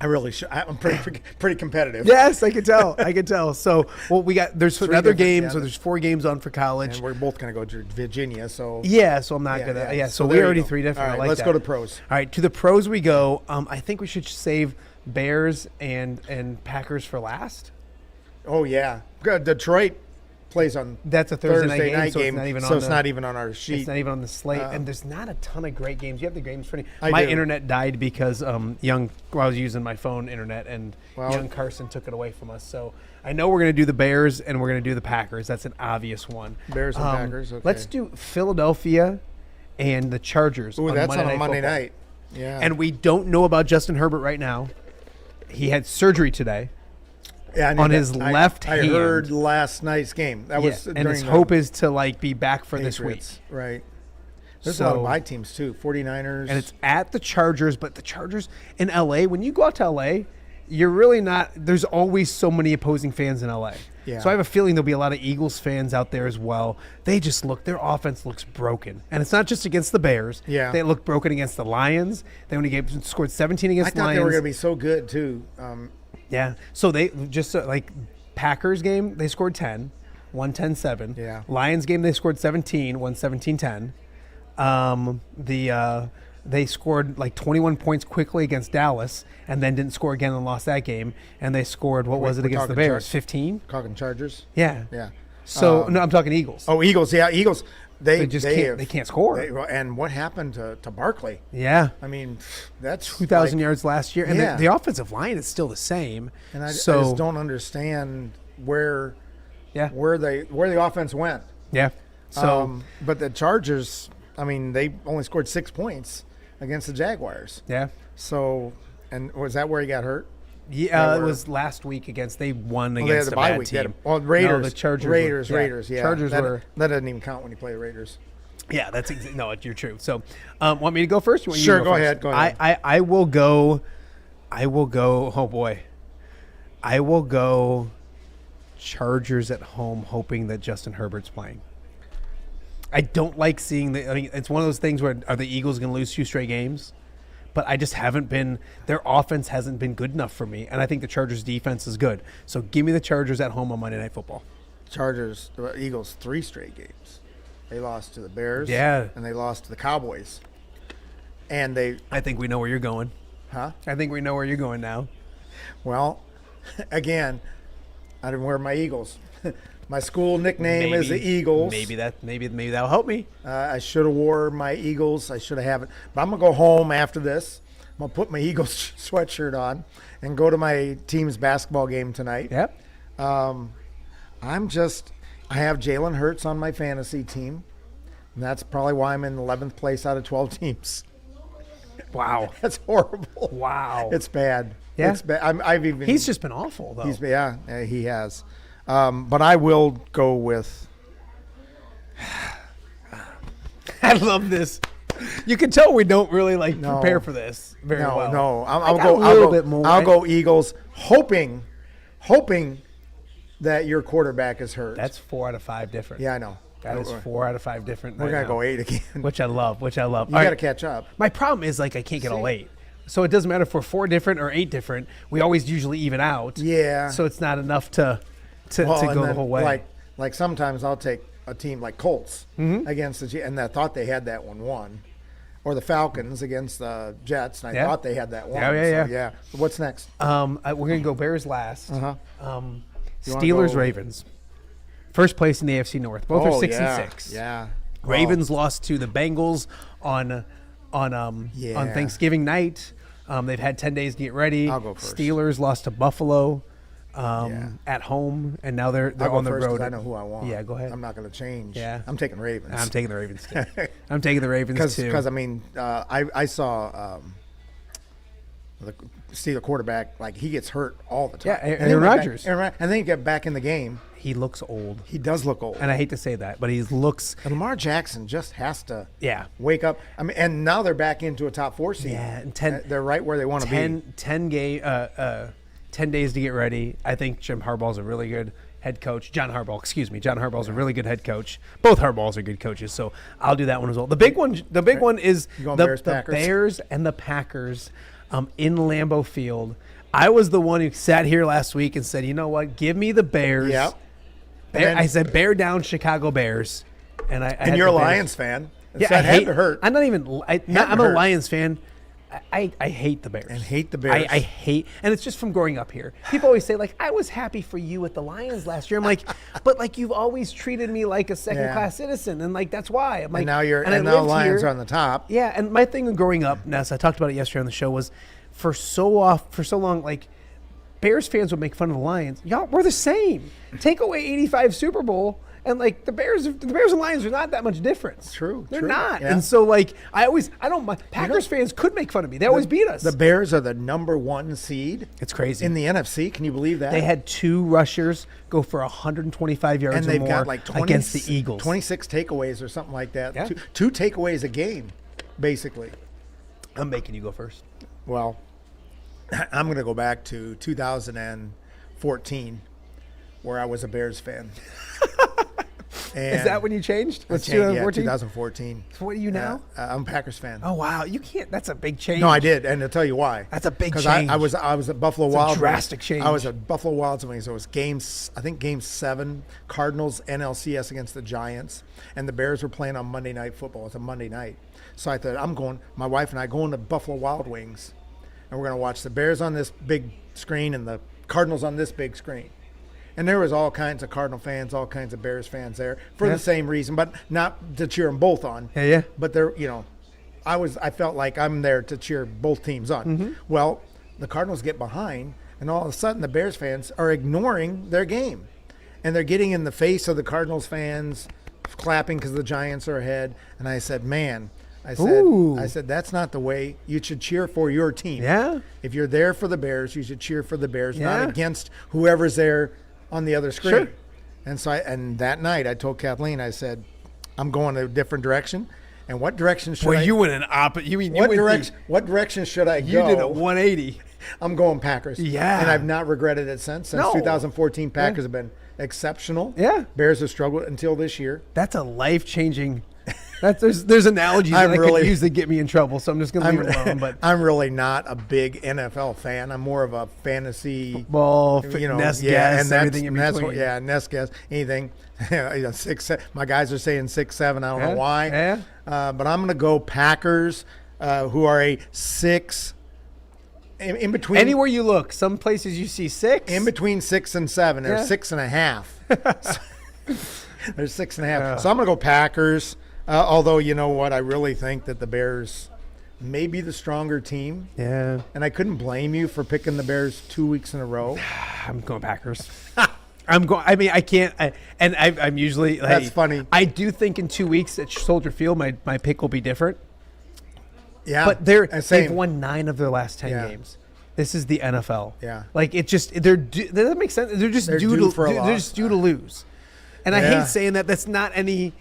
[SPEAKER 6] I really should. I'm pretty competitive.
[SPEAKER 2] Yes, I could tell. I could tell. So, there's 3 other
[SPEAKER 6] different-
[SPEAKER 2] games.
[SPEAKER 6] yeah.
[SPEAKER 2] So there's 4 games on for college.
[SPEAKER 6] And we're both going to go to Virginia. So
[SPEAKER 2] Yeah, so I'm not gonna. Yeah, so
[SPEAKER 6] there
[SPEAKER 2] we're
[SPEAKER 6] you
[SPEAKER 2] already
[SPEAKER 6] go.
[SPEAKER 2] 3 different.
[SPEAKER 6] All right,
[SPEAKER 2] I like
[SPEAKER 6] let's
[SPEAKER 2] that.
[SPEAKER 6] go to pros.
[SPEAKER 2] All right, to the pros we go. I think we should save Bears and Packers for last.
[SPEAKER 6] Oh yeah, good. Detroit plays on
[SPEAKER 2] That's a Thursday night game, so
[SPEAKER 6] it's not even on our sheet.
[SPEAKER 2] It's not even on the slate, and there's not a ton of great games. You have the games for
[SPEAKER 6] I
[SPEAKER 2] my
[SPEAKER 6] do.
[SPEAKER 2] internet died because I was using my phone internet, and young Carson took it away from us. So I know we're going to do the Bears and we're going to do the Packers. That's an obvious one.
[SPEAKER 6] Bears and Packers. Okay.
[SPEAKER 2] Let's do Philadelphia and the Chargers.
[SPEAKER 6] Ooh, that's on a Monday
[SPEAKER 2] Football.
[SPEAKER 6] night. Yeah.
[SPEAKER 2] And we don't know about Justin Herbert right now. He had surgery today.
[SPEAKER 6] Yeah,
[SPEAKER 2] on his left
[SPEAKER 6] I
[SPEAKER 2] hand.
[SPEAKER 6] heard last night's game. That was
[SPEAKER 2] and his hope is to be back for this week.
[SPEAKER 6] Right. There's a lot of bye teams too. 49ers.
[SPEAKER 2] And it's at the Chargers, but the Chargers in LA, when you go out to LA, you're really not, there's always so many opposing fans in LA.
[SPEAKER 6] Yeah.
[SPEAKER 2] So I have a feeling there'll be a lot of Eagles fans out there as well. They just their offense looks broken. And it's not just against the Bears.
[SPEAKER 6] Yeah.
[SPEAKER 2] They look broken against the Lions. They only scored 17 against
[SPEAKER 6] I thought
[SPEAKER 2] Lions.
[SPEAKER 6] they were going to be so good too.
[SPEAKER 2] Yeah. So they just Packers game, they scored 10, won 10-7.
[SPEAKER 6] Yeah.
[SPEAKER 2] Lions game, they scored 17, won 17-10. They scored 21 points quickly against Dallas and then didn't score again and lost that game. And they scored, what was it against the Bears? 15?
[SPEAKER 6] Talking Chargers?
[SPEAKER 2] Yeah.
[SPEAKER 6] Yeah.
[SPEAKER 2] So, no, I'm talking Eagles.
[SPEAKER 6] Oh, Eagles. Yeah, Eagles. They
[SPEAKER 2] just can't score.
[SPEAKER 6] And what happened to Barkley?
[SPEAKER 2] Yeah.
[SPEAKER 6] I mean, that's
[SPEAKER 2] 2,000 yards last year. And
[SPEAKER 6] Yeah.
[SPEAKER 2] the offensive line is still the same.
[SPEAKER 6] And I just don't understand where the offense went.
[SPEAKER 2] Yeah. So,
[SPEAKER 6] but the Chargers, I mean, they only scored 6 points against the Jaguars.
[SPEAKER 2] yeah.
[SPEAKER 6] So, and was that where he got hurt?
[SPEAKER 2] Yeah, it was last week they won
[SPEAKER 6] They had
[SPEAKER 2] against
[SPEAKER 6] the
[SPEAKER 2] a
[SPEAKER 6] bye
[SPEAKER 2] bad
[SPEAKER 6] week.
[SPEAKER 2] team.
[SPEAKER 6] Well, Raiders.
[SPEAKER 2] No, the Chargers.
[SPEAKER 6] Raiders. Yeah.
[SPEAKER 2] Chargers
[SPEAKER 6] that doesn't even count when you play Raiders.
[SPEAKER 2] Yeah, that's no, you're true. So, want me to go first? Or you want
[SPEAKER 6] Sure,
[SPEAKER 2] you to
[SPEAKER 6] go
[SPEAKER 2] first?
[SPEAKER 6] ahead, go ahead.
[SPEAKER 2] I will go. Oh boy, I will go. Chargers at home, hoping that Justin Herbert's playing. I don't like seeing it's one of those things where are the Eagles going to lose 2 straight games? But I just haven't been. Their offense hasn't been good enough for me, and I think the Chargers' defense is good. So give me the Chargers at home on Monday Night Football.
[SPEAKER 6] Eagles 3 straight games. They lost to the Bears.
[SPEAKER 2] Yeah.
[SPEAKER 6] And they lost to the Cowboys. And
[SPEAKER 2] I think we know where you're going.
[SPEAKER 6] Huh?
[SPEAKER 2] I think we know where you're going now.
[SPEAKER 6] Well, again, I didn't wear my Eagles. My school nickname is the Eagles.
[SPEAKER 2] Maybe that'll help me.
[SPEAKER 6] I should have wore my Eagles. I should have it. But I'm going to go home after this. I'm going to put my Eagles sweatshirt on and go to my team's basketball game tonight.
[SPEAKER 2] Yep.
[SPEAKER 6] I have Jalen Hurts on my fantasy team. And that's probably why I'm in 11th place out of 12 teams.
[SPEAKER 2] Wow.
[SPEAKER 6] That's horrible.
[SPEAKER 2] Wow.
[SPEAKER 6] It's bad.
[SPEAKER 2] Yeah.
[SPEAKER 6] It's bad.
[SPEAKER 2] He's just been awful, though.
[SPEAKER 6] He has. But I will go with.
[SPEAKER 2] I love this. You can tell we don't really prepare for this very well.
[SPEAKER 6] No, I'll go Eagles, hoping that your quarterback is hurt.
[SPEAKER 2] That's 4 out of 5 different.
[SPEAKER 6] Yeah, I know.
[SPEAKER 2] That is 4 out of 5 different.
[SPEAKER 6] We're gonna go 8 again,
[SPEAKER 2] which I love. You
[SPEAKER 6] got to catch up.
[SPEAKER 2] My problem is I can't get all 8. So it doesn't matter if we're 4 different or 8 different. We always usually even out.
[SPEAKER 6] Yeah.
[SPEAKER 2] So it's not enough to go the whole way.
[SPEAKER 6] Like sometimes I'll take a team like Colts against and I thought they had that one won, or the Falcons against the Jets, and I thought they had that one.
[SPEAKER 2] Yeah.
[SPEAKER 6] So what's next?
[SPEAKER 2] We're gonna go Bears last.
[SPEAKER 6] Steelers,
[SPEAKER 2] Ravens. First place in the AFC North. Both are 6-6.
[SPEAKER 6] Yeah.
[SPEAKER 2] Ravens lost to the Bengals on Thanksgiving night. They've had 10 days to get ready.
[SPEAKER 6] I'll go first.
[SPEAKER 2] Steelers lost to Buffalo at home, and now they're on the road.
[SPEAKER 6] I know who I want.
[SPEAKER 2] Yeah, go ahead.
[SPEAKER 6] I'm not going to change.
[SPEAKER 2] Yeah.
[SPEAKER 6] I'm taking Ravens.
[SPEAKER 2] I'm taking the Ravens too. I'm taking the Ravens too.
[SPEAKER 6] Because I saw the Steelers quarterback, he gets hurt all the time.
[SPEAKER 2] Yeah, Aaron Rodgers.
[SPEAKER 6] And then he get back in the game.
[SPEAKER 2] He looks old.
[SPEAKER 6] He does look old.
[SPEAKER 2] And I hate to say that, but he looks.
[SPEAKER 6] And Lamar Jackson just has to
[SPEAKER 2] wake
[SPEAKER 6] up. I mean, and now they're back into a top 4 seed.
[SPEAKER 2] Yeah, and
[SPEAKER 6] they're right where they want to be.
[SPEAKER 2] 10 days to get ready. I think Jim Harbaugh's a really good head coach. John Harbaugh's a really good head coach. Both Harbaughs are good coaches, so I'll do that one as well. The big one is the Bears and the Packers in Lambeau Field. I was the one who sat here last week and said, you know what, give me the Bears.
[SPEAKER 6] Yep.
[SPEAKER 2] I said bear down Chicago Bears. And you're
[SPEAKER 6] a Lions fan.
[SPEAKER 2] Yeah,
[SPEAKER 6] that had to hurt.
[SPEAKER 2] I'm not even. I'm a Lions fan. I hate the Bears.
[SPEAKER 6] And hate the Bears.
[SPEAKER 2] I hate, and it's just from growing up here. People always say, like, I was happy for you with the Lions last year. I'm like, but, like, you've always treated me like a second-class citizzen, and, like, that's why. I'm like,
[SPEAKER 6] and now
[SPEAKER 2] I
[SPEAKER 6] now
[SPEAKER 2] lived
[SPEAKER 6] Lions
[SPEAKER 2] here.
[SPEAKER 6] are on the top.
[SPEAKER 2] Yeah, and my thing with growing up, Ness, I talked about it yesterday on the show, was for so long, like, Bears fans would make fun of the Lions. Y'all, we're the same. Take away 85 Super Bowl, and like the Bears and Lions are not that much difference.
[SPEAKER 6] True.
[SPEAKER 2] They're not.
[SPEAKER 6] Yeah.
[SPEAKER 2] And so like I don't mind. Packers fans could make fun of me. They always beat us.
[SPEAKER 6] The Bears are the number 1 seed.
[SPEAKER 2] It's crazy.
[SPEAKER 6] In the NFC. Can you believe that?
[SPEAKER 2] They had 2 rushers go for 125 yards
[SPEAKER 6] and
[SPEAKER 2] or
[SPEAKER 6] they've
[SPEAKER 2] more
[SPEAKER 6] got like 20,
[SPEAKER 2] against the Eagles.
[SPEAKER 6] 26 takeaways or something like that.
[SPEAKER 2] Yeah.
[SPEAKER 6] Two takeaways a game, basically.
[SPEAKER 2] I'm making you go first.
[SPEAKER 6] Well, I'm going to go back to 2014, where I was a Bears fan.
[SPEAKER 2] Is that when you changed?
[SPEAKER 6] I
[SPEAKER 2] Was
[SPEAKER 6] changed,
[SPEAKER 2] 2014?
[SPEAKER 6] 2014.
[SPEAKER 2] So what are you now?
[SPEAKER 6] I'm a Packers fan.
[SPEAKER 2] Oh wow, you can't. That's a big change.
[SPEAKER 6] No, I did, and I'll tell you why.
[SPEAKER 2] That's a big
[SPEAKER 6] Because
[SPEAKER 2] change.
[SPEAKER 6] I was at Buffalo
[SPEAKER 2] It's a
[SPEAKER 6] Wild.
[SPEAKER 2] drastic change.
[SPEAKER 6] I was at Buffalo Wild Wings. It was game 7, Cardinals NLCS against the Giants, and the Bears were playing on Monday Night Football. It's a Monday night, so I thought my wife and I going to Buffalo Wild Wings, and we're going to watch the Bears on this big screen and the Cardinals on this big screen. And there was all kinds of Cardinal fans, all kinds of Bears fans there for the same reason, but not to cheer them both on.
[SPEAKER 2] Yeah.
[SPEAKER 6] But I felt like I'm there to cheer both teams on.
[SPEAKER 2] Mm-hmm.
[SPEAKER 6] Well, the Cardinals get behind, and all of a sudden the Bears fans are ignoring their game. And they're getting in the face of the Cardinals fans, clapping because the Giants are ahead. And I said, I said, that's not the way you should cheer for your team.
[SPEAKER 2] Yeah.
[SPEAKER 6] If you're there for the Bears, you should cheer for the Bears,
[SPEAKER 2] Yeah.
[SPEAKER 6] not against whoever's there on the other screen.
[SPEAKER 2] Sure.
[SPEAKER 6] And so that night I told Kathleen, I said, I'm going a different direction. And what direction should I?
[SPEAKER 2] You went an opposite.
[SPEAKER 6] What direction should I go?
[SPEAKER 2] You did a 180.
[SPEAKER 6] I'm going Packers.
[SPEAKER 2] Yeah.
[SPEAKER 6] And I've not regretted it since.
[SPEAKER 2] No.
[SPEAKER 6] 2014, Packers have been exceptional.
[SPEAKER 2] Yeah.
[SPEAKER 6] Bears have struggled until this year.
[SPEAKER 2] That's a life-changing. There's analogies that I could use that get me in trouble, so I'm just going to leave it alone. But
[SPEAKER 6] I'm really not a big NFL fan. I'm more of a fantasy
[SPEAKER 2] football, Ness Guess,
[SPEAKER 6] and
[SPEAKER 2] everything in between.
[SPEAKER 6] Ness Guess, anything. 6, my guys are saying 6, 7. I don't know why.
[SPEAKER 2] Yeah.
[SPEAKER 6] But I'm going to go Packers, who are a 6. In between,
[SPEAKER 2] anywhere you look, some places you see 6.
[SPEAKER 6] In between 6 and 7, they're 6.5. There's 6.5.
[SPEAKER 2] Yeah.
[SPEAKER 6] So I'm going to go Packers. Although, you know what? I really think that the Bears may be the stronger team.
[SPEAKER 2] Yeah.
[SPEAKER 6] And I couldn't blame you for picking the Bears 2 weeks in a row.
[SPEAKER 2] I'm going Packers. I can't. I'm usually.
[SPEAKER 6] That's funny.
[SPEAKER 2] I do think in 2 weeks at Soldier Field, my pick will be different.
[SPEAKER 6] Yeah.
[SPEAKER 2] But they've won 9 of their last 10 games. This is the NFL.
[SPEAKER 6] Yeah.
[SPEAKER 2] Like it just does that make sense? They're just due to lose. And I hate saying that. That's not any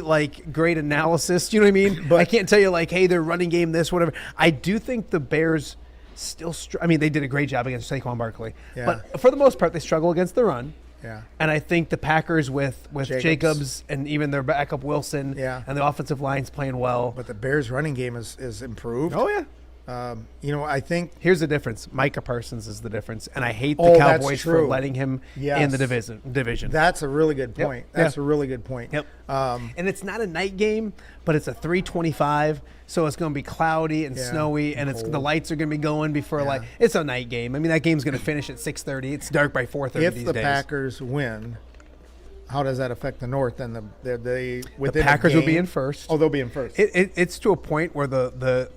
[SPEAKER 2] like great analysis. You know what I mean? But I can't tell you like, hey, their running game, this, whatever. I do think the Bears still. They did a great job against Saquon Barkley.
[SPEAKER 6] Yeah.
[SPEAKER 2] But for the most part, they struggle against the run.
[SPEAKER 6] Yeah.
[SPEAKER 2] And I think the Packers with Jacobs and even their backup Wilson.
[SPEAKER 6] Yeah.
[SPEAKER 2] And the offensive line's playing well.
[SPEAKER 6] But the Bears running game is improved.
[SPEAKER 2] Oh yeah.
[SPEAKER 6] I think
[SPEAKER 2] here's the difference. Micah Parsons is the difference, and I hate the Cowboys for letting him in the division.
[SPEAKER 6] That's a really good point.
[SPEAKER 2] Yep.
[SPEAKER 6] That's a really good point.
[SPEAKER 2] Yep. And it's not a night game, but it's a 3:25, so it's going to be cloudy and snowy, and the lights are going to be going before it's a night game. I mean, that game's going to finish at 6:30. It's dark by 4:30
[SPEAKER 6] if
[SPEAKER 2] these
[SPEAKER 6] the
[SPEAKER 2] days.
[SPEAKER 6] Packers win, how does that affect the North? And the
[SPEAKER 2] Packers will be in first.
[SPEAKER 6] Oh, they'll be in first.
[SPEAKER 2] It's to a point where the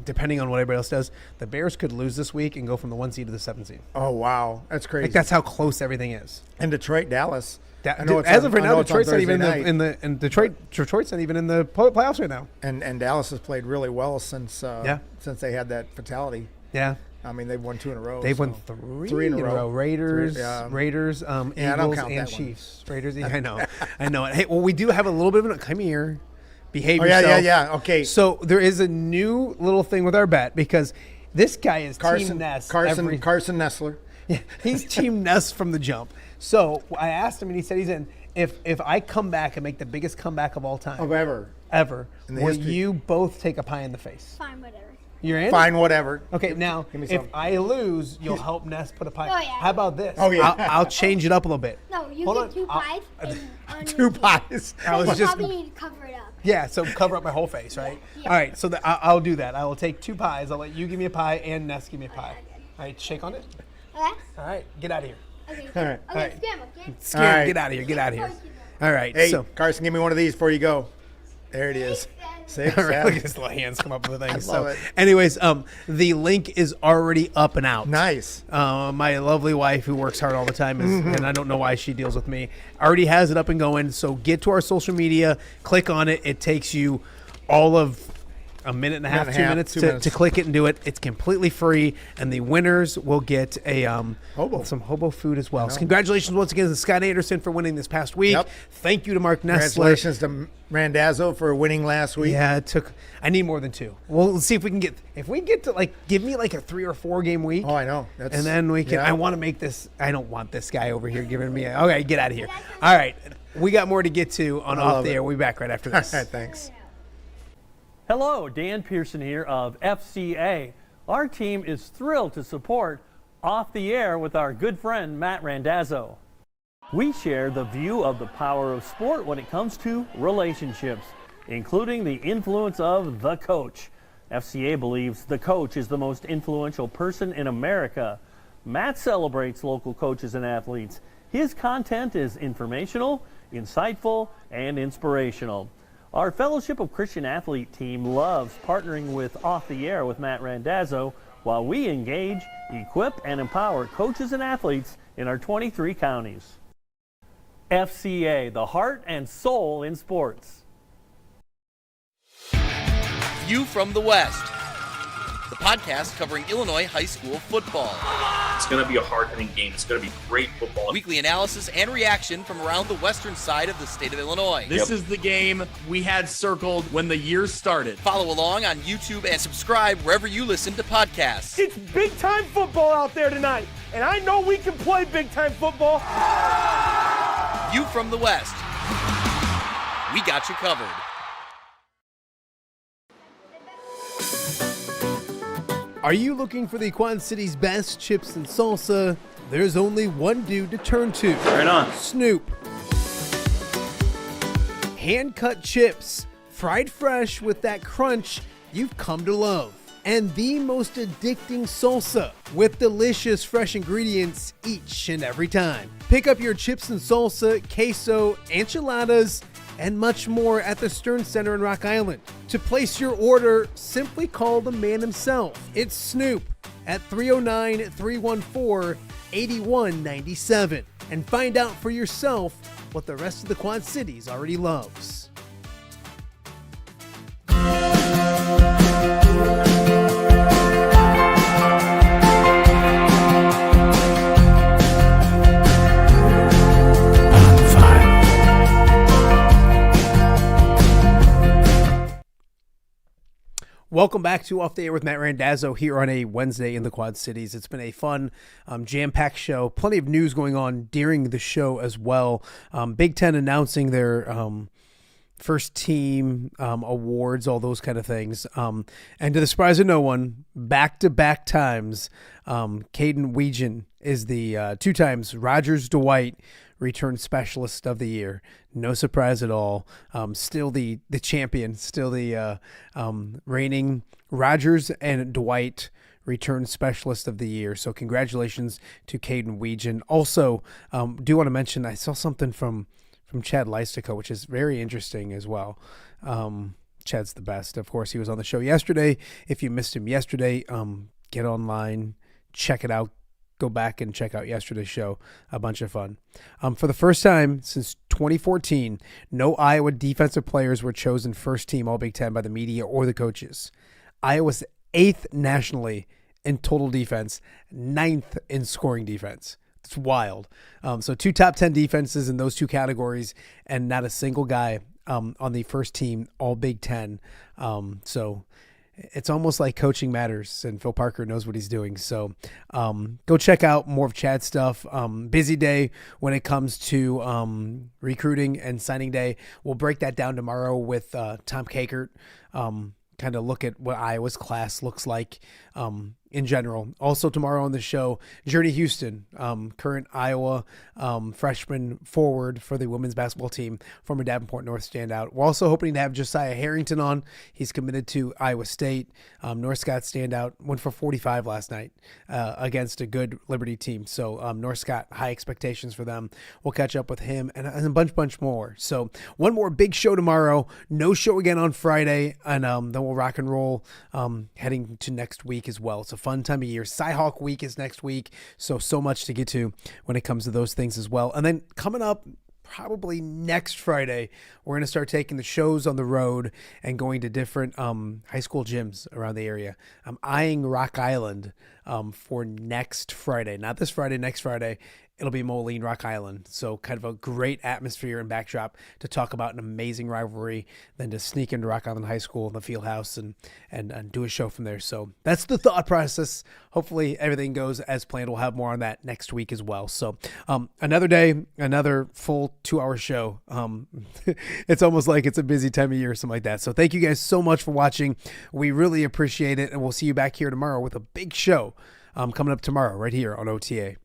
[SPEAKER 2] depending on what everybody else does, the Bears could lose this week and go from the 1 seed to the 7 seed.
[SPEAKER 6] Oh wow, that's crazy.
[SPEAKER 2] Like that's how close everything is.
[SPEAKER 6] And Detroit, Dallas.
[SPEAKER 2] As of right now, Detroit's not even Detroit's not even in the playoffs right now.
[SPEAKER 6] And Dallas has played really well since they had that fatality.
[SPEAKER 2] Yeah.
[SPEAKER 6] I mean, they've won 2 in a row.
[SPEAKER 2] They've won 3 in a row. Raiders, Eagles, and Chiefs. Raiders. Yeah, I know it. Hey, well, we do have a little bit of come here, behave yourself.
[SPEAKER 6] Yeah. Okay.
[SPEAKER 2] So there is a new little thing with our bet because this guy is Team Ness.
[SPEAKER 6] Carson Nessler.
[SPEAKER 2] Yeah, he's Team Ness from the jump. So I asked him, and he said he's in. If I come back and make the biggest comeback of all time, ever, will you both take a pie in the face?
[SPEAKER 9] Fine, whatever.
[SPEAKER 2] You're in?
[SPEAKER 6] Fine, whatever.
[SPEAKER 2] Okay, now, if I lose, you'll help Ness put a pie.
[SPEAKER 9] Oh, yeah.
[SPEAKER 2] How about this?
[SPEAKER 6] Oh, yeah.
[SPEAKER 2] I'll change it up a little bit.
[SPEAKER 9] No, you
[SPEAKER 2] Hold
[SPEAKER 9] get
[SPEAKER 2] on.
[SPEAKER 9] 2 pies on
[SPEAKER 6] 2
[SPEAKER 9] your teeth.
[SPEAKER 6] pies.
[SPEAKER 2] I was
[SPEAKER 9] You
[SPEAKER 2] just
[SPEAKER 9] probably need to cover it up.
[SPEAKER 2] yeah. So cover up my whole face, right?
[SPEAKER 9] Yeah.
[SPEAKER 2] All right. So I'll do that. I will take 2 pies. I'll let you give me a pie and Ness give me a pie. All right. Shake on it.
[SPEAKER 9] Okay?
[SPEAKER 2] All right. Get out of here.
[SPEAKER 9] Okay.
[SPEAKER 6] All right.
[SPEAKER 9] Okay,
[SPEAKER 2] Alright.
[SPEAKER 9] stand up, okay?
[SPEAKER 2] Scared.
[SPEAKER 6] All right.
[SPEAKER 2] Get out of here. Get out of here. All right.
[SPEAKER 6] Hey,
[SPEAKER 2] So.
[SPEAKER 6] Carson, give me one of these before you go. There it is. 6,
[SPEAKER 2] All right,
[SPEAKER 6] 7.
[SPEAKER 2] look at his little hands come up with the thing.
[SPEAKER 6] I
[SPEAKER 2] So,
[SPEAKER 6] love it.
[SPEAKER 2] anyways, the link is already up and out.
[SPEAKER 6] Nice.
[SPEAKER 2] My lovely wife, who works hard all the time,
[SPEAKER 6] Mm-hmm.
[SPEAKER 2] and I don't know why she deals with me, already has it up and going. So get to our social media, click on it. It takes you all of a minute and a half, 2 minutes,
[SPEAKER 6] 2
[SPEAKER 2] to,
[SPEAKER 6] minutes.
[SPEAKER 2] to click it and do it. It's completely free, and the winners will get a
[SPEAKER 6] Hobo.
[SPEAKER 2] some hobo food as well. So congratulations once again to Scott Anderson for winning this past week.
[SPEAKER 6] Yep.
[SPEAKER 2] Thank you to Mark Nessler.
[SPEAKER 6] Congratulations to Randazzo for winning last week.
[SPEAKER 2] Yeah, I need more than 2. Well, let's see if we can get to give me like a 3 or 4 game week.
[SPEAKER 6] Oh, I know. That's,
[SPEAKER 2] And then we can.
[SPEAKER 6] yeah.
[SPEAKER 2] I want to make this. I don't want this guy over here giving me. Okay, get out of here. All right, we got more to get to on
[SPEAKER 6] I
[SPEAKER 2] Off
[SPEAKER 6] love
[SPEAKER 2] the
[SPEAKER 6] it.
[SPEAKER 2] Air. We'll be back right after
[SPEAKER 6] All
[SPEAKER 2] this.
[SPEAKER 6] right, thanks.
[SPEAKER 10] Hello, Dan Pearson here of FCA. Our team is thrilled to support Off the Air with our good friend Matt Randazzo. We share the view of the power of sport when it comes to relationships, including the influence of the coach. FCA believes the coach is the most influential person in America. Matt celebrates local coaches and athletes. His content is informational, insightful, and inspirational. Our Fellowship of Christian Athlete team loves partnering with Off the Air with Matt Randazzo while we engage, equip, and empower coaches and athletes in our 23 counties. FCA, the heart and soul in sports.
[SPEAKER 11] View from the West, the podcast covering Illinois high school football.
[SPEAKER 12] It's going to be a hard-hitting game. It's going to be great football.
[SPEAKER 11] Weekly analysis and reaction from around the western side of the state of Illinois.
[SPEAKER 13] This is the game we had circled when the year started.
[SPEAKER 11] Follow along on YouTube and subscribe wherever you listen to podcasts.
[SPEAKER 14] It's big-time football out there tonight, and I know we can play big-time football.
[SPEAKER 11] View from the West. We got you covered.
[SPEAKER 2] Are you looking for the Quad City's best chips and salsa? There's only one dude to turn to.
[SPEAKER 12] Right on.
[SPEAKER 2] Snoop. Hand-cut chips, fried fresh with that crunch you've come to love. And the most addicting salsa with delicious fresh ingredients each and every time. Pick up your chips and salsa, queso, enchiladas, and much more at the Stern Center in Rock Island. To place your order, simply call the man himself. It's Snoop at 309-314-8197 and find out for yourself what the rest of the Quad Cities already loves. Welcome back to Off the Air with Matt Randazzo here on a Wednesday in the Quad Cities. It's been a fun, jam-packed show. Plenty of news going on during the show as well. Big Ten announcing their first team awards, all those kind of things. And to the surprise of no one, back-to-back times, Caden Weegan is the 2 times Rogers Dwight Return Specialist of the Year. No surprise at all. Still the champion, still the reigning Rogers and Dwight Return Specialist of the Year. So congratulations to Caden Weegan. Also, do want to mention, I saw something from Chad Leistico, which is very interesting as well. Chad's the best. Of course, he was on the show yesterday. If you missed him yesterday, get online, check it out. Go back and check out yesterday's show. A bunch of fun. For the first time since 2014, no Iowa defensive players were chosen first team All Big Ten by the media or the coaches. Iowa's 8th nationally in total defense, 9th in scoring defense. It's wild. So 2 top 10 defenses in those 2 categories, and not a single guy on the first team All Big Ten. So it's almost like coaching matters, and Phil Parker knows what he's doing. So go check out more of Chad's stuff. Busy day when it comes to recruiting and signing day. We'll break that down tomorrow with Tom Kakert. Kind of look at what Iowa's class looks like in general. Also tomorrow on the show, Journey Houston, current Iowa freshman forward for the women's basketball team, former Davenport North standout. We're also hoping to have Josiah Harrington on. He's committed to Iowa State. North Scott standout, went for 45 last night against a good Liberty team. So North Scott, high expectations for them. We'll catch up with him and a bunch more. So one more big show tomorrow. No show again on Friday, and then we'll rock and roll heading to next week as well. It's a fun time of year. Cyhawk week is next week, so much to get to when it comes to those things as well. And then coming up probably next Friday, we're going to start taking the shows on the road and going to different high school gyms around the area. I'm eyeing Rock Island for next Friday. Not this Friday, next Friday. It'll be Moline, Rock Island. So kind of a great atmosphere and backdrop to talk about an amazing rivalry, then to sneak into Rock Island High School in the field house and do a show from there. So that's the thought process. Hopefully everything goes as planned. We'll have more on that next week as well. So another day, another full 2-hour show. It's almost like it's a busy time of year or something like that. So thank you guys so much for watching. We really appreciate it. And we'll see you back here tomorrow with a big show coming up tomorrow right here on OTA.